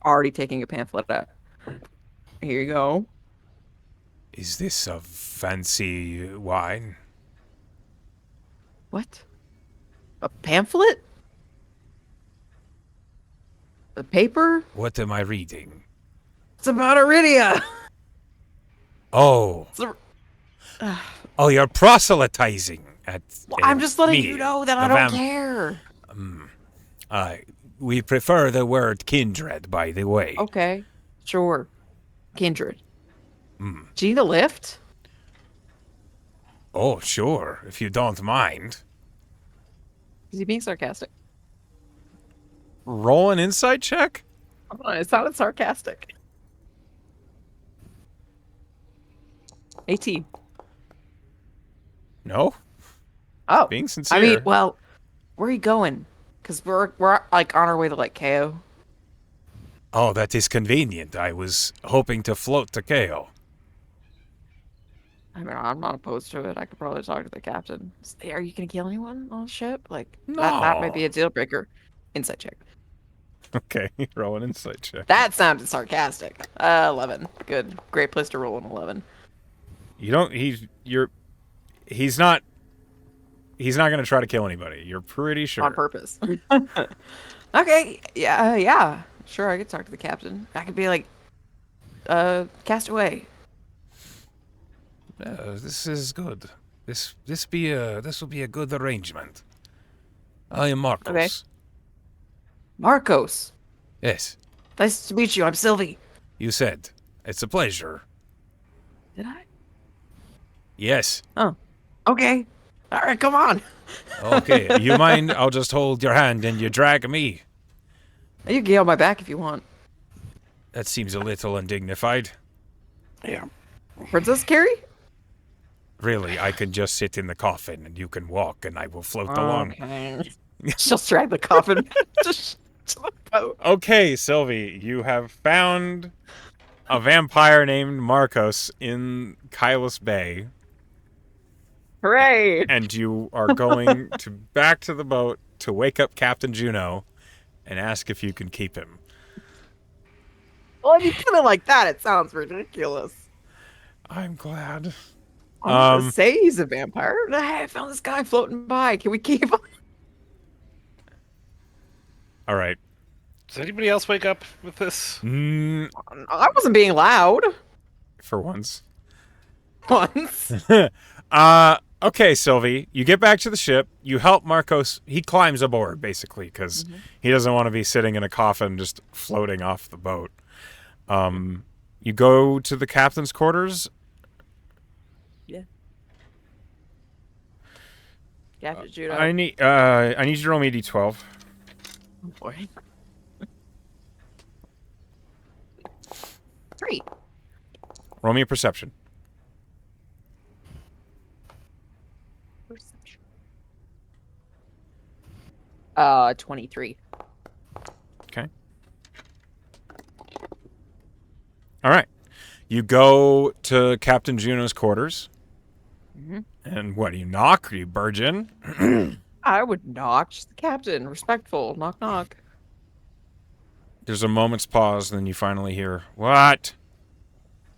C: Already taking a pamphlet out. Here you go.
A: Is this a fancy wine?
C: What? A pamphlet? A paper?
A: What am I reading?
C: It's about Iridia.
A: Oh. Oh, you're proselytizing at.
C: Well, I'm just letting
A: me,
C: you know that
A: the
C: I don't care.
A: We prefer the word kindred, by the way.
C: Okay, sure. Kindred. Do you need a lift?
A: Oh, sure, if you don't mind.
C: Is he being sarcastic?
A: Roll an insight check?
C: It sounded sarcastic. 18.
A: No?
C: Oh.
A: Being sincere.
C: I mean, well, where are you going? Because we're like on our way to like KO.
A: Oh, that is convenient. I was hoping to float to KO.
C: I mean, I'm not opposed to it. I could probably talk to the captain. Hey, are you gonna kill anyone on the ship? Like that might be a deal breaker. Insight check.
A: Okay, roll an insight check.
C: That sounded sarcastic. 11. Good. Great place to roll an 11.
A: You don't. He's not going to try to kill anybody. You're pretty sure.
C: On purpose. Okay. Yeah. Sure, I could talk to the captain. I could be like, cast away.
A: This is good. This will be a good arrangement. I am Marcos.
C: Okay. Marcos.
A: Yes,
C: Nice to meet you. I'm Sylvie.
A: you said. It's a pleasure.
C: Did I?
A: Yes.
C: Oh. Okay. All right, come on.
F: Okay, you mind? I'll just hold your hand and you drag me.
C: You can get on my back if you want.
F: That seems a little undignified.
B: Yeah.
C: Princess Carrie?
F: Really, I can just sit in the coffin and you can walk and I will float along.
C: Okay. She'll drag the coffin to the boat.
A: Okay, Sylvie, you have found a vampire named Marcos in Kylus Bay,
C: Hooray!
A: and you are going back to the boat to wake up Captain Juno and ask if you can keep him.
C: Well, if you put it like that, it sounds ridiculous.
A: I'm glad.
C: I'm not gonna say he's a vampire. Hey, I found this guy floating by. Can we keep him?
A: All right.
B: Does anybody else wake up with this?
C: I wasn't being loud
A: For once.
C: once.
A: Okay, Sylvie, you get back to the ship. You help Marcos. He climbs aboard, basically, because he doesn't want to be sitting in a coffin just floating off the boat. You go to the captain's quarters.
C: Captain Judo.
A: I need you to roll me a d12.
C: Oh, boy. 3.
A: Roll me a perception.
C: Perception. 23.
A: Okay. All right. You go to Captain Juno's quarters. And what, do you knock? Or you barge in?
C: I would knock. Just the captain. Respectful. Knock, knock.
A: There's a moment's pause, then you finally hear, "What?"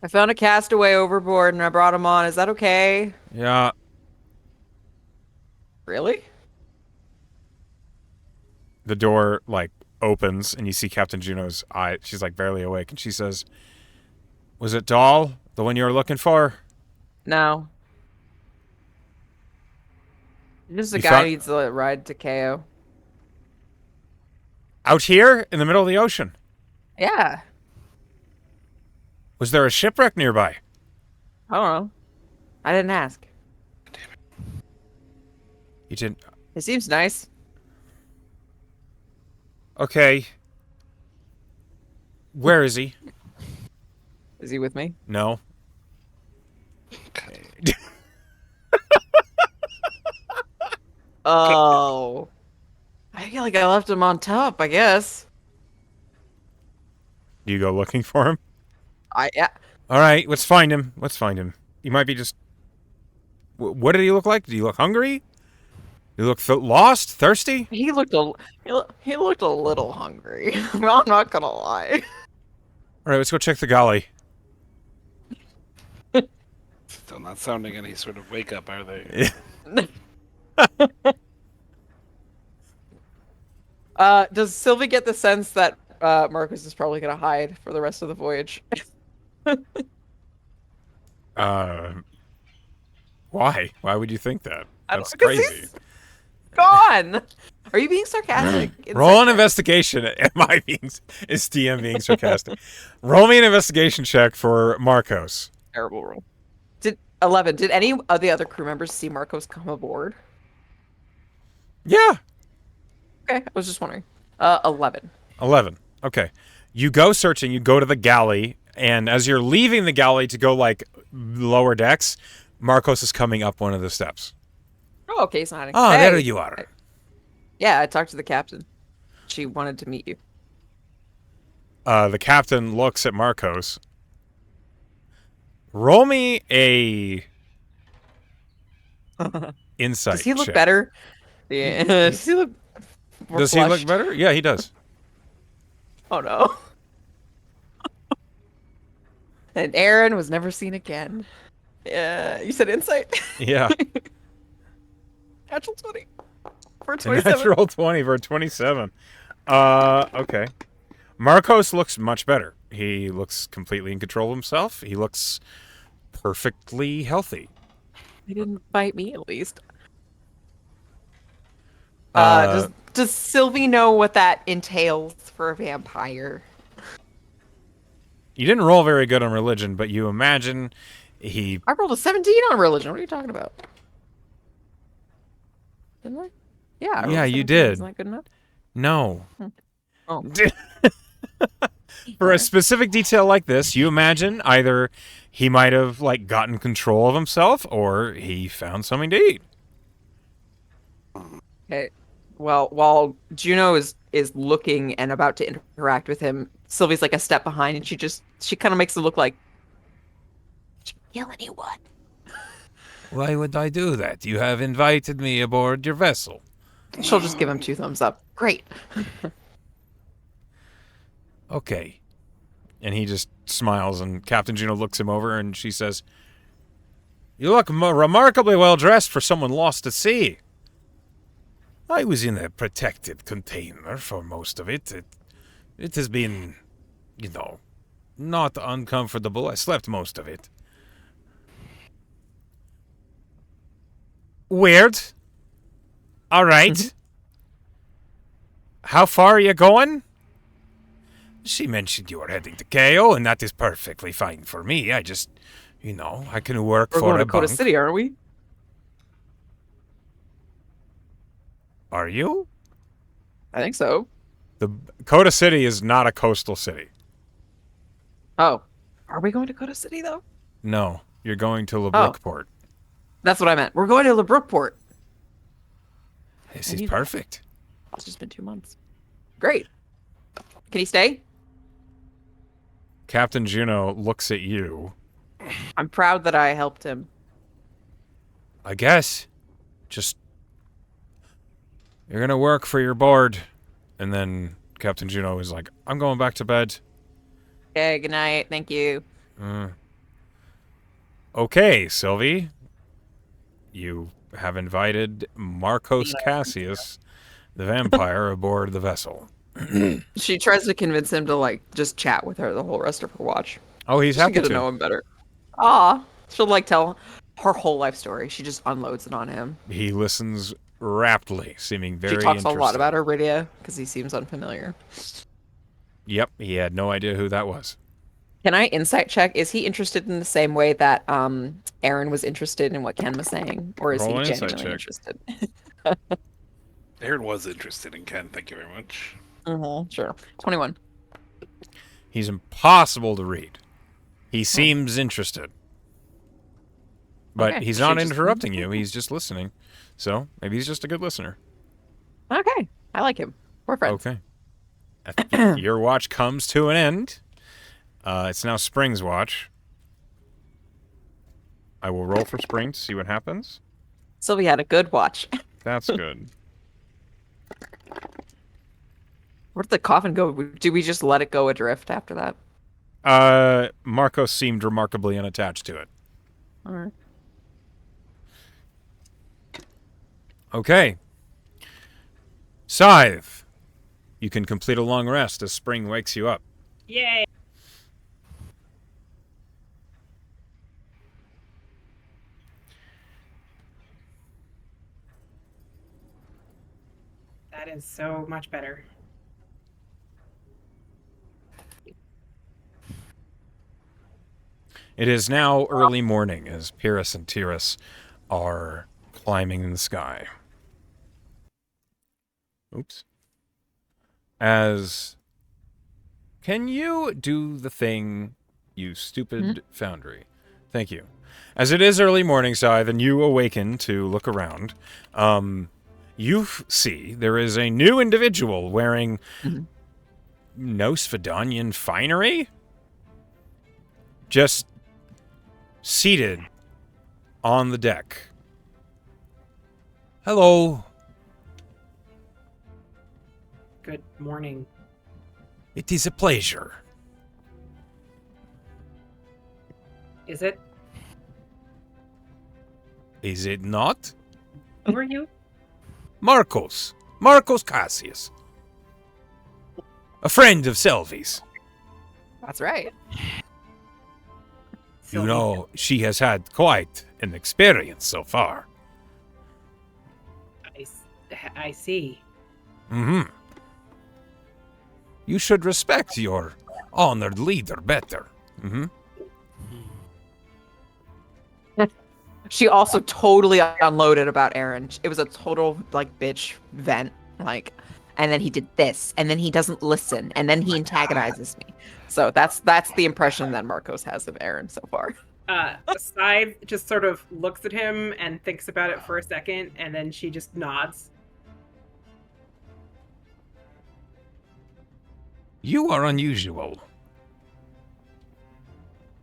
C: I found a castaway overboard and I brought him on. Is that okay?
A: Yeah.
C: Really?
A: The door, opens, and you see Captain Juno's eye. She's, barely awake, and she says, "Was it Doll? The one you were looking for?"
C: No. Just a
A: You
C: guy
A: found-
C: needs a ride to KO.
A: Out here, in the middle of the ocean.
C: Yeah.
A: Was there a shipwreck nearby?
C: I don't know. I didn't ask.
A: You didn't...
C: It seems nice.
A: Okay. Where is he?
C: Is he with me?
A: No.
C: Oh. I feel like I left him on top, I guess.
A: Do you go looking for him?
C: Yeah.
A: All right, let's find him. He might be just... What did he look like? Did he look hungry? Did he look lost? Thirsty?
C: He looked he looked a little hungry. I'm not gonna lie.
A: All right, let's go check the galley.
B: Still not sounding any sort of wake up, are they?
C: Does Sylvie get the sense that Marcus is probably gonna hide for the rest of the voyage?
A: Why? Why would you think that?
C: I
A: That's
C: don't- 'cause
A: crazy.
C: he's gone. Are you being sarcastic?
A: Roll an investigation. Is DM being sarcastic? Roll me an investigation check for Marcos.
C: Terrible roll. 11. Did any of the other crew members see Marcos come aboard?
A: Yeah.
C: Okay, I was just wondering. 11.
A: 11. Okay. You go searching. You go to the galley. And as you're leaving the galley to go, lower decks, Marcos is coming up one of the steps.
C: Oh, okay, he's not hiding.
A: Oh,
C: Hey.
A: there you are.
C: Yeah, I talked to the captain. She wanted to meet you.
A: The captain looks at Marcos. Roll me a insight
C: Does he look
A: check.
C: better? Yeah. Does he look more
A: Does he look
C: flushed?
A: better? Yeah, he does.
C: Oh no. And Aaron was never seen again. Yeah, you said insight?
A: Yeah.
C: Natural 20. For
A: A
C: 27.
A: natural 20 for 27. Okay. Marcos looks much better. He looks completely in control of himself. He looks perfectly healthy.
C: He didn't bite me, at least.
A: Uh,
C: Does Sylvie know what that entails for a vampire?
A: You didn't roll very good on religion, but you imagine he...
C: I rolled a 17 on religion. What are you talking about? didn't I? Yeah. I rolled
A: Yeah,
C: a
A: you
C: 17.
A: did.
C: Isn't that good enough?
A: No.
C: Oh.
A: For a specific detail like this, you imagine either he might have like gotten control of himself or he found something to eat.
C: Okay. Well, while Juno is looking and about to interact with him, Sylvie's like a step behind, and she kind of makes it look like, did you kill anyone?
F: Why would I do that? You have invited me aboard your vessel.
C: She'll just give him 2 thumbs up. Great.
F: Okay.
A: And he just smiles, and Captain Juno looks him over, and she says, "You look remarkably well dressed for someone lost at sea."
F: I was in a protected container for most of it. It has been, not uncomfortable. I slept most of it.
A: Weird. All right. How far are you going?
F: She mentioned you were heading to KO, and that is perfectly fine for me. I just, I can work
C: We're
F: for
C: going
F: a
C: to Dakota
F: bunk.
C: City, aren't we?
F: Are you?
C: I think so.
A: The Dakota City is not a coastal city.
C: Oh. Are we going to Dakota City, though?
A: No, you're going to LeBrookport.
C: That's what I meant. We're going to LeBrookport.
F: This
C: I
F: is
C: knew that.
F: perfect.
C: It's just been 2 months. Great. Can he stay?
A: Captain Juno looks at you.
C: I'm proud that I helped him.
F: I guess.
A: Just, you're going to work for your board. And then Captain Juno is like, I'm going back to bed.
C: Okay, good night. Thank you.
A: Okay, Sylvie. You have invited Marcos Cassius, the vampire, aboard the vessel.
C: She tries to convince him to, like, just chat with her the whole rest of her watch.
A: Oh, he's
C: She
A: happy
C: get to
A: to.
C: know him better. Aw. She'll, like, tell her whole life story. She just unloads it on him.
A: He listens raptly, seeming very
C: She talks
A: interested.
C: a lot about Aridia, because he seems unfamiliar.
A: Yep, he had no idea who that was.
C: Can I insight check? Is he interested in the same way that Aaron was interested in what Ken was saying? Or is
A: Roll
C: he
A: an insight
C: genuinely
A: check.
C: interested?
B: Aaron was interested in Ken. Thank you very much.
C: Sure. 21.
A: He's impossible to read. He seems interested. But
C: Okay,
A: he's
C: she
A: not
C: just-
A: interrupting you, he's just listening. So, maybe he's just a good listener.
C: Okay. I like him. We're friends.
A: Okay. Your watch comes to an end. It's now Spring's watch. I will roll for Spring to see what happens.
C: Sylvie had a good watch.
A: That's good.
C: Where did the coffin go? Do we just let it go adrift after that?
A: Marcos seemed remarkably unattached to it.
C: All right.
A: Okay. Scythe. You can complete a long rest as Spring wakes you up.
H: Yay! That is so much better.
A: It is now early morning as Pyrrhus and Tyrrus are climbing in the sky. Oops. Can you do the thing, you stupid foundry? Thank you. As it is early morning, Scythe, and you awaken to look around, you see there is a new individual wearing Nosfedonian finery? Just seated on the deck.
F: Hello.
H: Good morning.
F: It is a pleasure.
H: Is it?
F: Is it not?
H: Who are you?
F: Marcos Cassius. A friend of Sylvie's.
C: That's right.
F: You know, she has had quite an experience so far.
H: I see.
F: Mm-hmm. You should respect your honored leader better. Mm-hmm.
C: She also totally unloaded about Aaron. It was a total like bitch vent, like, and then he did this, and then he doesn't listen, and then he antagonizes me. So that's the impression that Marcos has of Aaron so far.
E: Scythe just sort of looks at him and thinks about it for a second, and then she just nods.
F: You are unusual.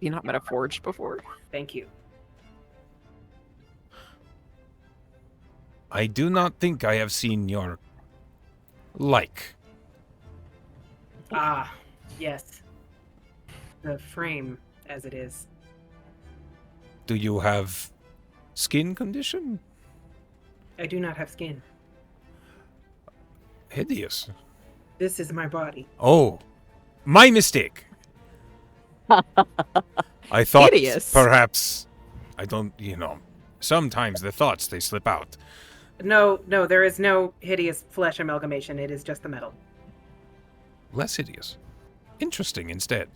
C: You not met a Forge before?
E: Thank you.
F: I do not think I have seen your like.
E: Ah, yes. The frame, as it is.
F: Do you have skin condition?
E: I do not have skin.
F: Hideous.
E: This is my body.
F: Oh, my mistake. I thought
C: Hideous.
F: perhaps, I don't, sometimes the thoughts, they slip out.
E: No, there is no hideous flesh amalgamation. It is just the metal.
F: Less hideous. Interesting instead.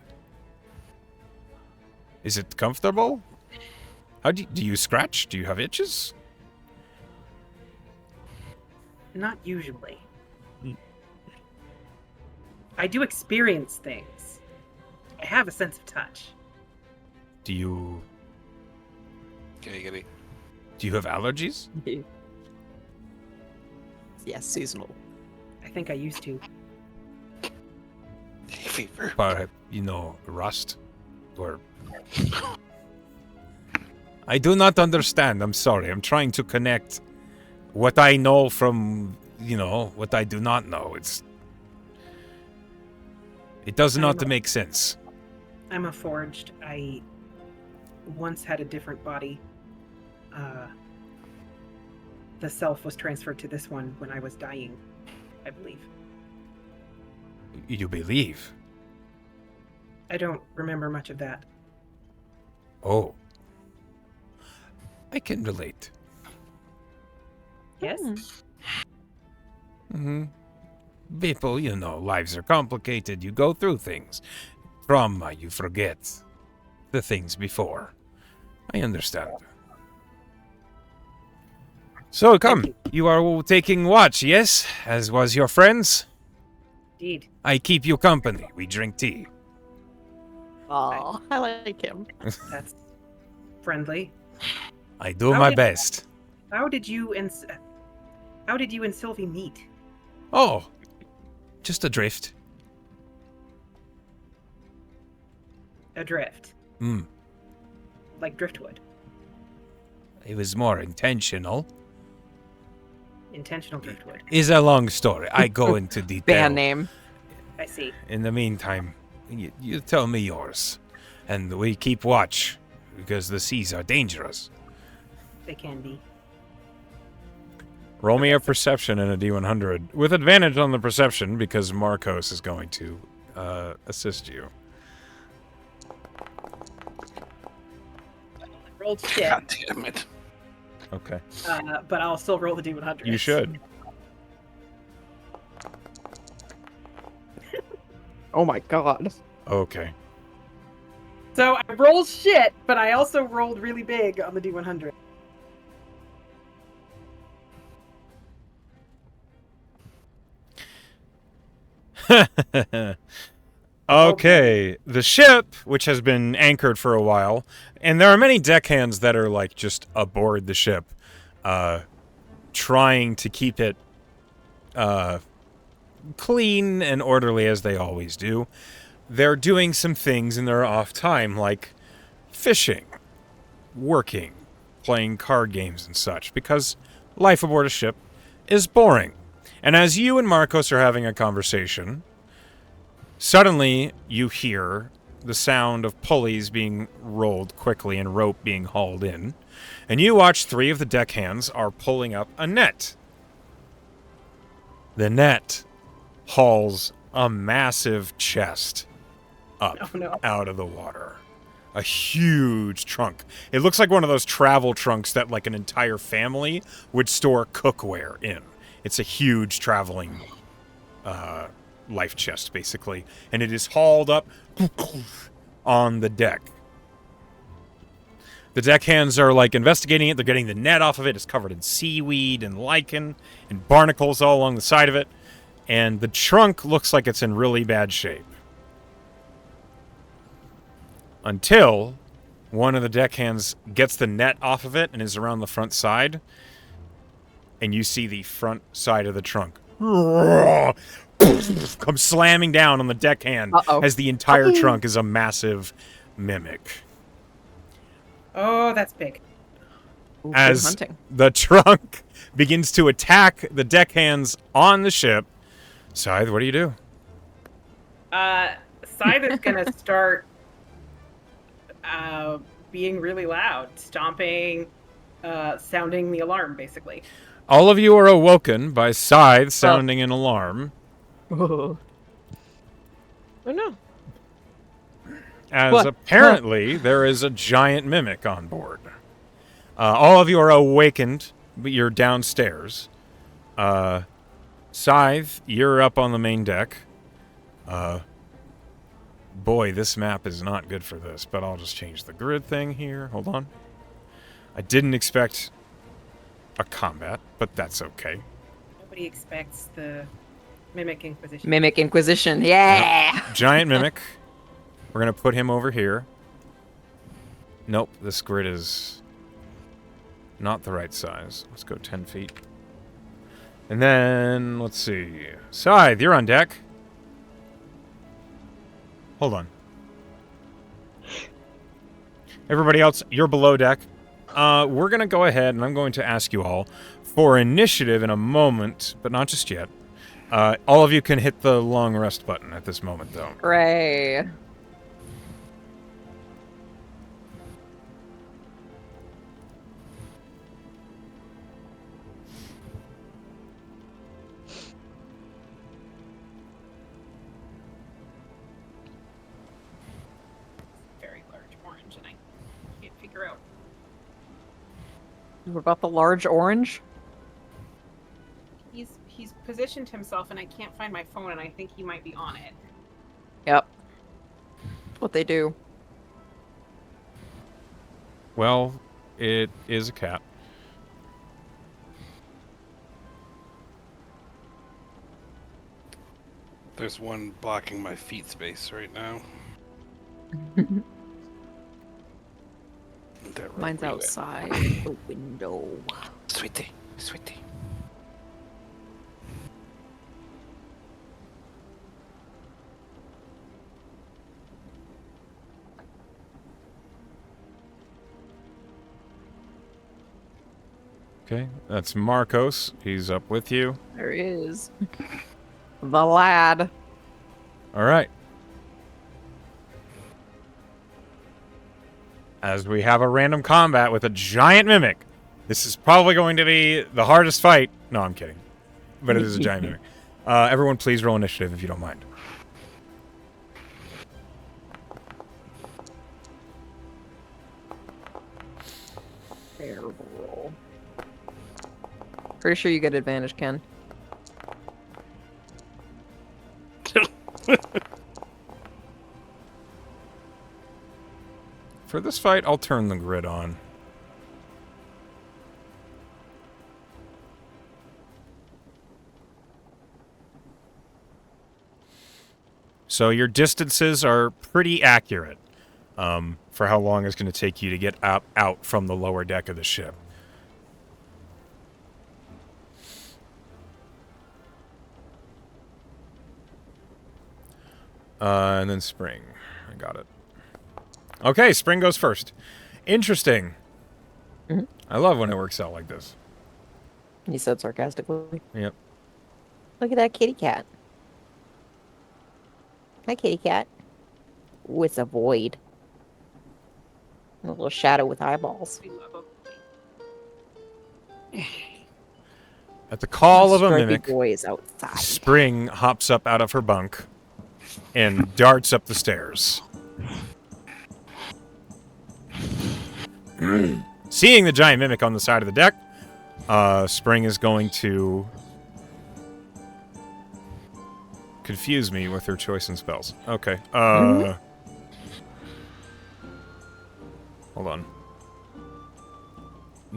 F: Is it comfortable? How do you scratch? Do you have itches?
E: Not usually. I do experience things. I have a sense of touch.
F: Do you
B: Giggity.
F: have allergies?
C: Yes, seasonal.
E: I think I used to.
B: Hay fever.
F: Perhaps, rust? Or... I do not understand. I'm sorry. I'm trying to connect what I know from, what I do not know. It does not make sense.
E: I'm a forged. I once had a different body. The self was transferred to this one when I was dying, I believe.
F: You believe?
E: I don't remember much of that.
F: Oh. I can relate.
E: Yes?
F: Mm-hmm. People, lives are complicated. You go through things. Trauma, you forget the things before. I understand. So, come. You are all taking watch, yes? As was your friends?
E: Indeed.
F: I keep you company. We drink tea.
C: Oh, I like him.
E: That's friendly.
F: I do
E: How
F: my
E: did-
F: best.
E: How did you and Sylvie meet?
F: Oh, just a drift.
E: Adrift.
F: Hmm.
E: Like driftwood.
F: It was more intentional.
E: Intentional driftwood.
F: Is a long story. I go into detail.
C: Band name.
E: I see.
F: In the meantime, you tell me yours. And we keep watch, because the seas are dangerous.
E: They can be.
A: Roll me a perception and a D100 with advantage on the perception because Marcos is going to assist you.
E: Rolled shit,
B: God damn it.
A: Okay.
E: but I'll still roll the D100.
A: You should.
G: Oh my god.
A: Okay.
E: So I rolled shit, but I also rolled really big on the D100.
A: Okay, the ship, which has been anchored for a while, and there are many deckhands that are like just aboard the ship, trying to keep it clean and orderly as they always do. They're doing some things in their off time, like fishing, working, playing card games and such, because life aboard a ship is boring. And as you and Marcos are having a conversation, suddenly you hear the sound of pulleys being rolled quickly and rope being hauled in, and you watch 3 of the deckhands are pulling up a net. The net hauls a massive chest up
E: Oh, no.
A: out of the water. A huge trunk. It looks like one of those travel trunks that like an entire family would store cookware in. It's a huge traveling life chest, basically. And it is hauled up on the deck. The deckhands are like investigating it. They're getting the net off of it. It's covered in seaweed and lichen and barnacles all along the side of it. And the trunk looks like it's in really bad shape. Until one of the deckhands gets the net off of it and is around the front side. And you see the front side of the trunk come slamming down on the deckhand as the entire trunk is a massive mimic.
H: Oh, that's big.
C: Ooh, good
A: As
C: hunting.
A: the trunk begins to attack the deckhands on the ship. Scythe, what do you do?
H: Scythe is gonna start being really loud, stomping, sounding the alarm, basically.
A: All of you are awoken by Scythe sounding an alarm.
D: Oh no.
A: As
C: What?
A: apparently there is a giant mimic on board. All of you are awakened, but you're downstairs. Scythe, you're up on the main deck. Boy, this map is not good for this, but I'll just change the grid thing here. Hold on. I didn't expect a combat, but that's okay.
H: Nobody expects the Mimic Inquisition.
C: Mimic Inquisition. Yeah.
A: Giant mimic. We're going to put him over here. Nope, this grid is not the right size. Let's go 10 feet. And then, let's see. Scythe, you're on deck. Hold on. Everybody else, you're below deck. We're going to go ahead, and I'm going to ask you all for initiative in a moment, but not just yet. All of you can hit the long rest button at this moment, though.
C: Hooray.
H: Very large orange, and I can't figure out.
C: What about the large orange?
H: He's positioned himself, and I can't find my phone, and I think he might be on it.
C: Yep. What they do.
A: Well, it is a cat.
B: There's one blocking my feet space right now.
C: Mine's outside the window.
B: Sweetie, sweetie.
A: Okay, that's Marcos. He's up with you.
C: There he is. The lad.
A: All right. As we have a random combat with a giant mimic. This is probably going to be the hardest fight. No, I'm kidding. But it is a giant mimic. Everyone, please roll initiative if you don't mind.
C: Terrible roll. Pretty sure you get advantage, Ken.
A: For this fight, I'll turn the grid on. So your distances are pretty accurate for how long it's going to take you to get out from the lower deck of the ship. And then Spring. I got it. Okay, Spring goes first. Interesting.
C: Mm-hmm.
A: I love when it works out like this.
C: He said sarcastically.
A: Yep.
C: Look at that kitty cat. Hi, kitty cat. Ooh, it's a void. A little shadow with eyeballs.
H: We love
A: At the call of a
C: Stripey
A: mimic,
C: boy is outside.
A: Spring hops up out of her bunk and darts up the stairs. Seeing the giant mimic on the side of the deck, Spring is going to confuse me with her choice in spells. Okay. Hold on.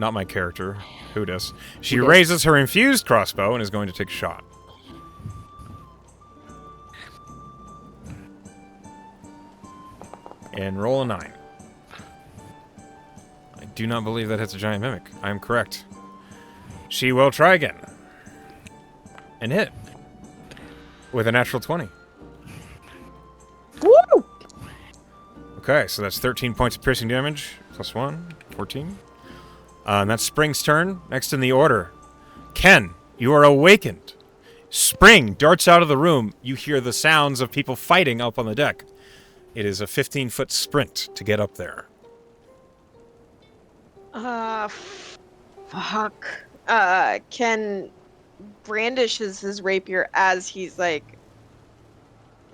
A: not my character. Who does? She
C: Who does?
A: raises her infused crossbow and is going to take a shot. And roll a 9. I do not believe that hits a giant mimic. I am correct. She will try again. And hit. With a natural 20.
C: Woo!
A: Okay, so that's 13 points of piercing damage. Plus 1. 14. And that's Spring's turn. Next in the order. Ken, you are awakened. Spring darts out of the room. You hear the sounds of people fighting up on the deck. It is a 15-foot sprint to get up there.
D: Fuck. Ken brandishes his rapier as he's like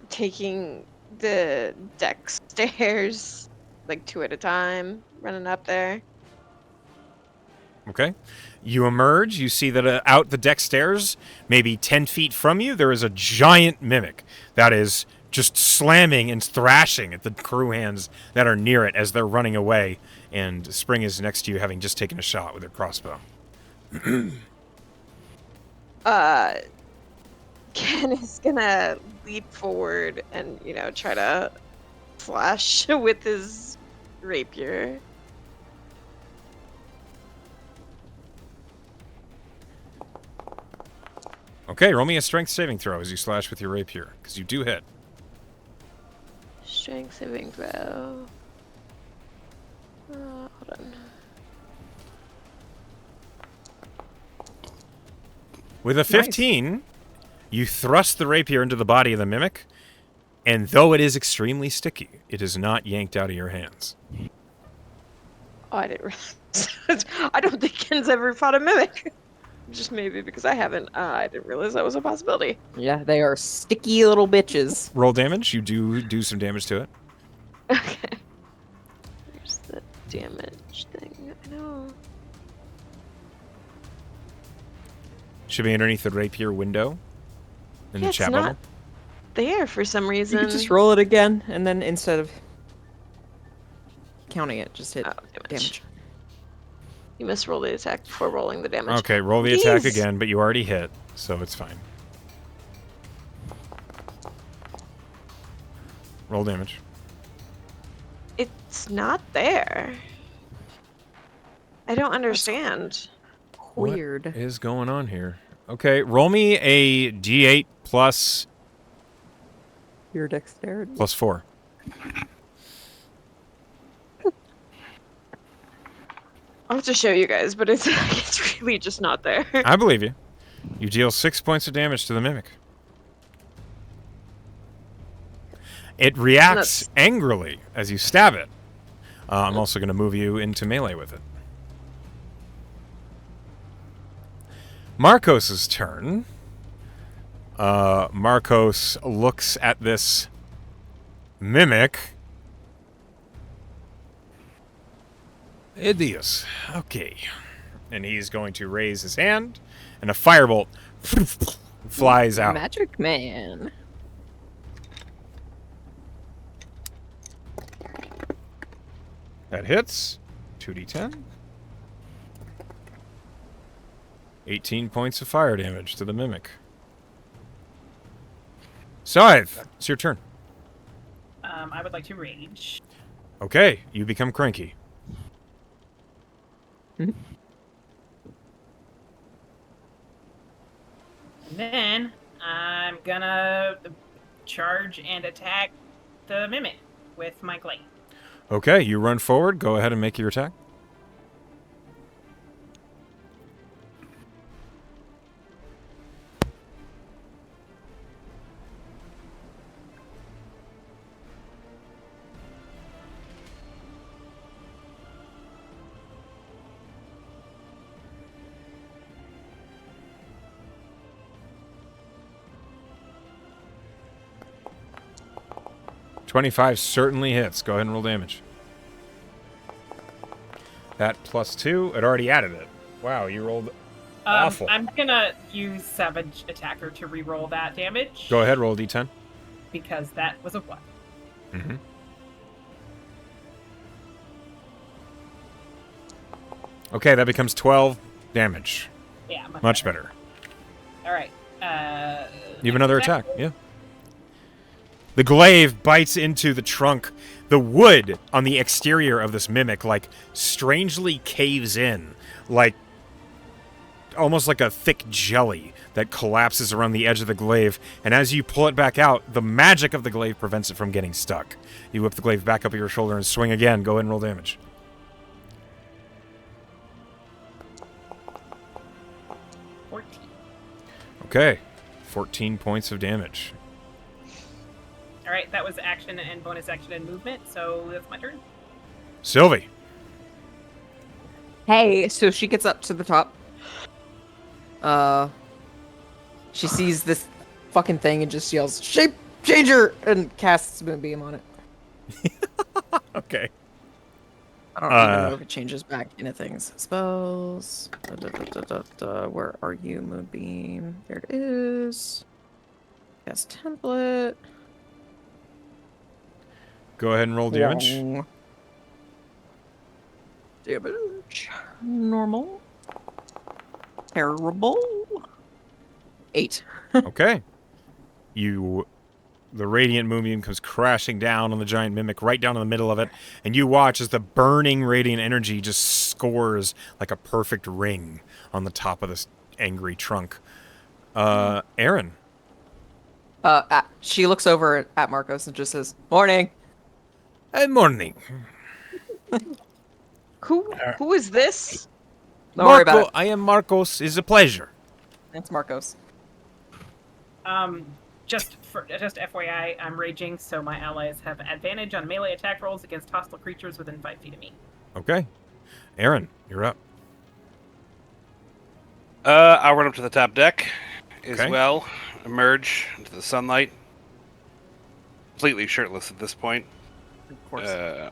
D: taking the deck stairs, like 2 at a time, running up there.
A: Okay. You emerge. You see that out the deck stairs, maybe 10 feet from you, there is a giant mimic that is just slamming and thrashing at the crew hands that are near it as they're running away. And Spring is next to you, having just taken a shot with her crossbow.
D: Ken is gonna leap forward and, try to slash with his rapier.
A: Okay, roll me a strength saving throw as you slash with your rapier, because you do hit.
D: Strength saving throw. Hold on.
A: With a 15, you thrust the rapier into the body of the mimic, and though it is extremely sticky, it is not yanked out of your hands.
D: Oh, I didn't realize. I don't think Ken's ever fought a mimic. Just maybe because I haven't. I didn't realize that was a possibility.
C: Yeah, they are sticky little bitches.
A: Roll damage. You do some damage to it.
D: Okay. Where's the damage thing? I know.
A: Should be underneath the rapier window in the
D: It's
A: chat
D: not
A: bubble.
D: there for some
C: You
D: reason.
C: could just roll it again, and then instead of counting it, just hit damage.
D: You must roll the attack before rolling the damage.
A: Okay, roll the attack
D: Jeez.
A: again, but you already hit, so it's fine. Roll damage.
D: It's not there. I don't understand.
C: Weird.
A: What is going on here? Okay, roll me a d8 plus
C: Your dexterity.
A: +4.
D: I'll have to show you guys, but it's really just not there.
A: I believe you. You deal 6 points of damage to the mimic. It reacts angrily as you stab it. I'm also going to move you into melee with it. Marcos's turn. Marcos looks at this mimic. Idios. Okay. And he's going to raise his hand, and a firebolt flies out.
C: Magic Man.
A: That hits. 2d10. 18 points of fire damage to the mimic. Scythe, it's your turn.
E: I would like to rage.
A: Okay, you become cranky.
E: And then I'm gonna charge and attack the mimic with my glaive.
A: Okay, you run forward. Go ahead and make your attack. .25 certainly hits. Go ahead and roll damage. That +2, it already added it. Wow, you rolled awful.
E: I'm gonna use Savage Attacker to reroll that damage.
A: Go ahead, roll a d10.
E: Because that was a 1.
A: Mm-hmm. Okay, that becomes 12 damage.
E: Yeah,
A: Much better.
E: All right.
A: You have another attack. Yeah. The glaive bites into the trunk. The wood on the exterior of this mimic, like, strangely caves in, like almost like a thick jelly that collapses around the edge of the glaive. And as you pull it back out, the magic of the glaive prevents it from getting stuck. You whip the glaive back up your shoulder and swing again. Go ahead and roll damage.
E: 14.
A: Okay. 14 points of damage.
E: All right, that was action and bonus action and movement, so that's my turn.
A: Sylvie.
C: Hey, so she gets up to the top. She sees this fucking thing and just yells, "Shape changer!" and casts Moonbeam on it.
A: Okay.
C: I don't even know if it changes back into things. Spells. Where are you, Moonbeam? There it is. Cast template.
A: Go ahead and roll damage.
C: Wrong. Damage. Normal. Terrible. 8.
A: Okay. The radiant moonbeam comes crashing down on the giant mimic, right down in the middle of it, and you watch as the burning radiant energy just scores like a perfect ring on the top of this angry trunk. Aaron.
C: She looks over at Marcos and just says, "Morning."
A: Morning.
D: Who is this?
C: Don't worry about it.
A: I am Marcos. It's a pleasure.
C: It's Marcos.
E: Just FYI, I'm raging, so my allies have advantage on melee attack rolls against hostile creatures within 5 feet of me.
A: Okay. Aaron, you're up.
B: I'll run up to the top deck as
A: Okay.
B: well. Emerge into the sunlight. Completely shirtless at this point.
C: Of course.
B: To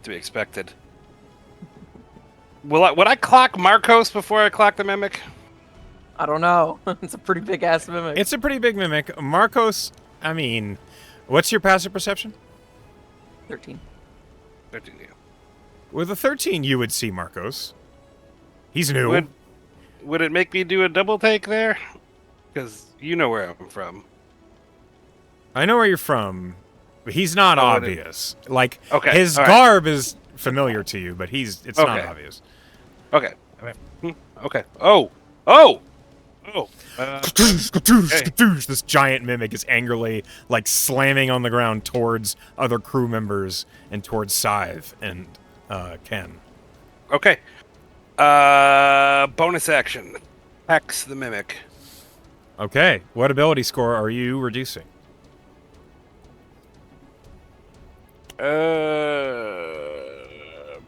B: be expected. Would I clock Marcos before I clock the mimic?
C: I don't know. It's a pretty big ass mimic.
A: It's a pretty big mimic. Marcos, I mean, what's your passive perception?
C: 13.
B: 13, yeah.
A: With a 13, you would see Marcos. He's new.
B: Would it make me do a double take there? Because you know where I'm from.
A: I know where you're from, but he's not
B: Oh,
A: obvious. Like,
B: Okay,
A: his
B: all right.
A: garb is familiar to you, but it's not
B: Okay.
A: obvious.
B: Okay. Okay. Oh!
A: This giant mimic is angrily, like, slamming on the ground towards other crew members and towards Scythe and Ken.
B: Okay. Bonus action. Hex the mimic.
A: Okay, what ability score are you reducing?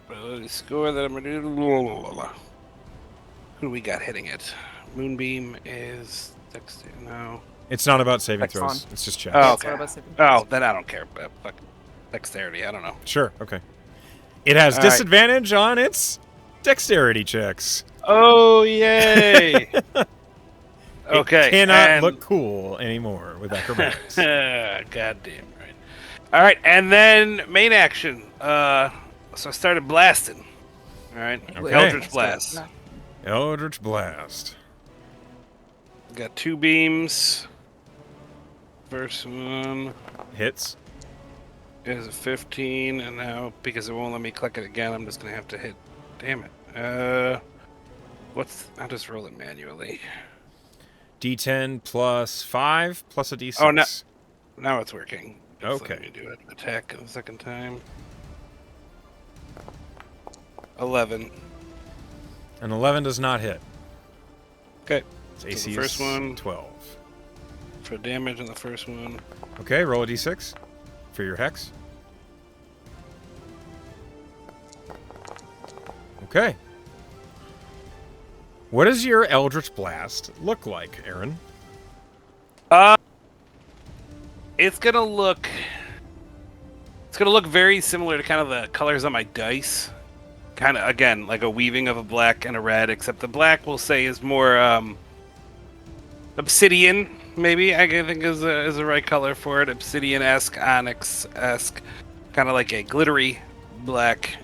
B: Ability score that I'm gonna do. Who do we got hitting it? Moonbeam is no.
A: It's not about saving
C: Dex
A: throws.
C: on.
A: It's just checks.
B: Oh,
C: That's
B: okay.
C: what I was thinking.
B: Oh, then I don't care. But fuck dexterity. I don't know.
A: Sure, okay. It has
B: All right.
A: disadvantage on its dexterity checks.
B: Oh yay! Okay.
A: It cannot
B: and-
A: look cool anymore with acrobatics.
B: Goddamn right. All right, and then main action. So I started blasting. All right,
A: Okay.
B: Eldritch Blast.
A: Eldritch Blast.
B: Got 2 beams. First one
A: Hits.
B: is a 15, and now because it won't let me click it again, I'm just gonna have to hit. Damn it. I'll just roll it manually.
A: D10 plus 5 plus a D6.
B: Oh, no. Now it's working. Just
A: Okay.
B: Let me do it. Attack the second time. 11.
A: An 11 does not hit.
B: Okay.
A: Its
B: So
A: AC
B: the first
A: is
B: one.
A: 12.
B: For damage on the first one.
A: Okay, roll a D6 for your hex. Okay. What does your Eldritch Blast look like, Aaron?
B: It's gonna look very similar to kind of the colors on my dice. Kind of, again, like a weaving of a black and a red, except the black, we'll say, is more obsidian, maybe, I think is the right color for it. Obsidian-esque, onyx-esque, kind of like a glittery black.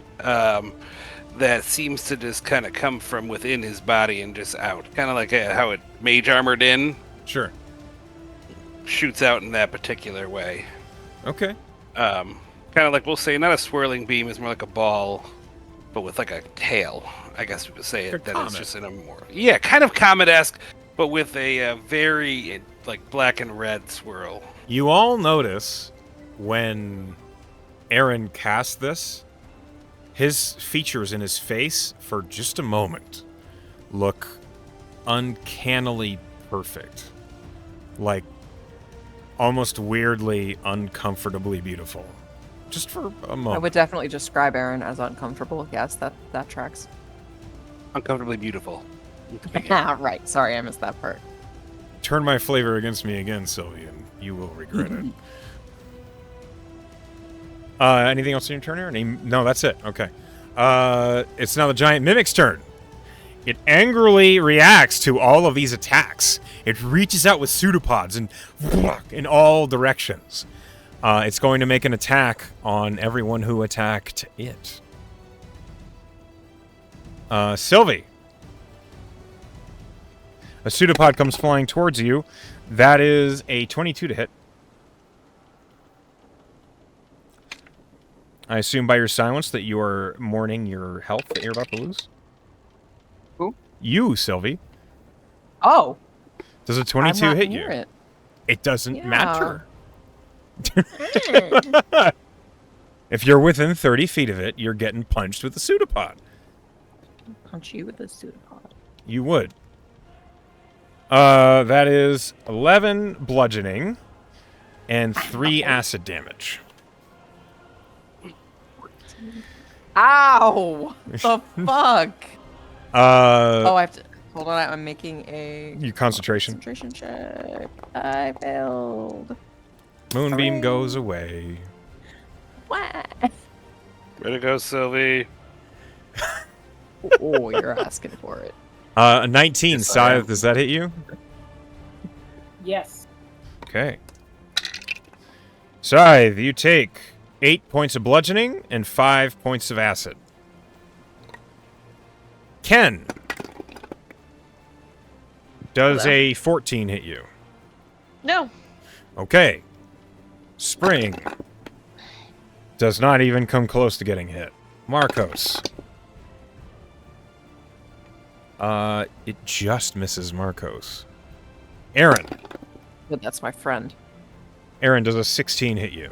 B: that seems to just kind of come from within his body and just out. Kind of like how it mage armored in,
A: Sure.
B: shoots out in that particular way.
A: Okay.
B: Kind of like, we'll say, not a swirling beam, it's more like a ball, but with like a tail, I guess we would say.
A: Like a
B: That
A: comet.
B: is just in a more... Yeah, kind of comet-esque, but with a very, like, black and red swirl.
A: You all notice when Aaron cast this, his features in his face, for just a moment, look uncannily perfect. Like, almost weirdly, uncomfortably beautiful. Just for a moment.
C: I would definitely describe Aaron as uncomfortable. Yes, that tracks.
B: Uncomfortably beautiful.
C: Right. Sorry, I missed that part.
A: Turn my flavor against me again, Sylvie, and you will regret it. Anything else in your turn, Aaron? No, that's it. Okay. It's now the giant mimic's turn. It angrily reacts to all of these attacks. It reaches out with pseudopods and in all directions. It's going to make an attack on everyone who attacked it. Sylvie. A pseudopod comes flying towards you. That is a 22 to hit. I assume by your silence that you are mourning your health that you're about to lose?
C: Who?
A: You, Sylvie.
C: Oh.
A: Does a
C: I'm
A: 22
C: not
A: hit
C: near
A: you?
C: It.
A: It doesn't
C: Yeah.
A: matter. If you're within 30 feet of it, you're getting punched with a pseudopod.
C: Punch you with a pseudopod.
A: You would. That is 11 bludgeoning and 3 acid damage.
C: Ow! The fuck?
A: Oh,
C: I have to... Hold on, I'm making a...
A: Your concentration.
C: Concentration check. I failed.
A: Moonbeam
C: Hooray.
A: goes away.
C: What?
B: Way to go, Sylvie.
C: Oh, you're asking for it.
A: 19,
B: Yes, I am.
A: Scythe, does that hit you?
E: Yes.
A: Okay. Scythe, you take 8 points of bludgeoning and 5 points of acid. Ken. Does
D: Hello.
A: a 14 hit you?
D: No.
A: Okay. Spring. Does not even come close to getting hit. Marcos. It just misses Marcos. Aaron.
C: But that's my friend.
A: Aaron, does a 16 hit you?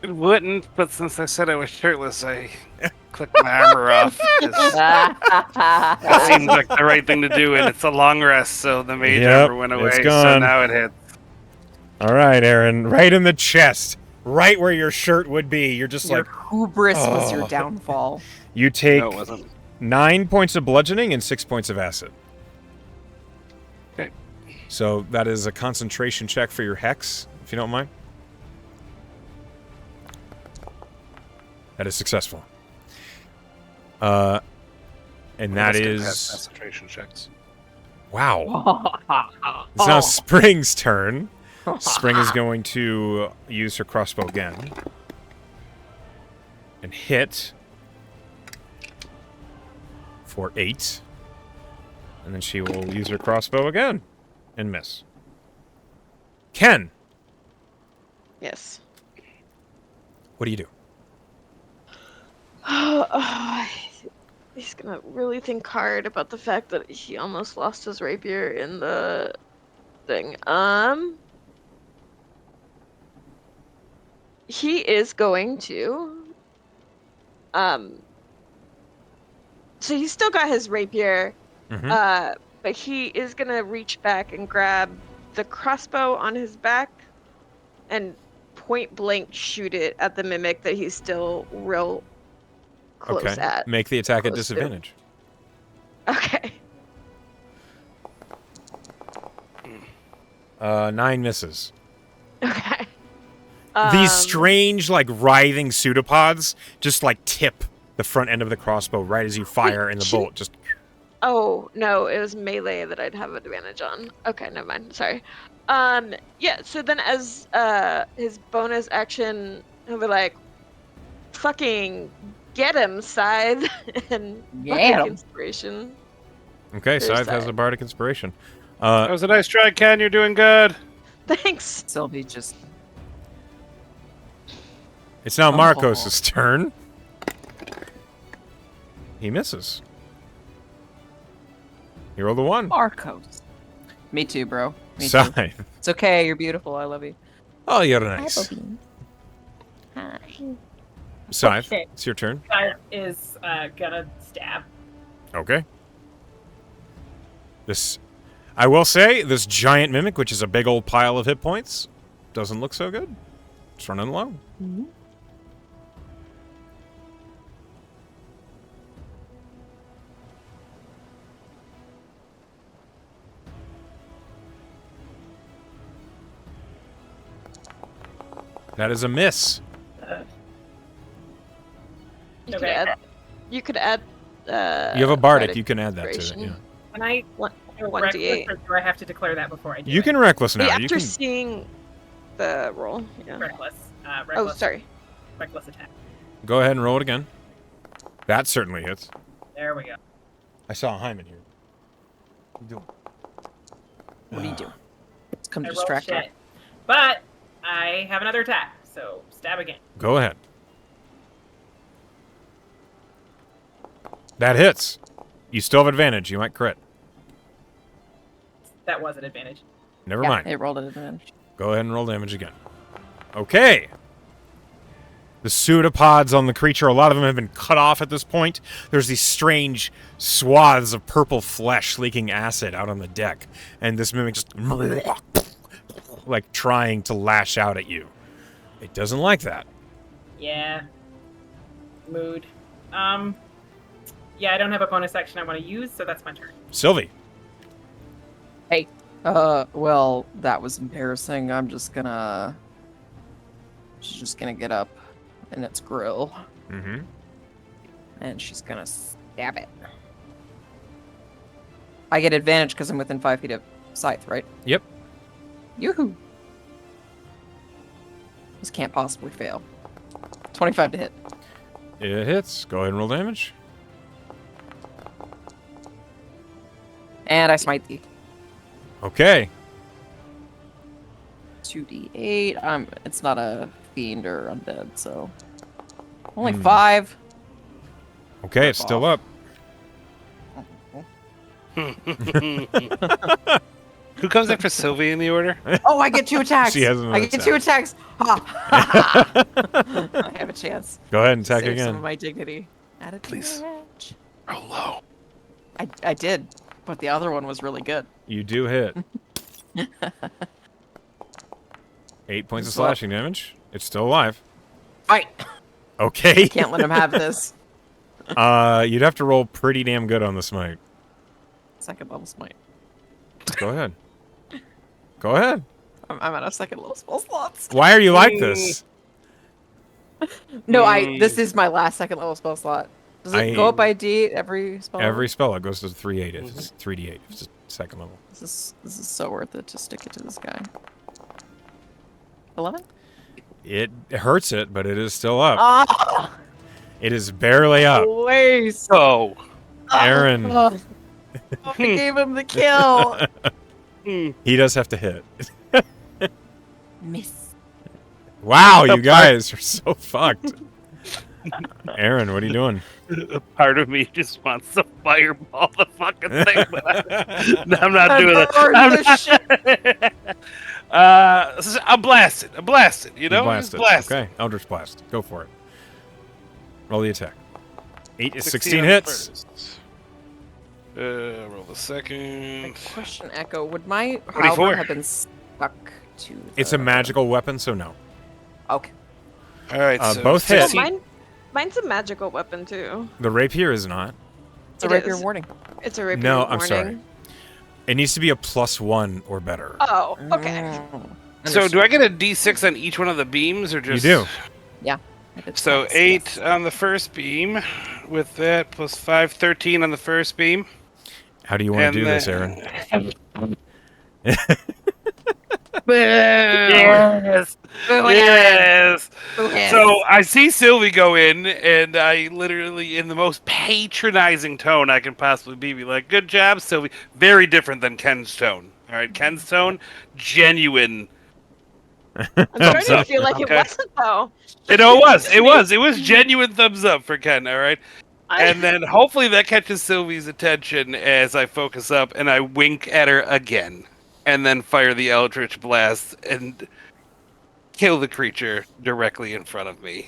B: It wouldn't, but since I said I was shirtless, I clicked my armor off. That seemed like the right thing to do, and it's a long rest, so the mage
A: Yep,
B: armor went
A: it's
B: away, so
A: gone.
B: now it hits.
A: All right, Aaron. Right in the chest. Right where your shirt would be. You're just
C: Your
A: like...
C: hubris was
A: Oh.
C: your downfall.
A: You take
B: No, it wasn't.
A: 9 points of bludgeoning and 6 points of acid.
B: Okay.
A: So that is a concentration check for your hex, if you don't mind. That is successful. And that
B: Let's get past
A: is...
B: concentration checks.
A: Wow. It's now Spring's turn. Spring is going to use her crossbow again. And hit for 8. And then she will use her crossbow again. And miss. Ken,
D: Yes.
A: what do you do?
D: He's gonna really think hard about the fact that he almost lost his rapier in the thing. He is going to so he's still got his rapier,
A: Mhm.
D: but he is gonna reach back and grab the crossbow on his back and point blank shoot it at the mimic that he's still real close
A: Okay.
D: at.
A: Make the attack at
D: Close to.
A: disadvantage.
D: Okay.
A: 9 misses.
D: Okay.
A: These strange, like, writhing pseudopods just, like, tip the front end of the crossbow right as you fire, and the
D: shoot.
A: bolt just...
D: Oh, no, it was melee that I'd have advantage on. Okay, never mind. Sorry. Yeah, so then as his bonus action, he'll be like, fucking Get him, Scythe, and
C: Get
D: Bardic
C: 'em.
D: Inspiration.
A: Okay,
D: There's
A: Scythe has a
D: Scythe.
A: bardic inspiration.
B: That was a nice try, Ken. You're doing good.
D: Thanks.
C: Sylvie just.
A: It's now
C: Oh.
A: Marcos' turn. He misses. He rolled a 1.
C: Marcos. Me too, bro. Me too.
A: Scythe.
C: It's okay. You're beautiful. I love you.
A: Oh, you're nice.
C: Hi.
A: Scythe,
E: Okay.
A: it's your turn.
E: Guy is gonna stab.
A: Okay. I will say, this giant mimic, which is a big old pile of hit points, doesn't look so good. It's running low. That is a miss.
D: You could
E: Okay.
D: add. You could add.
A: You have a bardic. You can add that to it.
D: inspiration.
A: Yeah.
E: Can I
D: One-
E: do a
D: 1d8.
E: reckless, or do I have to declare that before I do
A: You
E: it?
A: can reckless now.
D: Yeah,
A: You
D: after
A: can.
D: seeing the roll. Yeah.
E: Reckless.
D: Oh,
E: Reckless.
D: sorry.
E: Reckless attack.
A: Go ahead and roll it again. That certainly hits.
E: There we go.
A: I saw a Hyman here. What are you doing?
C: What are you doing? Let's come
E: I rolled
C: distract her.
E: shit. But I have another attack, so stab again.
A: Go ahead. That hits. You still have advantage. You might crit.
E: That was an advantage.
A: Never
C: Yeah,
A: mind.
C: it rolled an advantage.
A: Go ahead and roll damage again. Okay. The pseudopods on the creature, a lot of them have been cut off at this point. There's these strange swaths of purple flesh leaking acid out on the deck. And this mimic just like trying to lash out at you. It doesn't like that.
E: Yeah. Mood. Yeah, I don't have a bonus action I want to use, so that's my turn.
A: Sylvie.
C: Well, that was embarrassing. She's just gonna get up in its grill,
A: Mm-hmm.
C: and she's gonna stab it. I get advantage because I'm within 5 feet of Scythe, right?
A: Yep.
C: Yoo-hoo! This can't possibly fail. 25 to hit.
A: It hits. Go ahead and roll damage.
C: And I smite thee.
A: Okay.
C: 2d8. It's not a fiend or undead, so only
A: Hmm.
C: 5.
A: Okay, it's still up.
B: Who comes after Sylvie in the order?
C: Oh, I get 2 attacks.
A: She has another
C: I get 2 attacks. Ha. I have a chance.
A: Go ahead and attack
C: Save some of
A: again.
C: my dignity. At
B: Please.
C: advantage.
B: Oh, low.
C: I did, but the other one was really good.
A: You do hit. 8 points of
C: So-
A: slashing damage. It's still alive.
C: Fight!
A: Okay.
C: Can't let him have this.
A: You'd have to roll pretty damn good on the smite.
C: Second level smite.
A: Go ahead. Go ahead.
C: I'm at a second level spell slots.
A: Why are you like this?
C: No, this is my last second level spell slot. Does it go up by D every spell?
A: Every spell it goes to 3d8 if it's 3d8 if it's second level.
C: This is so worth it to stick it to this guy. 11?
A: It hurts it, but it is still up.
C: Ah!
A: It is barely up.
C: Waste.
B: Oh.
A: Aaron.
C: Oh, I gave him the kill.
A: He does have to hit.
C: Miss.
A: Wow, you guys are so fucked. Aaron, what are you doing?
B: A part of me just wants to fireball the fucking thing, but I'm not doing it.
C: Burn
B: I'm
C: the shit.
B: I'm blasted. I'm blasted. You know,
A: Blast
B: Just
A: it.
B: blasted.
A: Okay, Eldritch Blast. Go for it. Roll the attack. 16
B: on the
A: hits.
B: first. Roll the second.
C: Question, Echo. Would my
B: 24.
C: halberd have been stuck to
A: It's a magical weapon, so no.
C: Okay.
B: All right, so
A: both hit.
D: Oh,
B: 16
D: mine's a magical weapon too.
A: The rapier is not.
C: It's a
D: It
C: rapier
D: is.
C: warning.
D: It's a rapier.
A: No, I'm
D: warning.
A: sorry. It needs to be a +1 or better.
D: Oh, okay.
B: So do I get a D6 on each one of the beams, or
A: You
B: just?
A: do.
B: So 8 on the first beam, with that plus 5, 13 on the first beam.
A: How do you want to do this,
B: then-
A: Aaron?
B: Yes.
C: Boo,
B: Yes.
C: Boo hiss.
B: So I see Sylvie go in, and I literally, in the most patronizing tone I can possibly be like, "Good job, Sylvie." Very different than Ken's tone. All right, Ken's tone, genuine.
D: I'm
B: Thumbs
D: starting to
B: up,
D: feel like it
B: okay.
D: wasn't though.
B: You know, it was genuine thumbs up for Ken. All right, and then hopefully that catches Sylvie's attention as I focus up and I wink at her again, and then fire the Eldritch Blast and kill the creature directly in front of me,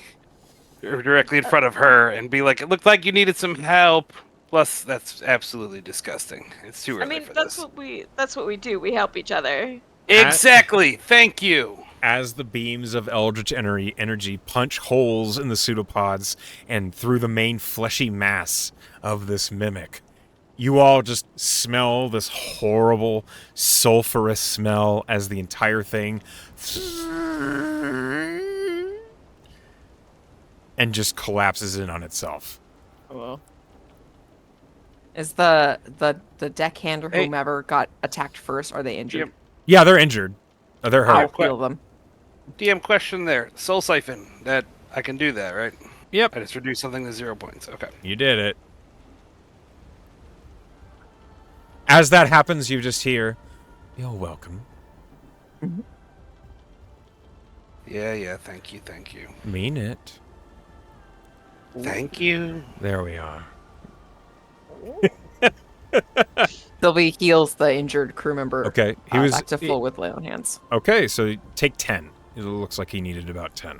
B: or directly in front of her, and be like, "It looked like you needed some help." Plus, that's absolutely disgusting. It's too early
D: I mean,
B: for
D: that's
B: this.
D: what we do. We help each other.
B: Exactly. Thank you.
A: As the beams of Eldritch energy punch holes in the pseudopods and through the main fleshy mass of this mimic, you all just smell this horrible, sulfurous smell as the entire thing and just collapses in on itself.
C: Hello. Is the deckhand or
B: Hey.
C: whomever got attacked first? Are they injured?
A: Yeah, they're injured. They're
C: I'll
A: hurt.
C: heal them.
B: DM question there. Soul Siphon. That I can do that, right?
A: Yep.
B: I just reduce something to 0 points. Okay.
A: You did it. As that happens, you just hear, "You're welcome."
B: Yeah. Thank you.
A: Mean it.
B: Thank you.
A: There we are.
C: Sylvie heals the injured crew member.
A: Okay, he was
C: back to full with lay on hands.
A: Okay, so take 10. It looks like he needed about 10.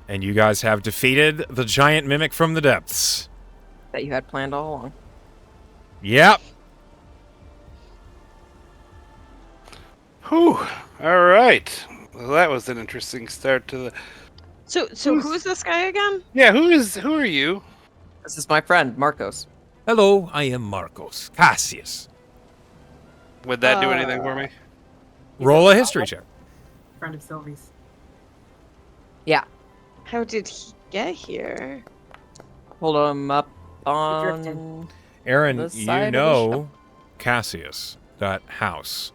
A: And you guys have defeated the giant mimic from the depths.
C: That you had planned all along.
A: Yep.
B: Whew. All right. Well, that was an interesting start to the.
D: So who's this guy again?
B: Yeah. Who are you?
C: This is my friend, Marcos.
F: Hello, I am Marcos. Cassius.
B: Would that do anything for me?
A: Roll a history check.
H: Friend of Sylvie's.
C: Yeah.
D: How did he get here?
C: Hold him up
H: drifted.
C: on...
A: Aaron,
C: The
A: you
C: side of the
A: know Cassius, that house.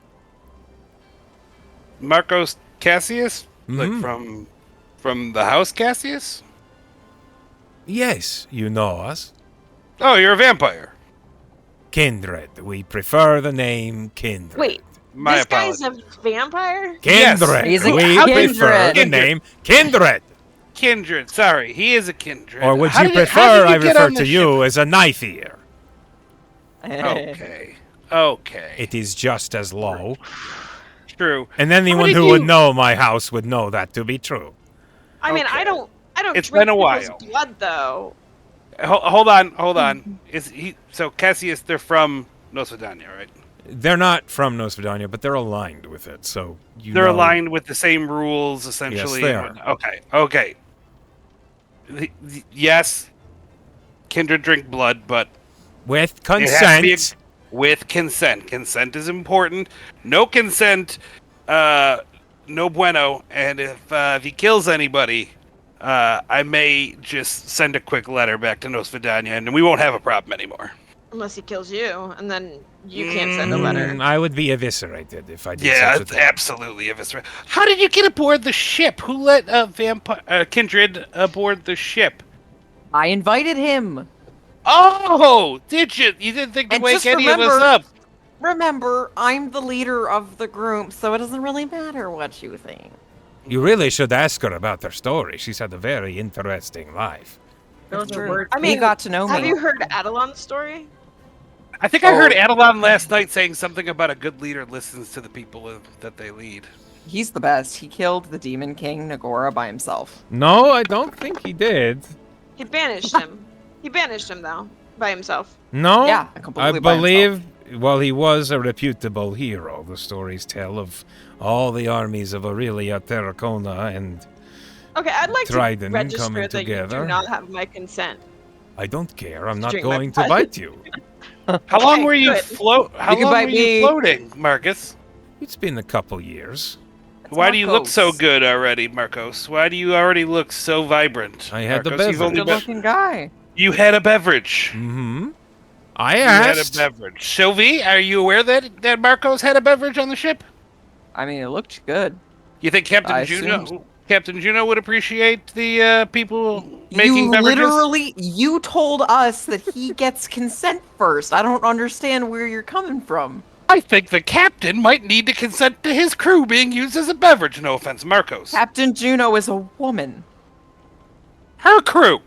B: Marcos Cassius, like
A: Mhm.
B: from the house Cassius.
F: Yes, you know us.
B: Oh, you're a vampire.
F: Kindred. We prefer the name Kindred.
D: Wait,
B: My
D: this guy's
B: apologies.
D: a vampire?
F: Kindred.
C: He's a
F: we
C: kindred.
F: prefer the
B: Kindred.
F: name Kindred.
B: Kindred. Sorry, he is a kindred.
F: Or would
B: How
F: you
B: did how
F: prefer
B: did
F: I
B: get
F: refer
B: on
F: to
B: the
F: you as a knife ear?
B: ship? Okay.
F: It is just as low.
B: True.
F: And anyone
B: did
F: who would
B: you-
F: know my house would know that to be true.
D: I mean,
B: Okay.
D: I don't
B: It's
D: drink
B: been a
D: people's
B: while.
D: blood though.
B: Hold on. Is he so Cassius? They're from Nosvedania, right?
A: They're not from Nosvedania, but they're aligned with it, so
B: They're aligned with the same rules, essentially.
A: they are.
B: Okay. Yes, kindred drink blood, but
F: With
B: it has to be
F: consent.
B: with consent. Consent is important. No consent, no bueno. And if he kills anybody, I may just send a quick letter back to Nosvedania, and we won't have a problem anymore.
D: Unless he kills you, and then you can't send a letter.
F: I would be eviscerated if I did
B: Yeah,
F: such a
B: it's
F: thing.
B: absolutely eviscerate. How did you get aboard the ship? Who let Kindred aboard the ship?
C: I invited him.
B: Oh, did you? You didn't think to
C: And
B: wake
C: just
B: any of us
C: remember-
B: up?
C: Remember, I'm the leader of the group, so it doesn't really matter what you think.
F: You really should ask her about her story. She's had a very interesting life.
H: Those are
C: True.
H: words.
C: I mean, you got to know
D: Have
C: me.
D: you heard Adelon's story?
B: I think I heard
C: Oh.
B: Adelon last night saying something about a good leader listens to the people that they lead.
C: He's the best. He killed the Demon King Nagora by himself.
A: No, I don't think he did.
D: He banished him. He banished him though, by himself.
A: No?
C: Yeah,
A: I
C: completely by
A: believe, well, he was a reputable hero. The stories tell of all the armies of Aurelia, Terracona, and
D: Okay, I'd like
A: Trident
D: to register
A: coming
D: that you
A: together.
D: do not have my consent.
F: I don't care. I'm not
D: Drink my
F: going to
D: blood.
F: bite you.
B: How long
D: Okay,
B: were you
D: good.
B: How
C: You can
B: long
C: bite
B: were
C: me.
B: you floating, Marcus?
F: It's been a couple years.
C: It's
B: Why do you look so
C: Marcos.
B: good already, Marcos? Why do you already look so vibrant?
F: I had the
B: Marcos, you've
F: beverage.
B: only
C: Good
B: been-
C: looking guy.
B: You had a beverage.
F: Mm-hmm. I
B: You had a
F: asked.
B: beverage. Sylvie, are you aware that Marcos had a beverage on the ship?
C: I mean, it looked good.
B: You think
C: I assumed-
B: Captain Juno would appreciate the people making
C: You
B: beverages?
C: literally, you told us that he gets consent first. I don't understand where you're coming from.
B: I think the captain might need to consent to his crew being used as a beverage. No offense, Marcos.
C: Captain Juno is a woman.
B: Her crew.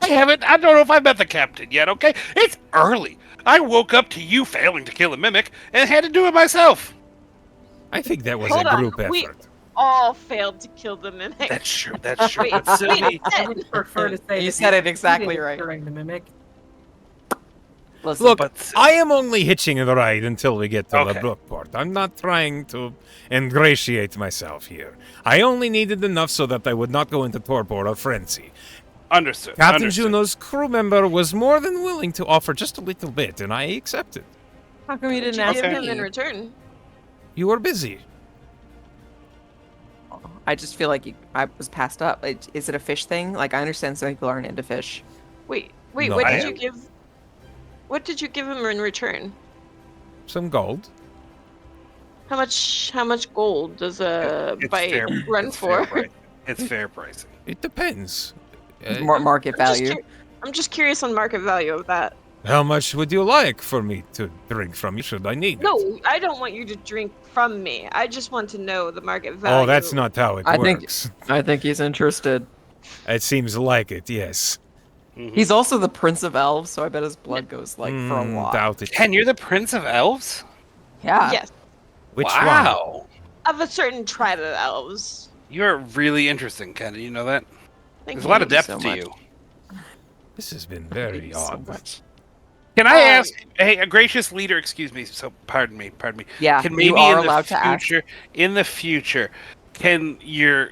B: I don't know if I met the captain yet, okay? It's early. I woke up to you failing to kill a mimic and had to do it myself.
F: I think that was
D: Hold
F: a
D: on,
F: group
D: we-
F: effort.
D: All failed to kill the mimic.
B: That's true, that's true.
D: Wait,
B: But Sylvie,
H: I would prefer to say
C: You
H: that
C: said it exactly
H: succeeded
C: right.
H: During the mimic.
C: Listen,
F: Look,
B: but
F: I am only hitching the ride until we get to
B: Okay.
F: the Brookport. I'm not trying to ingratiate myself here. I only needed enough so that I would not go into torpor or frenzy.
B: understood.
F: Captain
B: understood.
F: Juno's crew member was more than willing to offer just a little bit, and I accepted.
C: how come you
D: What did
C: didn't
D: you
C: ask
D: give him in
C: me?
D: return?
F: You were busy.
C: I just feel like I was passed up. Is it a fish thing? Like, I understand some people aren't into fish.
D: Wait,
F: No,
D: what
F: I
D: did
F: am.
D: you give? What did you give him in return?
F: Some gold.
D: How much gold does a
B: It's
D: bite
B: fair-
D: run
B: it's
D: for?
B: Fair price. It's fair pricing.
F: It depends.
C: More market value.
D: I'm just curious on market value of that.
F: How much would you like for me to drink from you should I need it?
D: No, I don't want you to drink from me. I just want to know the market value.
F: Oh, that's not how it
C: I think-
F: works.
C: I think he's interested.
F: It seems like it, yes.
B: Mhm.
C: He's also the Prince of Elves, so I bet his blood goes like for a lot.
F: Doubt it.
B: Ken, you're the Prince of Elves?
C: Yeah.
D: Yes,
F: Which
B: Wow.
D: of a certain tribe of elves.
B: You're really interesting, Ken. Did you know that?
D: Thank
B: There's
D: you.
B: a lot of
C: Thank
B: depth
C: you so
B: to
C: much.
B: you.
F: one? This has been
C: Thank
F: very
C: you so
F: odd.
C: much.
B: Can I
D: Um,
B: ask, hey, a gracious leader, excuse me, so pardon me.
C: Yeah,
B: Can
C: you
B: maybe
C: are
B: in the
C: allowed to ask.
B: future, can your,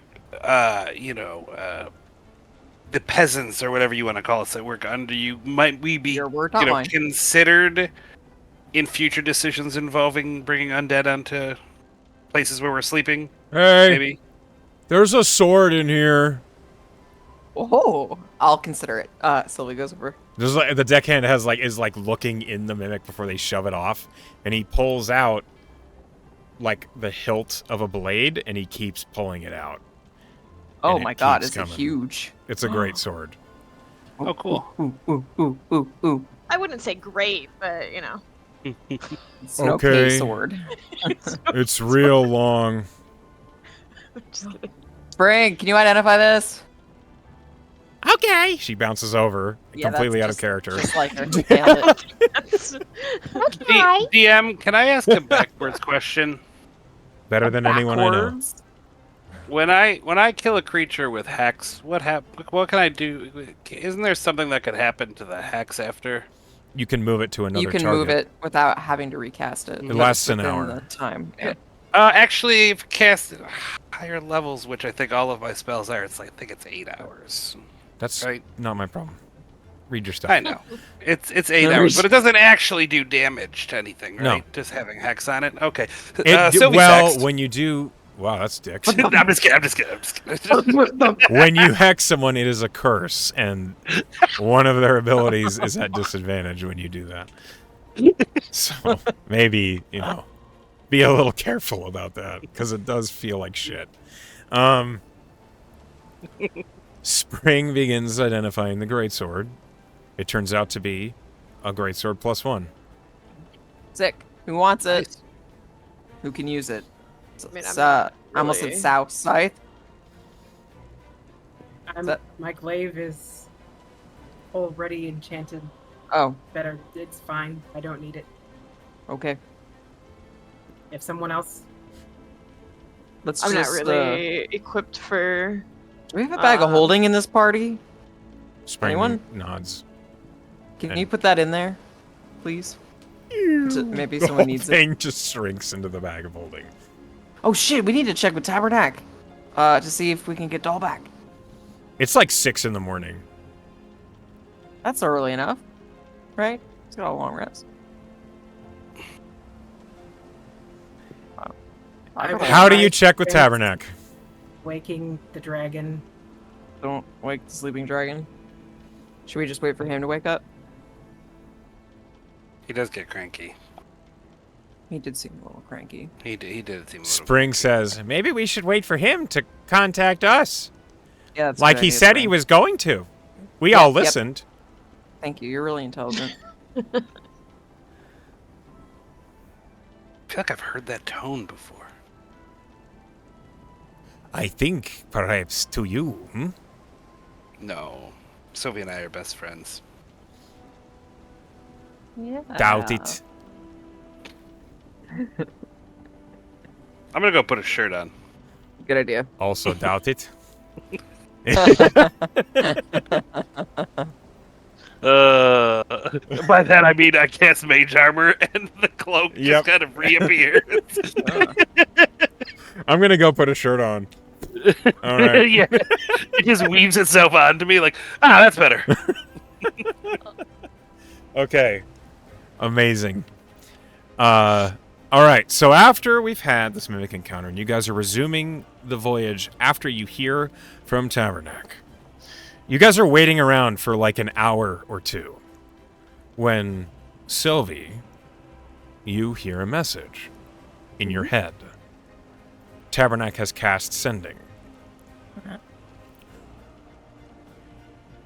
B: the peasants or whatever you want to call us that work under you, might we be,
C: Your word, not mine.
B: considered in future decisions involving bringing undead onto places where we're sleeping?
F: Hey,
B: Maybe.
F: there's a sword in here.
C: Oh, I'll consider it. Sylvie goes over.
F: There's like the deckhand is looking in the mimic before they shove it off, and he pulls out like the hilt of a blade, and he keeps pulling it out.
C: Oh
F: And it
C: my god,
F: keeps
C: is it
F: coming.
C: huge?
F: It's a great sword.
B: Oh, cool.
C: Ooh.
D: I wouldn't say great, but you know.
C: It's an
F: Okay.
C: okay sword.
F: It's real long.
D: Just kidding.
C: Spring, can you identify this?
F: Okay. She bounces over,
C: Yeah,
F: completely out
C: that's
F: of character.
C: Just like her. Nailed it.
B: DM, can I ask a backwards question?
F: Better than anyone I know.
C: Backwards?
B: When I kill a creature with hex, what can I do? Isn't there something that could happen to the hex after?
F: You can move it to another
C: You can
F: target.
C: move it without having to recast it.
B: It
C: because
F: lasts
C: it's
F: an
C: within
F: hour.
C: The time. Yeah.
B: Actually, if cast at higher levels, which I think all of my spells are, I think it's 8 hours.
F: That's
B: Right.
F: not my problem. Read your stuff.
B: I know. It's 8
C: No,
B: hours,
C: we-
B: but it doesn't actually do damage to anything, right?
F: No.
B: Just having hex on it. Okay.
F: Well,
B: Sylvie's hexed.
F: when you do, wow, that's dicks.
B: I'm just kidding.
F: When you hex someone, it is a curse, and one of their abilities is at disadvantage when you do that. So maybe be a little careful about that because it does feel like shit. Spring begins identifying the greatsword. It turns out to be a greatsword +1.
C: Sick. Who wants it?
B: Nice.
C: Who can use it?
D: I mean,
C: It's,
D: I'm
C: I almost said
D: really-
C: South Scythe. that-
H: My glaive is already enchanted.
C: Oh,
H: Better. It's fine. I don't need it.
C: okay.
H: If someone else,
C: Let's
D: I'm not
C: just.
D: really equipped for.
C: Do we have a bag of holding in this party?
F: Spring
C: Anyone?
F: nods.
C: Can
F: And-
C: you put that in there, please? Maybe someone needs it.
F: Thing just shrinks into the bag of holding.
C: Oh shit! We need to check with Tabernac, to see if we can get Doll back.
F: It's like 6 in the morning.
C: That's early enough, right? He's got a long rest. Wow. I don't,
F: How do you
H: Right.
F: check with
H: Yes.
F: Tabernac?
H: waking the dragon.
C: don't wake the sleeping dragon. Should we just wait for him to wake up?
B: He does get cranky.
C: He did seem a little cranky.
B: He did seem a little
A: Spring says, maybe we should wait for him to contact us.
C: Yeah, that's a
A: Like
C: good
A: he
C: idea,
A: said
C: Spring.
A: he was going to. We
C: Yep,
A: all
C: yep.
A: listened.
C: Thank you. You're really intelligent.
B: I feel like I've heard that tone before.
A: I think perhaps to you. Hmm?
B: No. Sylvie and I are best friends.
C: Yeah.
A: Doubt it.
B: I'm gonna go put a shirt on.
C: Good idea.
A: Also doubt it.
B: By that I mean I cast mage armor and the cloak
A: Yep.
B: just kind of reappears.
A: I'm gonna go put a shirt on. All right.
B: Yeah, it just weaves itself onto me like, that's better.
A: Okay. Amazing. All right. So after we've had this mimic encounter, and you guys are resuming the voyage after you hear from Tabernac, you guys are waiting around for like an hour or two when Sylvie, you hear a message in your head. Tabernac has cast sending.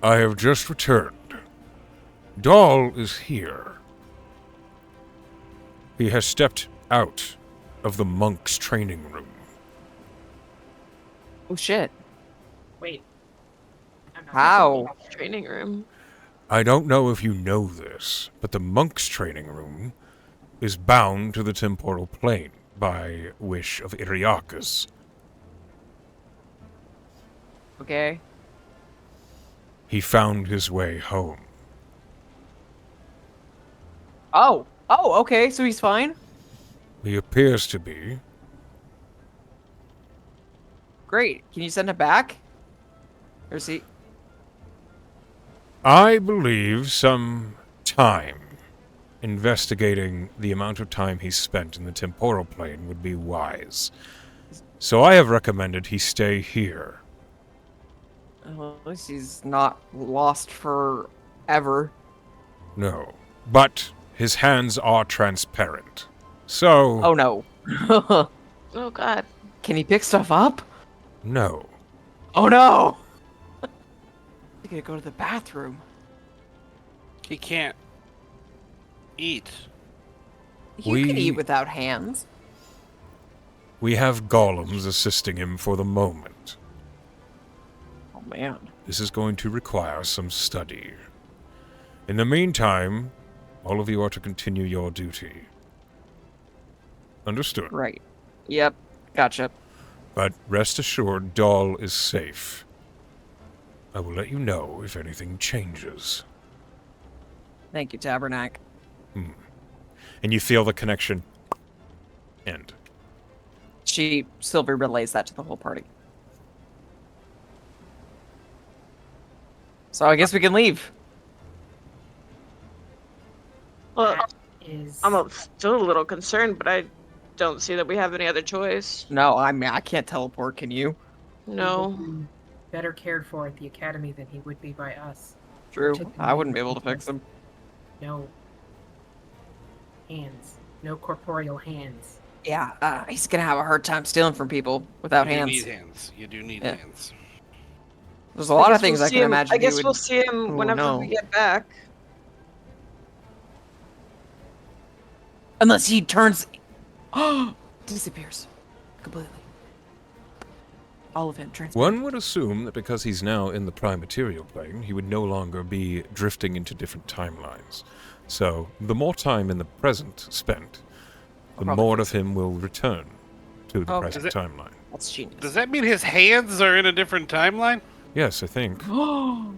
F: I have just returned. Dahl is here. He has stepped out of the monk's training room.
C: Oh shit.
E: Wait. I'm not
C: How?
D: Training room.
F: I don't know if you know this, but the monk's training room is bound to the temporal plane by wish of Iriakus.
C: Okay.
F: He found his way home.
C: Oh. Oh, okay. So he's fine?
F: He appears to be.
C: Great. Can you send him back? Or is he...
F: I believe some time investigating the amount of time he spent in the temporal plane would be wise. So I have recommended he stay here.
C: Well, at least he's not lost forever.
F: No. But his hands are transparent. So,
C: Oh no.
D: Oh god.
C: Can he pick stuff up?
F: no.
C: Oh no! He's gonna go to the bathroom.
B: He can't eat.
C: You can
F: We-
C: eat without hands.
F: We have golems assisting him for the moment.
C: Oh man.
F: This is going to require some study. In the meantime, all of you are to continue your duty. Understood.
C: Right. Yep. Gotcha.
F: But rest assured, Dahl is safe. I will let you know if anything changes.
C: Thank you, Tabernac.
A: And you feel the connection end.
C: Sylvie relays that to the whole party. So I guess we can leave.
D: Well,
E: Is
D: still a little concerned, but I don't see that we have any other choice.
C: No, I mean, I can't teleport, can you?
D: No.
E: better cared for at the academy than he would be by us.
C: True.
E: Took
C: I wouldn't be able to fix him.
E: No hands. No corporeal hands.
C: Yeah, he's gonna have a hard time stealing from people without
B: You
C: hands.
B: need hands. You do need
C: Yeah.
B: hands.
C: There's a lot of
D: guess
C: things
D: we'll
C: I
D: see
C: can
D: him-
C: imagine.
D: I
C: he
D: guess
C: would...
D: we'll see him
C: Oh,
D: whenever
C: no.
D: we get back.
C: Unless he turns... disappears. Completely. All of him transforms.
F: One would assume that because he's now in the prime material plane, he would no longer be drifting into different timelines. So, the more time in the present spent, the
C: Probably
F: more of him will return to the
C: Oh,
F: present
B: is it-
F: timeline.
C: That's genius.
B: Does that mean his hands are in a different timeline?
F: Yes, I think.
C: That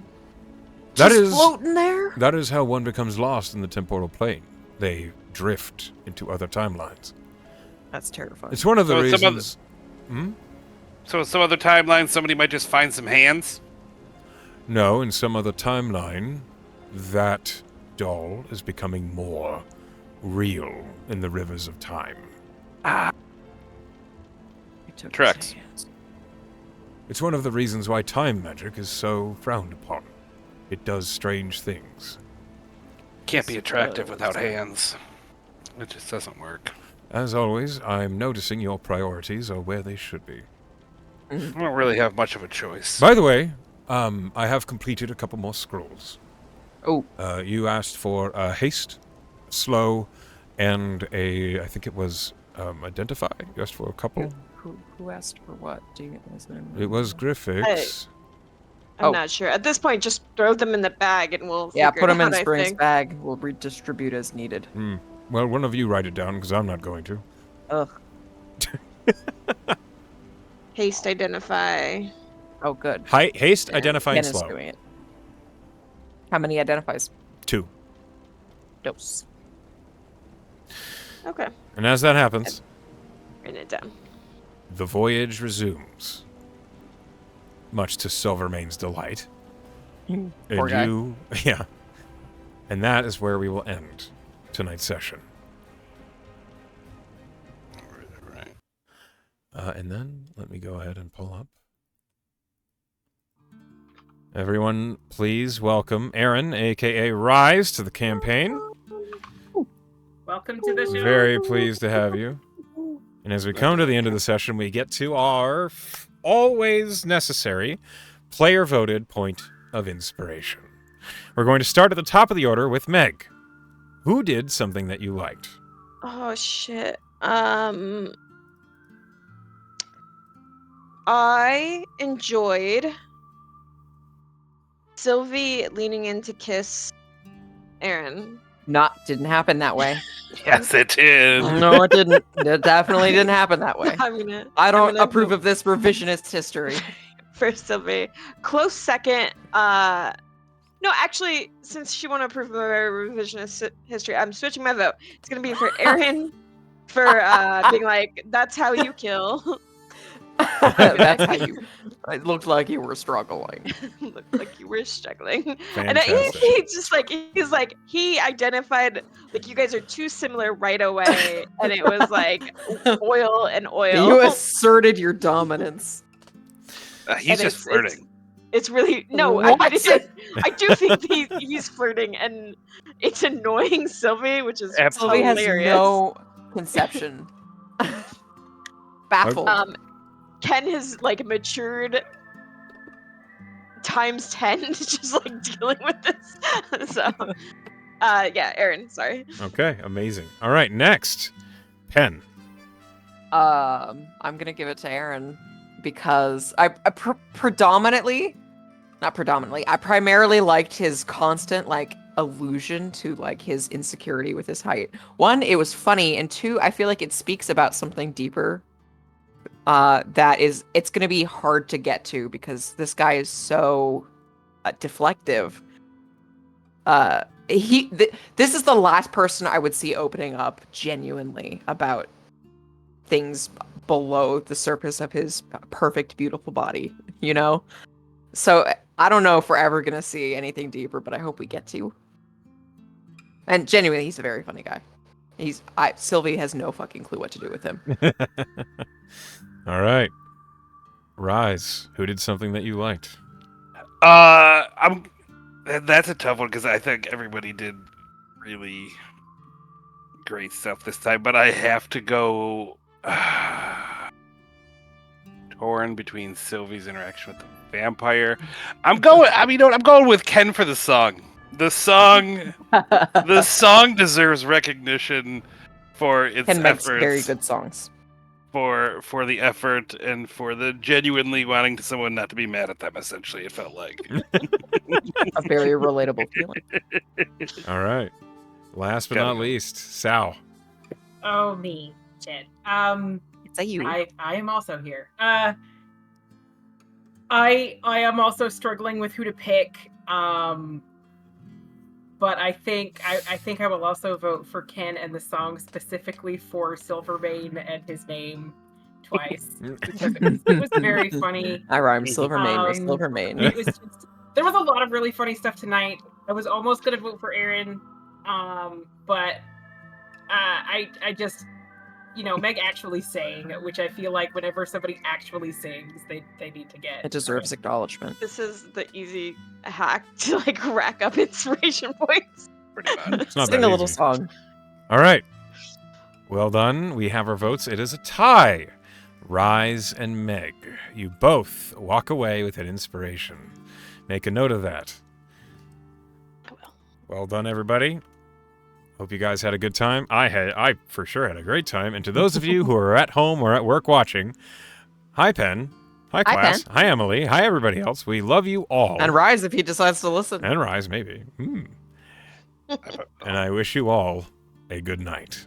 F: That
C: is
F: is-
C: floating there?
F: That is how one becomes lost in the temporal plane. They drift into other timelines.
C: That's terrifying.
F: It's one of the
B: So it's some
F: reasons...
B: So in some other timeline, somebody might just find some hands?
F: No, in some other timeline, that doll is becoming more real in the rivers of time.
C: He took his
B: Tracks.
C: hands.
F: It's one of the reasons why time magic is so frowned upon. It does strange things.
B: Can't be attractive without hands. It just doesn't work.
F: As always, I'm noticing your priorities are where they should be.
B: I don't really have much of a choice.
F: By the way, I have completed a couple more scrolls.
C: Oh,
F: You asked for haste, slow, and I think it was identify. You asked for a couple.
C: who asked for what? Do you guys know?
F: It was Griffix.
D: I'm
C: Oh.
D: not sure. At this point, just throw them in the bag and we'll
C: Yeah,
D: figure
C: put
D: it
C: them in
D: out, I
C: Spring's
D: think.
C: bag. We'll redistribute as needed.
F: Well, one of you write it down, because I'm not going to.
C: Ugh.
D: Haste, identify.
C: Oh, good.
F: Haste,
D: Yeah,
F: identify,
C: Ken
F: and
C: is
F: slow.
C: doing it. How many identifies?
F: 2.
C: Dose.
D: Okay,
F: And as that happens,
D: written it down.
F: the voyage resumes. Much to Silvermane's delight.
C: Poor guy.
F: Yeah. And that is where we will end tonight's session.
B: Right.
F: And then let me go ahead and pull up. Everyone, please welcome Aaron, aka Rise, to the campaign.
E: Welcome to the show.
F: Very pleased to have you. And as we come to the end of the session, we get to our always necessary player-voted point of inspiration. We're going to start at the top of the order with Meg. Who did something that you liked?
D: Oh shit. I enjoyed Sylvie leaning in to kiss Aaron.
C: Didn't happen that way.
B: Yes, it did.
C: No, it didn't. It definitely didn't happen that way. I don't approve of this revisionist history.
D: For Sylvie. Close second. No, actually, since she won't approve of my revisionist history, I'm switching my vote. It's gonna be for Aaron for being like, "That's how you kill."
C: That's how you. It looked like you were struggling.
D: Looked like you were struggling.
F: Fantastic.
D: And he just like he identified like you guys are too similar right away, and it was like oil and oil.
C: You asserted your dominance.
B: He's
D: And
B: just flirting.
D: It's really no.
C: What?
D: I do think he's flirting, and it's annoying Sylvie, which is
C: Sylvie has
D: hilarious.
C: no conception. Baffled.
D: Ken has like matured times 10 just like dealing with this. So yeah, Aaron, sorry.
F: Okay, amazing. All right, next. Pen.
C: I'm gonna give it to Aaron because I primarily liked his constant like allusion to like his insecurity with his height. One, it was funny, and two, I feel like it speaks about something deeper. It's gonna be hard to get to because this guy is so deflective. This is the last person I would see opening up genuinely about things below the surface of his perfect, beautiful body, you know? So I don't know if we're ever gonna see anything deeper, but I hope we get to. And genuinely, he's a very funny guy. Sylvie has no fucking clue what to do with him.
F: All right. Rise. Who did something that you liked?
B: That's a tough one because I think everybody did really great stuff this time, but I have to go torn between Sylvie's interaction with the vampire. I'm going with Ken for the song. The song deserves recognition for its
C: Ken makes
B: efforts.
C: very good songs.
B: For the effort and for the genuinely wanting someone not to be mad at them, essentially, it felt like.
C: A very relatable feeling.
F: All right. Last but not least, Sal.
E: Oh, me. Shit.
C: It's a you.
E: I am also here. I am also struggling with who to pick. But I think I will also vote for Ken and the song specifically for Silvermane and his name twice because it was very funny.
C: I rhyme Silvermane with Silvermane.
E: There was a lot of really funny stuff tonight. I was almost gonna vote for Aaron, but I just Meg actually sang, which I feel like whenever somebody actually sings, they need to get.
C: It deserves acknowledgement.
D: This is the easy hack to like rack up inspiration points.
B: Pretty much.
F: It's not
C: Sing
F: that
C: a little
F: easy.
C: song.
F: All right.
A: Well done. We have our votes. It is a tie. Rise and Meg. You both walk away with an inspiration. Make a note of that. Well done, everybody. Hope you guys had a good time. I for sure had a great time. And to those of you who are at home or at work watching, hi, Penn. Hi, class. Hi, Emily. Hi, everybody else. We love you all.
C: And Rise if he decides to listen.
A: And Rise, maybe. And I wish you all a good night.